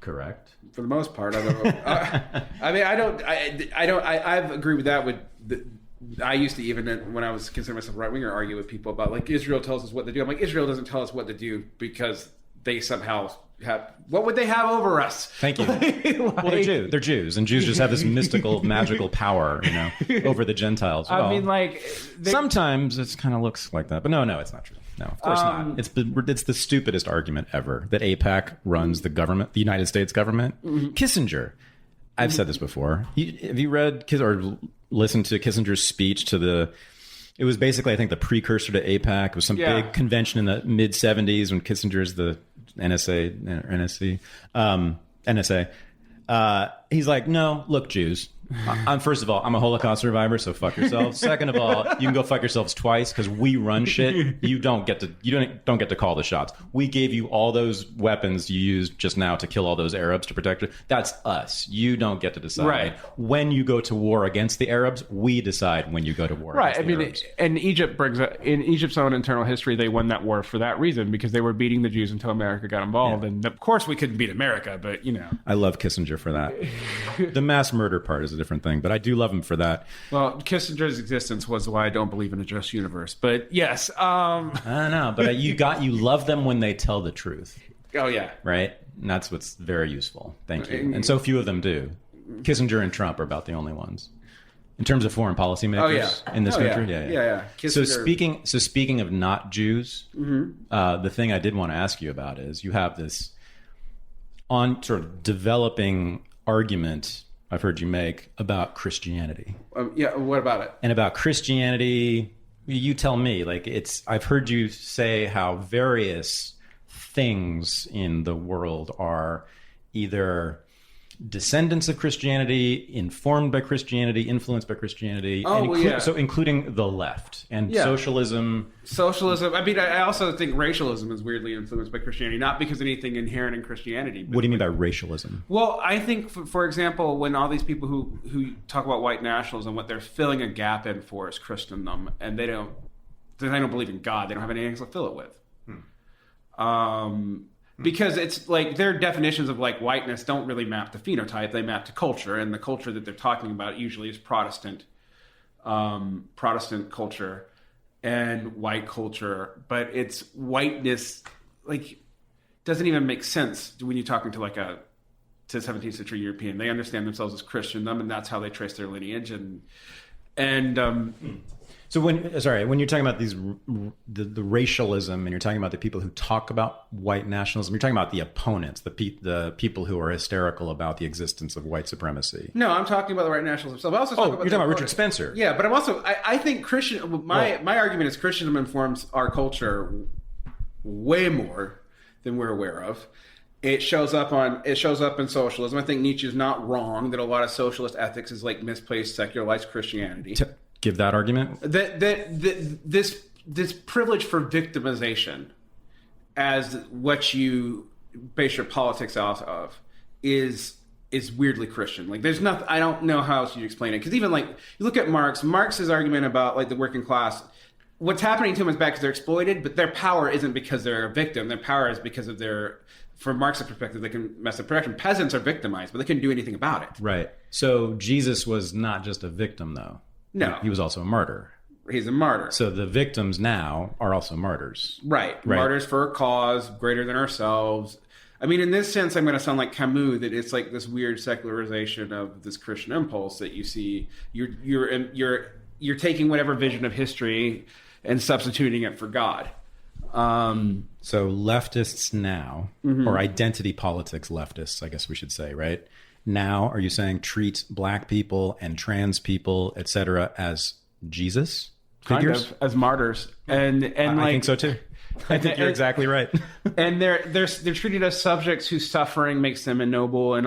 Correct? For the most part, I don't know. I've agreed with that. I used to, even when I was considering myself right winger, argue with people about Israel tells us what to do. I'm like, Israel doesn't tell us what to do because they somehow have. What would they have over us? Thank you. Well, they're Jews, and Jews just have this mystical, magical power, over the Gentiles. I mean, sometimes it kind of looks like that, but no, it's not true. No, of course not. It's the stupidest argument ever that AIPAC runs the government, the United States government. Kissinger. I've said this before. Have you read or listened to Kissinger's speech to the It was basically, I think, the precursor to AIPAC. It was some big convention in the mid 70s when Kissinger's the NSA. He's like, no, look, Jews. First of all, I'm a Holocaust survivor, so fuck yourselves. Second of all, you can go fuck yourselves twice because we run shit. You don't get to call the shots. We gave you all those weapons you used just now to kill all those Arabs to protect it. That's us. You don't get to decide. Right. When you go to war against the Arabs, we decide when you go to war against the Arabs. And Egypt in Egypt's own internal history, they won that war for that reason, because they were beating the Jews until America got involved. Yeah. And of course we couldn't beat America, but I love Kissinger for that. The mass murder part is a different thing, but I do love him for that. Well, Kissinger's existence was why I don't believe in a just universe. But yes, I don't know, but you love them when they tell the truth. Oh yeah, right. And that's what's very useful. Thank you. And so few of them do. Kissinger and Trump are about the only ones in terms of foreign policy makers in this country. Yeah. Kissinger... So speaking of not Jews, the thing I did want to ask you about is you have this on sort of developing argument I've heard you make about Christianity. What about it? And about Christianity, you tell me. I've heard you say how various things in the world are either descendants of Christianity, informed by Christianity, influenced by Christianity, so including the left and socialism. I mean, I also think racialism is weirdly influenced by Christianity, not because of anything inherent in Christianity. What do you mean by racialism? Well, I think, for example, when all these people who talk about white nationalism, what they're filling a gap in for is Christendom, and they don't believe in God. They don't have anything to fill it with. Because it's like their definitions of like whiteness don't really map to phenotype; they map to culture, and the culture that they're talking about usually is Protestant culture and white culture. But it's whiteness doesn't even make sense when you're talking to to 17th century European. They understand themselves as Christendom, and that's how they trace their lineage. So when you're talking about the racialism, and you're talking about the people who talk about white nationalism, you're talking about the opponents, the people who are hysterical about the existence of white supremacy. No, I'm talking about the white nationalism. I'm also talking about you're talking about Richard Spencer. Yeah, but I'm also I think my argument is Christendom informs our culture way more than we're aware of. It shows up in socialism. I think Nietzsche's not wrong that a lot of socialist ethics is misplaced secularized Christianity. Give that argument. This privilege for victimization as what you base your politics off of is weirdly Christian. There's nothing. I don't know how else you explain it, because even you look at Marx's argument about the working class. What's happening to them is bad because they're exploited, but their power isn't because they're a victim. Their power is because of from Marx's perspective, they can mess up production. Peasants are victimized, but they couldn't do anything about it. Right. So Jesus was not just a victim, though. No. He was also a martyr. He's a martyr. So the victims now are also martyrs. Right. Martyrs for a cause greater than ourselves. I mean, in this sense, I'm going to sound like Camus, that it's this weird secularization of this Christian impulse that you see. You're taking whatever vision of history and substituting it for God. So leftists now, or identity politics leftists, I guess we should say, right? Now, are you saying treat black people and trans people, etc., as Jesus figures? Kind of, as martyrs, and I think so too. I think you're exactly right. And they're treated as subjects whose suffering makes them ennoble,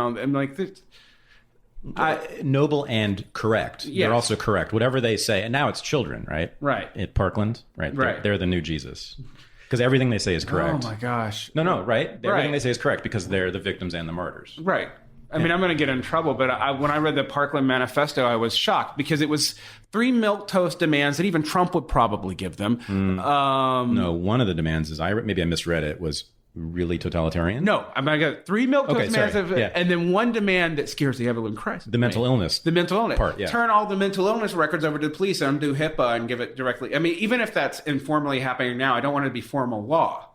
noble and correct. Yes. They're also correct. Whatever they say, and now it's children, right? Right. At Parkland, right? Right. They're the new Jesus. Because everything they say is correct. Oh my gosh. No, right? Everything they say is correct because they're the victims and the martyrs. Right. I mean, I'm going to get in trouble, but when I read the Parkland Manifesto, I was shocked because it was 3 milquetoast demands that even Trump would probably give them. No, one of the demands is, maybe I misread it, was really totalitarian. No, I got 3 milquetoast demands, and then one demand that scares the ever-living Christ. The mental illness. The mental illness part, yeah. Turn all the mental illness records over to the police, undo HIPAA, and give it directly. I mean, even if that's informally happening now, I don't want it to be formal law.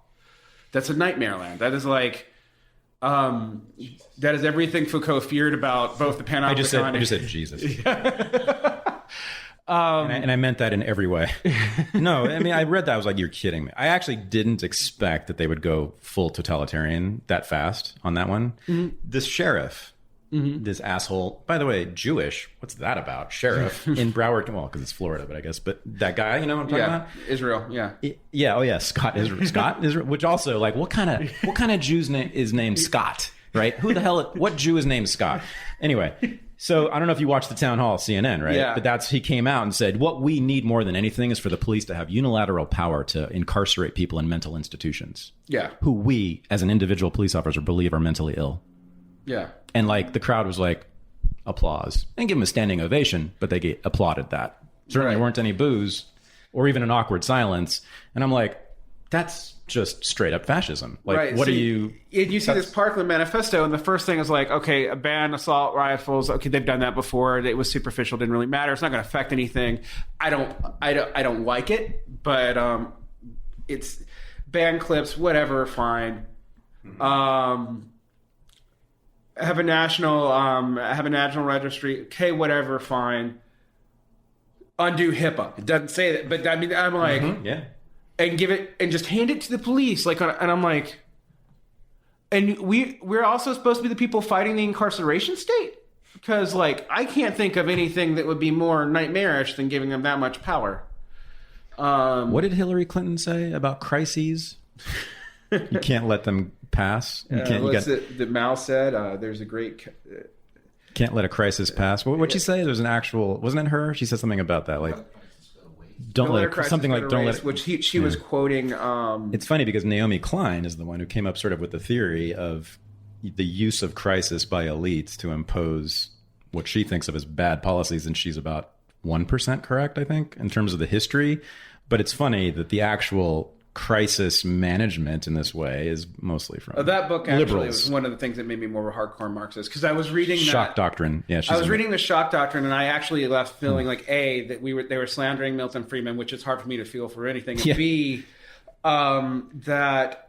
That's a nightmare land. That is that is everything Foucault feared about both the Panopticon. I just said Jesus. And I meant that in every way. No, I mean, I read that. I was like, you're kidding me. I actually didn't expect that they would go full totalitarian that fast on that one. Mm-hmm. The sheriff This asshole, by the way, Jewish. What's that about? Sheriff in Broward. Well, because it's Florida, but I guess. But that guy, you know what I'm talking about? Israel. Yeah. Yeah. Oh, yeah. Scott Israel. Scott Israel. Which also, like, what kind of Jew's name is named Scott? Right? Who the hell? What Jew is named Scott? Anyway, so I don't know if you watched the town hall, CNN, right? Yeah. But he came out and said, what we need more than anything is for the police to have unilateral power to incarcerate people in mental institutions. Yeah. Who we, as an individual police officer, believe are mentally ill. Yeah. And like the crowd was like, applause. And give him a standing ovation, but they applauded that. Certainly weren't any boos or even an awkward silence. And I'm like, that's just straight up fascism. Like, what so are you... You see this part of the manifesto, and the first thing is like, okay, ban assault rifles. Okay, they've done that before. It was superficial. Didn't really matter. It's not going to affect anything. I don't like it, but it's ban clips, whatever, fine. Have a national registry. Okay, whatever, fine. Undo HIPAA. It doesn't say that, but I mean, I'm like, and give it and just hand it to the police. Like, and I'm like, and we're also supposed to be the people fighting the incarceration state, because like I can't think of anything that would be more nightmarish than giving them that much power. What did Hillary Clinton say about crises? You can't let them pass. You can't. That Mao said? There's a great. Can't let a crisis pass. What'd she say? There's an actual. Wasn't it her? She said something about that. Like, don't let it, something like don't let. Which she was quoting. It's funny because Naomi Klein is the one who came up sort of with the theory of the use of crisis by elites to impose what she thinks of as bad policies, and she's about 1% correct, I think, in terms of the history. But it's funny that the actual crisis management in this way is mostly from that book. Actually, liberals. was one of the things that made me more of a hardcore Marxist, because I was reading shock doctrine. Yeah, I was reading the shock doctrine, and I actually left feeling like that they were slandering Milton Friedman, which is hard for me to feel for anything. And B, that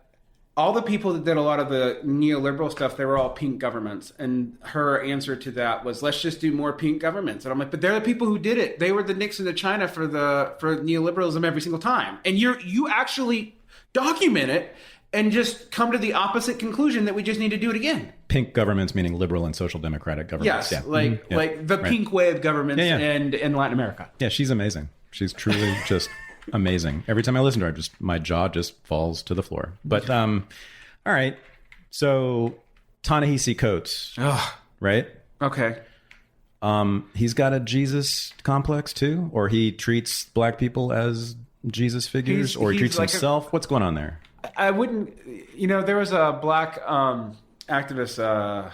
all the people that did a lot of the neoliberal stuff, they were all pink governments, and her answer to that was, let's just do more pink governments. And I'm like, but they're the people who did it. They were the Nixon to China for neoliberalism every single time. And you actually document it and just come to the opposite conclusion that we just need to do it again. Pink governments meaning liberal and social democratic governments. Yes, like the pink way of governments and in Latin America. Yeah, she's amazing. She's truly just amazing. Every time I listen to her, my jaw just falls to the floor. But all right. So Ta-Nehisi Coates, right? Okay. He's got a Jesus complex too, or he treats black people as Jesus figures, or he treats like himself. What's going on there? I wouldn't. There was a black activist,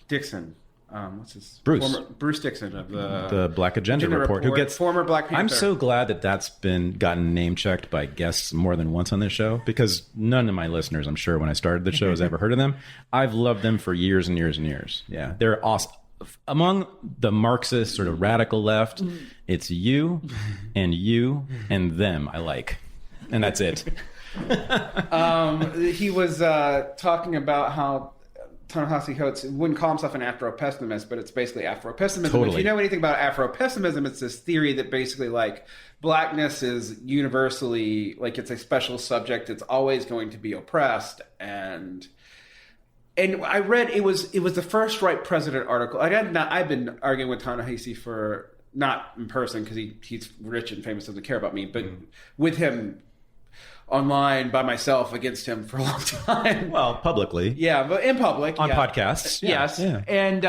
Dixon. What's his Bruce Dixon of the Black Agenda Report, who gets former Black Panther. I'm so glad that's gotten name checked by guests more than once on this show, because none of my listeners, I'm sure, when I started the show, has ever heard of them. I've loved them for years and years and years. Yeah, they're awesome. Among the Marxist sort of radical left, it's you and them I like, and that's it. He was talking about how Ta-Nehisi Coates wouldn't call himself an Afro-pessimist, but it's basically Afro-pessimism. Totally. If you know anything about Afro-pessimism, it's this theory that basically like blackness is universally, like, it's a special subject. It's always going to be oppressed. And I read it was the first right president article. I've been arguing with Ta-Nehisi for, not in person because he's rich and famous, doesn't care about me, but with him online by myself against him for a long time. Well, publicly. Yeah, but in public. On podcasts. Yeah. Yes. Yeah. And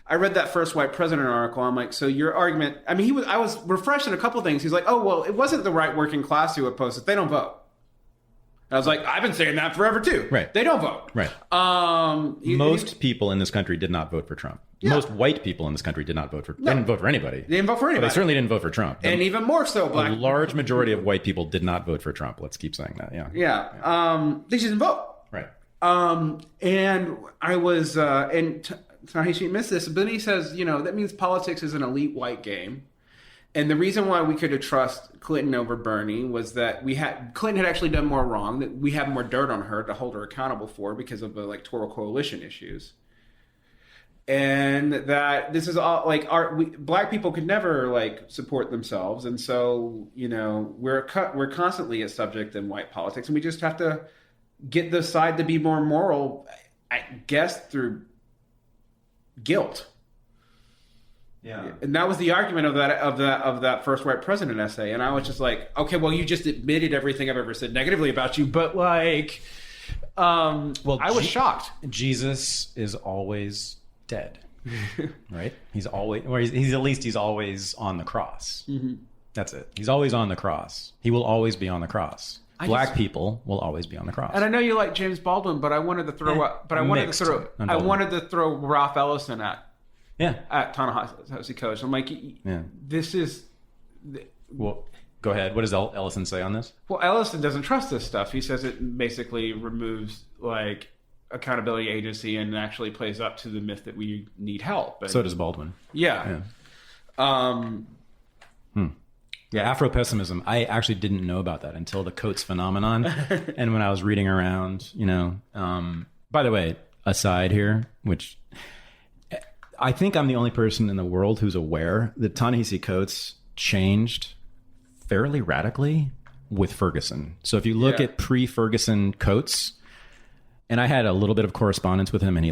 I read that first white president article. I'm like, so your argument, I mean, I was refreshed in a couple of things. He's like, oh, well, it wasn't the right working class who opposed it. They don't vote. I was like, I've been saying that forever too. Right. They don't vote. Right. Most people in this country did not vote for Trump. Yeah. Most white people in this country did not vote for. They didn't vote for anybody. They didn't vote for anybody. But they certainly didn't vote for Trump. And even more so, black. A large majority of white people did not vote for Trump. Let's keep saying that. Yeah. Yeah. They just didn't vote. Right. And I was, and Ta-Nehisi missed this, but then he says, that means politics is an elite white game. And the reason why we could trust Clinton over Bernie was that Clinton had actually done more wrong, that we have more dirt on her to hold her accountable for because of the electoral coalition issues. And that this is all black people could never support themselves. And so, we're constantly a subject in white politics, and we just have to get the side to be more moral, I guess, through guilt. Yeah. And that was the argument of that first white president essay. And I was just like, okay, well, you just admitted everything I've ever said negatively about you, but like, I was shocked. Jesus is always dead, right? He's always, or he's at least he's always on the cross. Mm-hmm. That's it. He's always on the cross. He will always be on the cross. Black people will always be on the cross. And I know you like James Baldwin, but I wanted to throw I wanted to throw Ralph Ellison at Ta-Nehisi Coates. I'm like, this is... Well, go ahead. What does Ellison say on this? Well, Ellison doesn't trust this stuff. He says it basically removes like accountability agency and actually plays up to the myth that we need help. And, so does Baldwin. Yeah. Yeah, Afro-pessimism. I actually didn't know about that until the Coates phenomenon. And when I was reading around, by the way, aside here, which I think I'm the only person in the world who's aware that Ta-Nehisi Coates changed fairly radically with Ferguson. So if you look at pre-Ferguson Coates, and I had a little bit of correspondence with him, and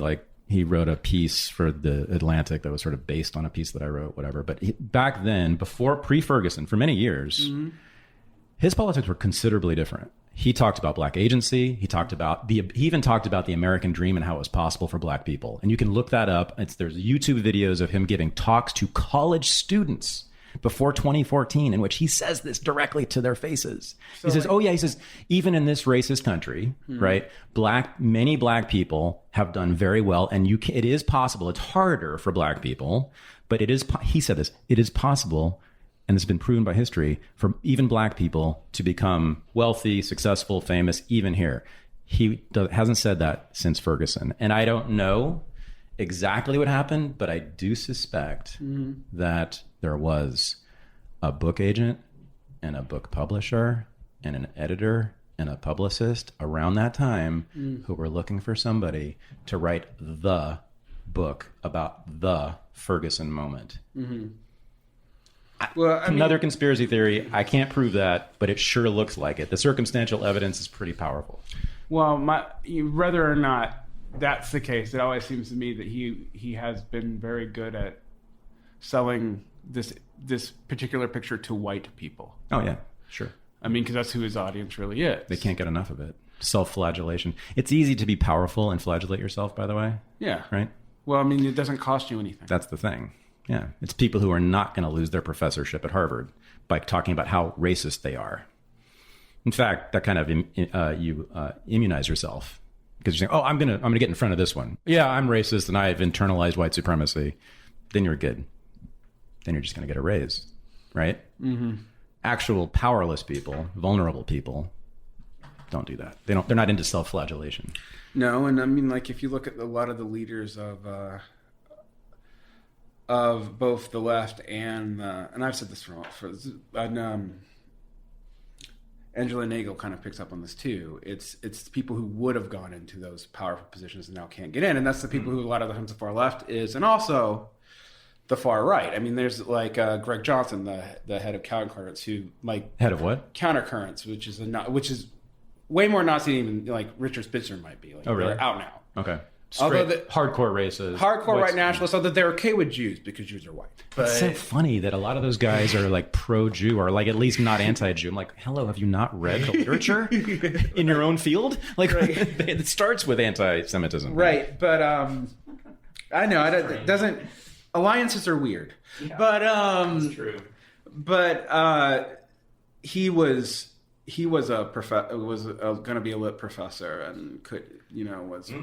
he wrote a piece for the Atlantic that was sort of based on a piece that I wrote, whatever. But back then, before pre-Ferguson, for many years, his politics were considerably different. He talked about black agency. He even talked about the American dream and how it was possible for black people. And you can look that up. There's YouTube videos of him giving talks to college students before 2014, in which he says this directly to their faces. So he says, even in this racist country, right, many black people have done very well, and it is possible. It's harder for black people, but he said this, it is possible, and it's been proven by history, for even black people to become wealthy, successful, famous, even here. He hasn't said that since Ferguson. And I don't know exactly what happened, but I do suspect that there was a book agent and a book publisher and an editor and a publicist around that time who were looking for somebody to write the book about the Ferguson moment. Well, another conspiracy theory. I can't prove that, but it sure looks like it. The circumstantial evidence is pretty powerful. Well, whether or not that's the case, it always seems to me that he has been very good at selling this particular picture to white people. Oh yeah, sure. I mean, because that's who his audience really is. They can't get enough of it. Self-flagellation. It's easy to be powerful and flagellate yourself, by the way. Yeah. Right? Well, I mean, it doesn't cost you anything. That's the thing. Yeah. It's people who are not going to lose their professorship at Harvard by talking about how racist they are. In fact, that kind of you immunize yourself because you're saying, "Oh, I'm gonna get in front of this one. Yeah, I'm racist and I've internalized white supremacy." Then you're good. Then you're just going to get a raise, right? Mm-hmm. Actual powerless people, vulnerable people, don't do that. They're not into self-flagellation. No, and I mean, like if you look at a lot of the leaders of both the left and I've said this Angela Nagel kind of picks up on this too. It's people who would have gone into those powerful positions and now can't get in, and that's the people who a lot of the times the far left is, and also the far right. I mean, there's like Greg Johnson, the head of Countercurrents, who like head of what? Countercurrents, which is way more Nazi than like Richard Spitzer might be. Like, oh, really? They're out now. Okay. Hardcore racist. Hardcore white nationalists, although they're okay with Jews because Jews are white. But it's so funny that a lot of those guys are like pro-Jew or like at least not anti-Jew. I'm like, hello, have you not read the literature in your own field? Like it starts with anti-Semitism. Right. But I know it doesn't. Alliances are weird. Yeah, but that's true. But he was going to be a lit professor and was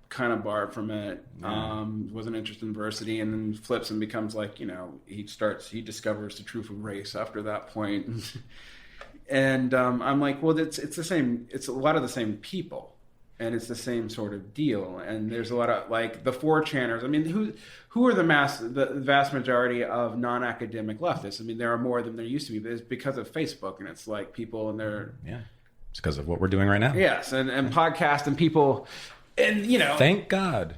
kind of barred from it. Wasn't interested in diversity, and then flips and becomes like he discovers the truth of race after that point. And I'm like, well, it's the same. It's a lot of the same people. And it's the same sort of deal. And there's a lot of like the 4chaners. I mean, who are the vast majority of non-academic leftists? I mean, there are more than there used to be, but it's because of Facebook, and it's like people and they're it's because of what we're doing right now. Yes, and podcast and people, and thank God.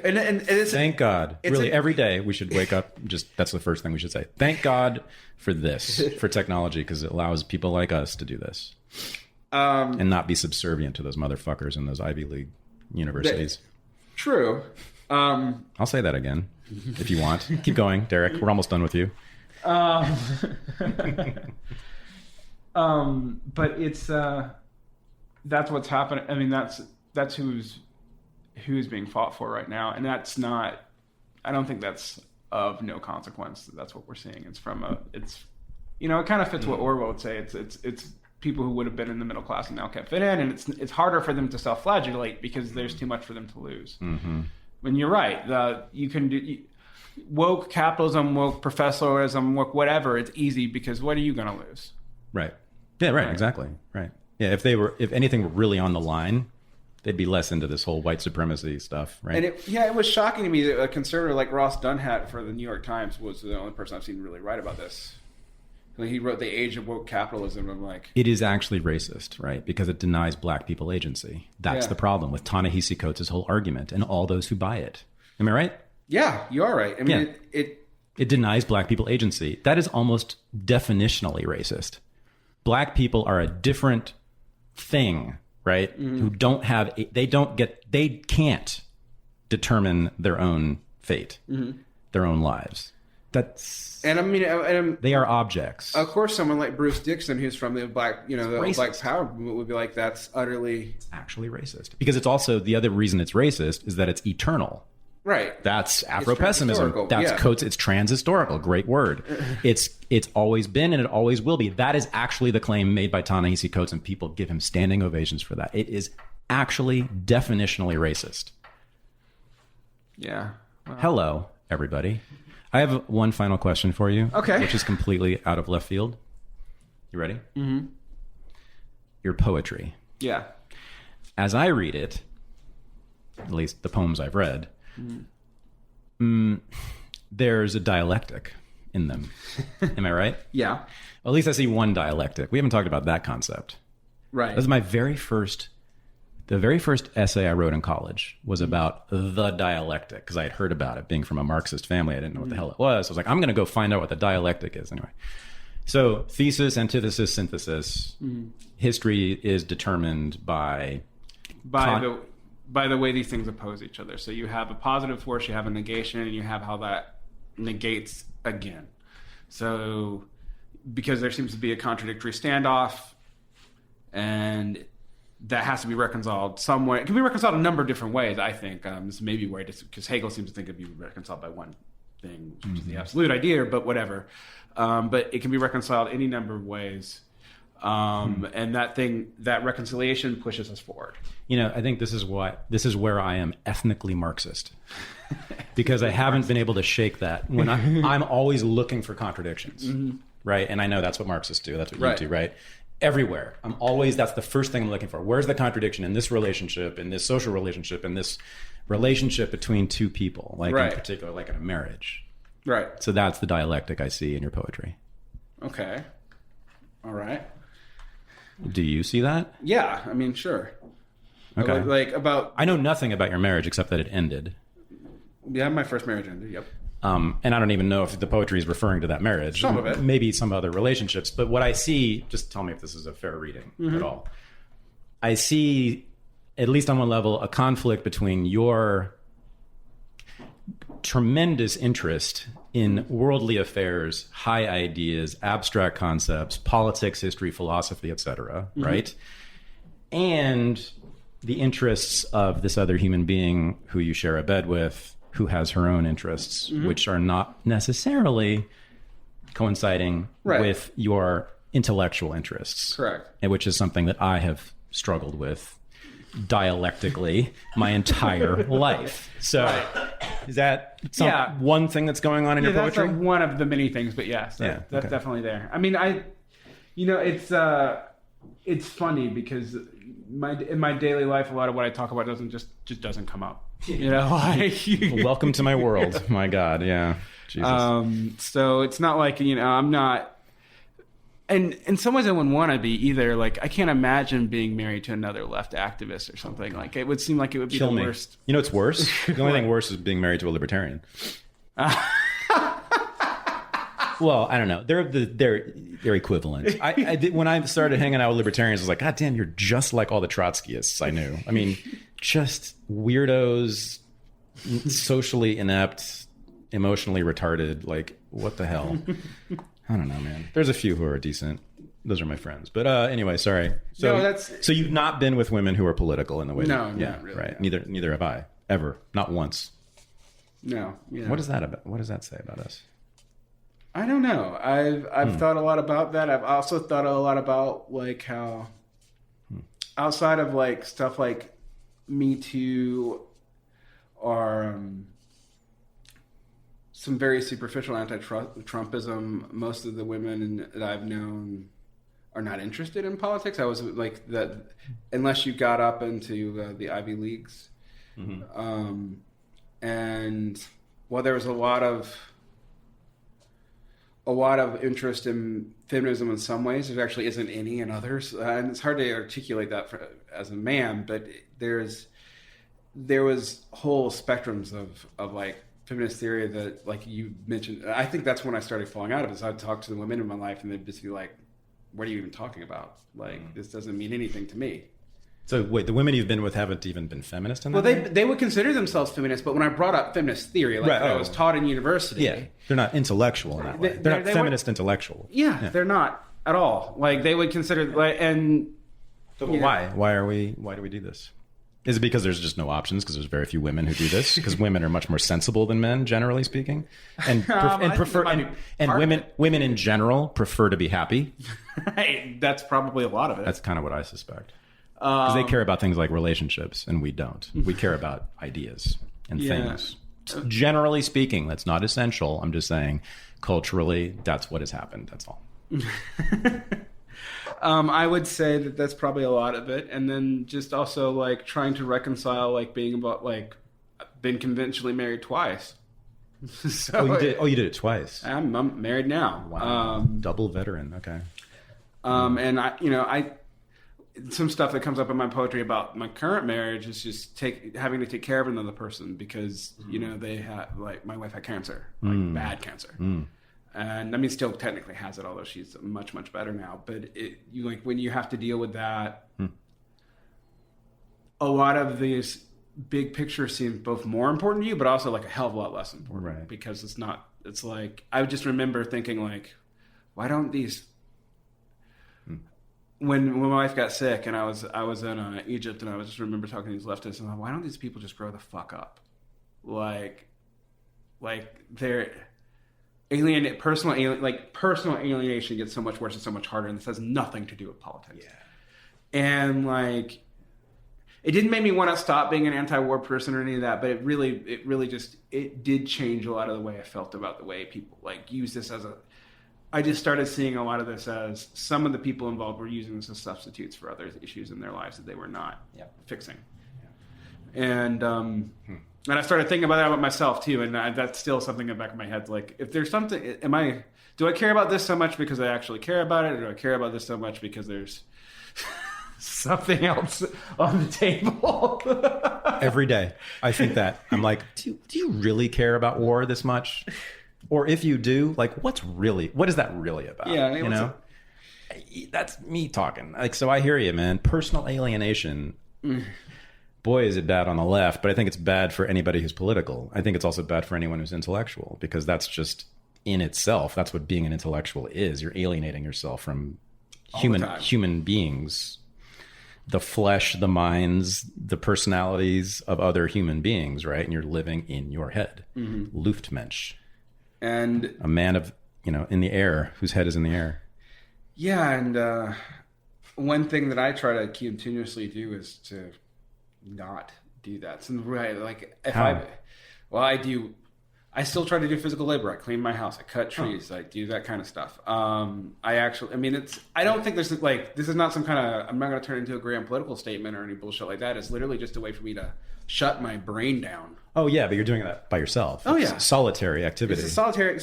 And it's, thank God. Really, every day we should wake up. That's the first thing we should say. Thank God for this, for technology, because it allows people like us to do this. And not be subservient to those motherfuckers in those Ivy League universities. True. I'll say that again if you want. Keep going, Derick. We're almost done with you. But it's that's what's happening. I mean, that's who's being fought for right now, and that's not. I don't think that's of no consequence. That's what we're seeing. It's it kind of fits what Orwell would say. It's people who would have been in the middle class and now can't fit in, and it's harder for them to self-flagellate because there's too much for them to lose. Mm-hmm. And you're right. You can do woke capitalism, woke professorism, woke whatever. It's easy because what are you going to lose? Right. Yeah. Right. Exactly. Right. Yeah. If anything were really on the line, they'd be less into this whole white supremacy stuff, right? And it was shocking to me that a conservative like Ross Dunhat for the New York Times was the only person I've seen really write about this. He wrote The Age of Woke Capitalism. I'm like... It is actually racist, right? Because it denies black people agency. That's the problem with Ta-Nehisi Coates' whole argument and all those who buy it. Am I right? Yeah, you are right. I mean, it denies black people agency. That is almost definitionally racist. Black people are a different thing, right? Mm-hmm. They can't determine their own fate, their own lives. They are objects. Of course, someone like Bruce Dixon, who's from the black, the Black Power movement, would be like, that's utterly actually racist. Because it's also the other reason it's racist is that it's eternal. Right. That's Afro-pessimism. That's Coates. It's transhistorical. Great word. It's always been and it always will be. That is actually the claim made by Ta-Nehisi Coates, and people give him standing ovations for that. It is actually definitionally racist. Yeah. Wow. Hello, everybody. I have one final question for you. Okay. Which is completely out of left field. You ready? Mm-hmm. Your poetry. Yeah. As I read it, at least the poems I've read, there's a dialectic in them. Am I right? Yeah. Well, at least I see one dialectic. We haven't talked about that concept. Right. That was the very first essay I wrote in college was about the dialectic, because I had heard about it. Being from a Marxist family, I didn't know what the hell it was. I was like, I'm going to go find out what the dialectic is anyway. So thesis, antithesis, synthesis. History is determined by the way these things oppose each other. So you have a positive force, you have a negation, and you have how that negates again. So because there seems to be a contradictory standoff, and that has to be reconciled some way. It can be reconciled a number of different ways, I think. This may be where because Hegel seems to think it can be reconciled by one thing, which is the absolute idea, but whatever. But it can be reconciled any number of ways. And that reconciliation pushes us forward. I think this is where I am ethnically Marxist, because I haven't been able to shake that. When I'm always looking for contradictions, right? And I know that's what Marxists do. That's what you do, right? Everywhere. That's the first thing I'm looking for. Where's the contradiction in this relationship, in this social relationship, in this relationship between two people, in particular, like in a marriage. Right. So that's the dialectic I see in your poetry. Okay. All right. Do you see that? Yeah. I mean, sure. Okay. I know nothing about your marriage except that it ended. Yeah, my first marriage ended. Yep. And I don't even know if the poetry is referring to that marriage. Some of it. Maybe some other relationships. But what I see, just tell me if this is a fair reading at all. I see, at least on one level, a conflict between your tremendous interest in worldly affairs, high ideas, abstract concepts, politics, history, philosophy, etc., right? And the interests of this other human being who you share a bed with, who has her own interests, which are not necessarily coinciding with your intellectual interests. Correct. And which is something that I have struggled with dialectically my entire life. So is that one thing that's going on in your poetry? That's one of the many things, but yes, that's definitely there. I mean, it's funny because in my daily life, a lot of what I talk about just doesn't come up. Welcome to my world. My God, yeah. Jesus. So it's not like I'm not. And in some ways, I wouldn't want to be either. Like, I can't imagine being married to another left activist or something. Like, it would seem like it would be the worst. You know what's worse? The only thing worse is being married to a libertarian. Well, I don't know. They're equivalent. When I started hanging out with libertarians, I was like, God damn, you're just like all the Trotskyists I knew. I mean, just weirdos, socially inept, emotionally retarded. Like, what the hell? I don't know, man. There's a few who are decent. Those are my friends. But anyway, sorry. So you've not been with women who are political in the way. No, not really. Right. No. Neither have I ever. Not once. No. Yeah. What is that about? What does that say about us? I don't know. I've thought a lot about that. I've also thought a lot about like how outside of like stuff like Me Too or some very superficial anti-Trumpism, most of the women that I've known are not interested in politics. I was like that unless you got up into the Ivy Leagues. Mm-hmm. And while there was a lot of interest in feminism in some ways, there actually isn't any in others. And it's hard to articulate that as a man, but there was whole spectrums of like feminist theory that, like you mentioned, I think that's when I started falling out of it. So I'd talk to the women in my life and they'd just be like, what are you even talking about? Like, this doesn't mean anything to me. So wait, the women you've been with haven't even been feminist in that way? They would consider themselves feminists, but when I brought up feminist theory, like I was taught in university. Yeah, they're not intellectual in that way. They're not feminist intellectual. Yeah, they're not at all. Like, they would consider, like, and... So why? Why do we do this? Is it because there's just no options? Because there's very few women who do this? Because women are much more sensible than men, generally speaking, and women in general prefer to be happy. That's probably a lot of it. That's kind of what I suspect. Because they care about things like relationships, and we don't. We care about ideas and things. Generally speaking, that's not essential. I'm just saying, culturally, that's what has happened. That's all. I would say that that's probably a lot of it. And then just also like trying to reconcile like being about like been conventionally married twice. So you did it twice. I'm married now. Wow. Double veteran. Okay. And I some stuff that comes up in my poetry about my current marriage is just having to take care of another person because, they had, like, my wife had cancer, like bad cancer. And I mean, still technically has it, although she's much, much better now. But when you have to deal with that, a lot of these big picture seem both more important to you, but also like a hell of a lot less important. Right. Because it's like, I just remember thinking like, why don't these, when my wife got sick and I was in Egypt and I just remember talking to these leftists and I'm like, why don't these people just grow the fuck up? Like they're, personal alienation gets so much worse and so much harder, and this has nothing to do with politics. Yeah. And like, it didn't make me want to stop being an anti-war person or any of that, but it really just did change a lot of the way I felt about the way people like use this as I just started seeing a lot of this as some of the people involved were using this as substitutes for other issues in their lives that they were not fixing. Yeah. And I started thinking about that about myself too, and that's still something in the back of my head. Like, if there's something, do I care about this so much because I actually care about it, or do I care about this so much because there's something else on the table? Every day, I think that. I'm like, do you really care about war this much? Or if you do, like, what is that really about? Yeah, that's me talking. Like, so I hear you, man. Personal alienation. Boy, is it bad on the left, but I think it's bad for anybody who's political. I think it's also bad for anyone who's intellectual, because that's just in itself, that's what being an intellectual is. You're alienating yourself from human beings, the flesh, the minds, the personalities of other human beings, right? And you're living in your head. Luftmensch. And a man of, in the air, whose head is in the air. Yeah, and one thing that I try to continuously do is to not do that. So, right, like if I still try to do physical labor. I clean my house. I cut trees. I do that kind of stuff. I don't think there's like, this is not some kind of, I'm not going to turn it into a grand political statement or any bullshit like that. It's literally just a way for me to shut my brain down. Oh yeah, but you're doing that by yourself. It's solitary activity. It's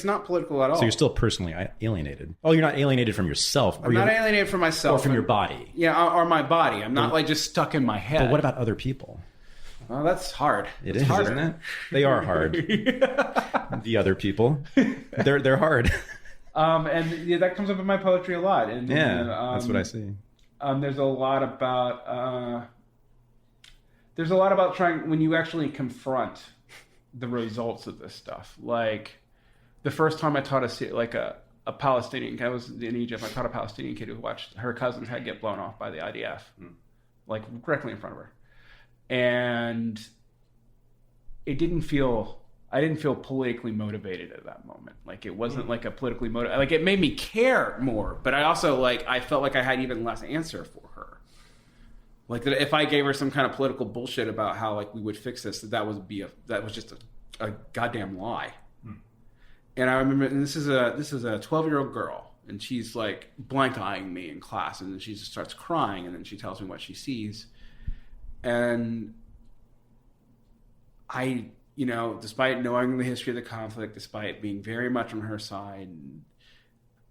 not political at all. So you're still personally alienated. Oh, you're not alienated from yourself. I'm not alienated from myself. Or from your body. Yeah, or my body. I'm not like just stuck in my head. But what about other people? Well, that's hard. It's harder. Isn't it? They are hard. The other people, they're hard. And that comes up in my poetry a lot. And that's what I see. There's a lot about trying, when you actually confront the results of this stuff. Like the first time I taught a Palestinian, I was in Egypt, I taught a Palestinian kid who watched her cousin's head get blown off by the IDF, like directly in front of her. And I didn't feel politically motivated at that moment. Like it wasn't like a politically motivated, like it made me care more, but I also I felt like I had even less answer for her. Like that if I gave her some kind of political bullshit about how like we would fix this, that was just a goddamn lie. And I remember, and this is a 12-year-old girl, and she's like blank eyeing me in class, and then she just starts crying, and then she tells me what she sees. And I, despite knowing the history of the conflict, despite being very much on her side,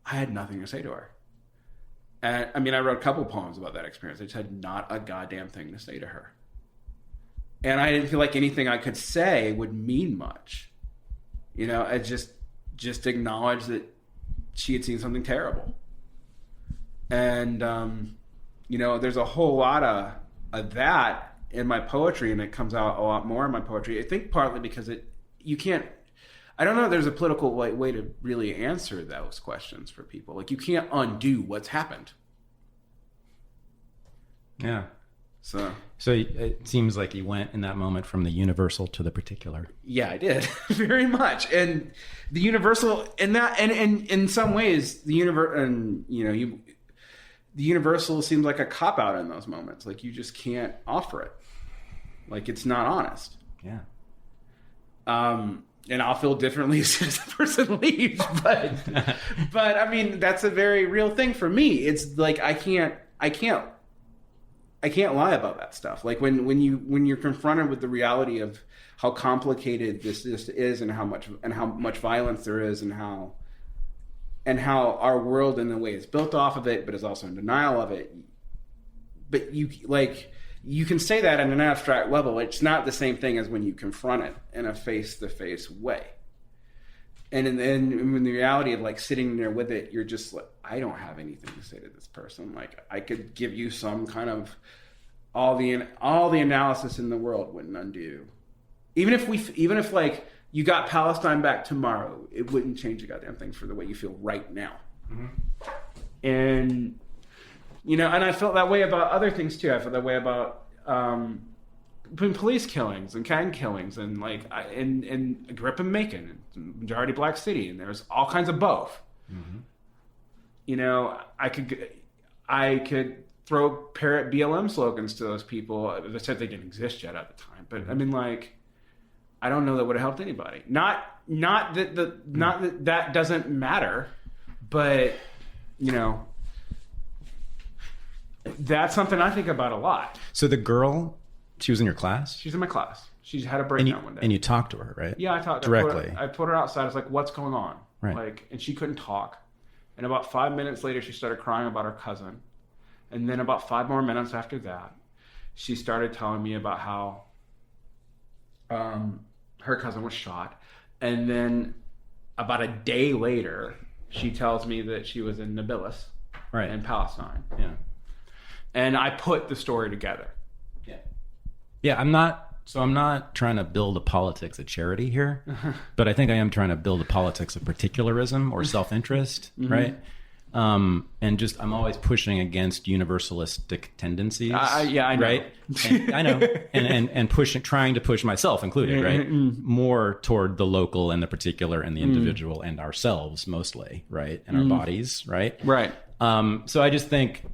I had nothing to say to her. And I mean, I wrote a couple poems about that experience. I just had not a goddamn thing to say to her. And I didn't feel like anything I could say would mean much. I just acknowledge that she had seen something terrible. And, there's a whole lot of that in my poetry, and it comes out a lot more in my poetry. I think partly because I don't know if there's a political way to really answer those questions for people. Like you can't undo what's happened. Yeah. So it seems like you went in that moment from the universal to the particular. Yeah, I did. Very much. And the universal and in some ways the the universal seems like a cop out in those moments. Like you just can't offer it. Like it's not honest. Yeah. And I'll feel differently as soon as the person leaves, but I mean that's a very real thing for me. It's like I can't lie about that stuff. Like when you're confronted with the reality of how complicated this is, and how much violence there is, and how our world in a way is built off of it, but is also in denial of it. But you can say that on an abstract level. It's not the same thing as when you confront it in a face-to-face way. And in the reality of like sitting there with it, you're just like, I don't have anything to say to this person. Like I could give you some kind of all the analysis in the world wouldn't undo. Even if like you got Palestine back tomorrow, it wouldn't change a goddamn thing for the way you feel right now. Mm-hmm. And and I felt that way about other things too. I felt that way about police killings and gang killings, and like I grew up in Macon, majority black city, and there's all kinds of both. Mm-hmm. I could throw parrot BLM slogans to those people. I said they didn't exist yet at the time, but I mean, like, I don't know that would have helped anybody. Not that doesn't matter, but that's something I think about a lot. So the girl, she was in your class? She's in my class. She had a breakdown one day. And you talked to her, right? Yeah, I talked directly. I put her outside. I was like, what's going on? Right. Like, and she couldn't talk. And about 5 minutes later, she started crying about her cousin. And then about 5 more minutes after that, she started telling me about how her cousin was shot. And then about a day later, she tells me that she was in Nablus, right, in Palestine. Yeah. And I put the story together. Yeah, I'm not trying to build a politics of charity here, but I think I am trying to build a politics of particularism or self-interest, mm-hmm. right? And just I'm always pushing against universalistic tendencies. Yeah, I know. Right? I know, and trying to push myself included, right? More toward the local and the particular and the individual and ourselves mostly, right? And our bodies, right? Right. So I just think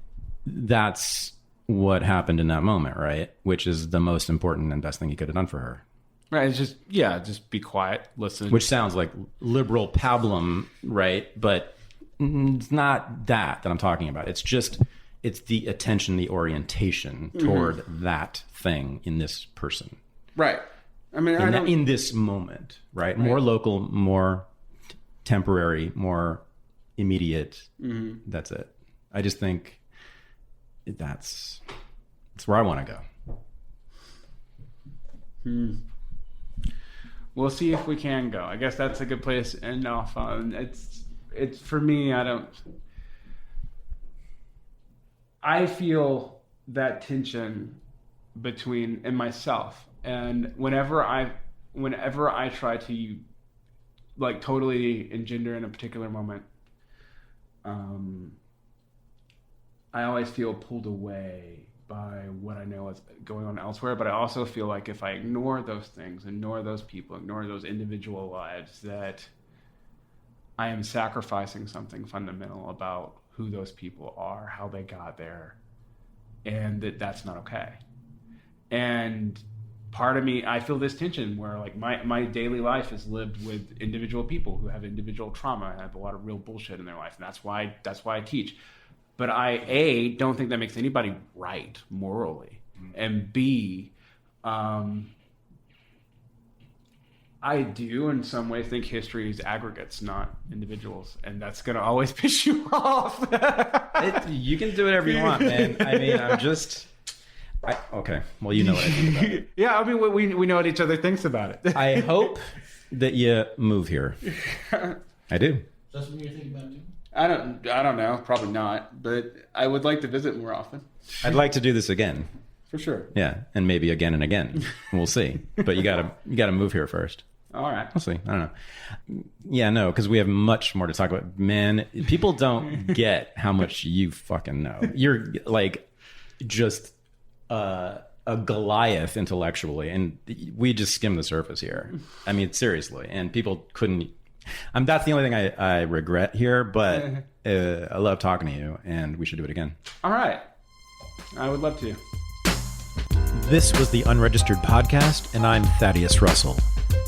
that's what happened in that moment, right? Which is the most important and best thing you could have done for her. Right. It's just be quiet, listen. Which sounds like liberal pablum, right? But it's not that I'm talking about. It's the attention, the orientation toward that thing in this person. Right. I mean, in this moment, right? More local, more temporary, more immediate. Mm-hmm. That's it. I just think that's where I want to go. We'll see if we can go. I guess that's a good place to end off on. It's for me, I feel that tension in myself. And whenever I whenever I try to like totally engender in a particular moment, I always feel pulled away by what I know is going on elsewhere. But I also feel like if I ignore those things, ignore those people, ignore those individual lives, that I am sacrificing something fundamental about who those people are, how they got there, and that's not okay. And part of me, I feel this tension where like my daily life is lived with individual people who have individual trauma and have a lot of real bullshit in their life. And that's why I teach. But I don't think that makes anybody right morally. And B, I do in some way think history is aggregates, not individuals. And that's going to always piss you off. You can do whatever you want, man. I mean, okay. Well, you know what I think about it. Yeah, I mean, we know what each other thinks about it. I hope that you move here. I do. Is that something you're thinking about too? I don't know. Probably not. But I would like to visit more often. I'd like to do this again. For sure. Yeah, and maybe again and again. We'll see. But you gotta move here first. All right. We'll see. I don't know. Yeah, no, because we have much more to talk about. Man, people don't get how much you fucking know. You're like just a Goliath intellectually, and we just skim the surface here. I mean, seriously. And people couldn't. That's the only thing I regret here, but I love talking to you, and we should do it again. All right. I would love to. This was the Unregistered Podcast, and I'm Thaddeus Russell.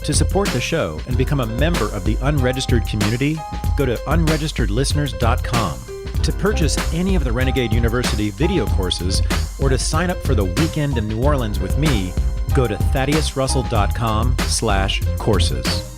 To support the show and become a member of the Unregistered community, go to unregisteredlisteners.com. To purchase any of the Renegade University video courses or to sign up for the weekend in New Orleans with me, go to thaddeusrussell.com/courses.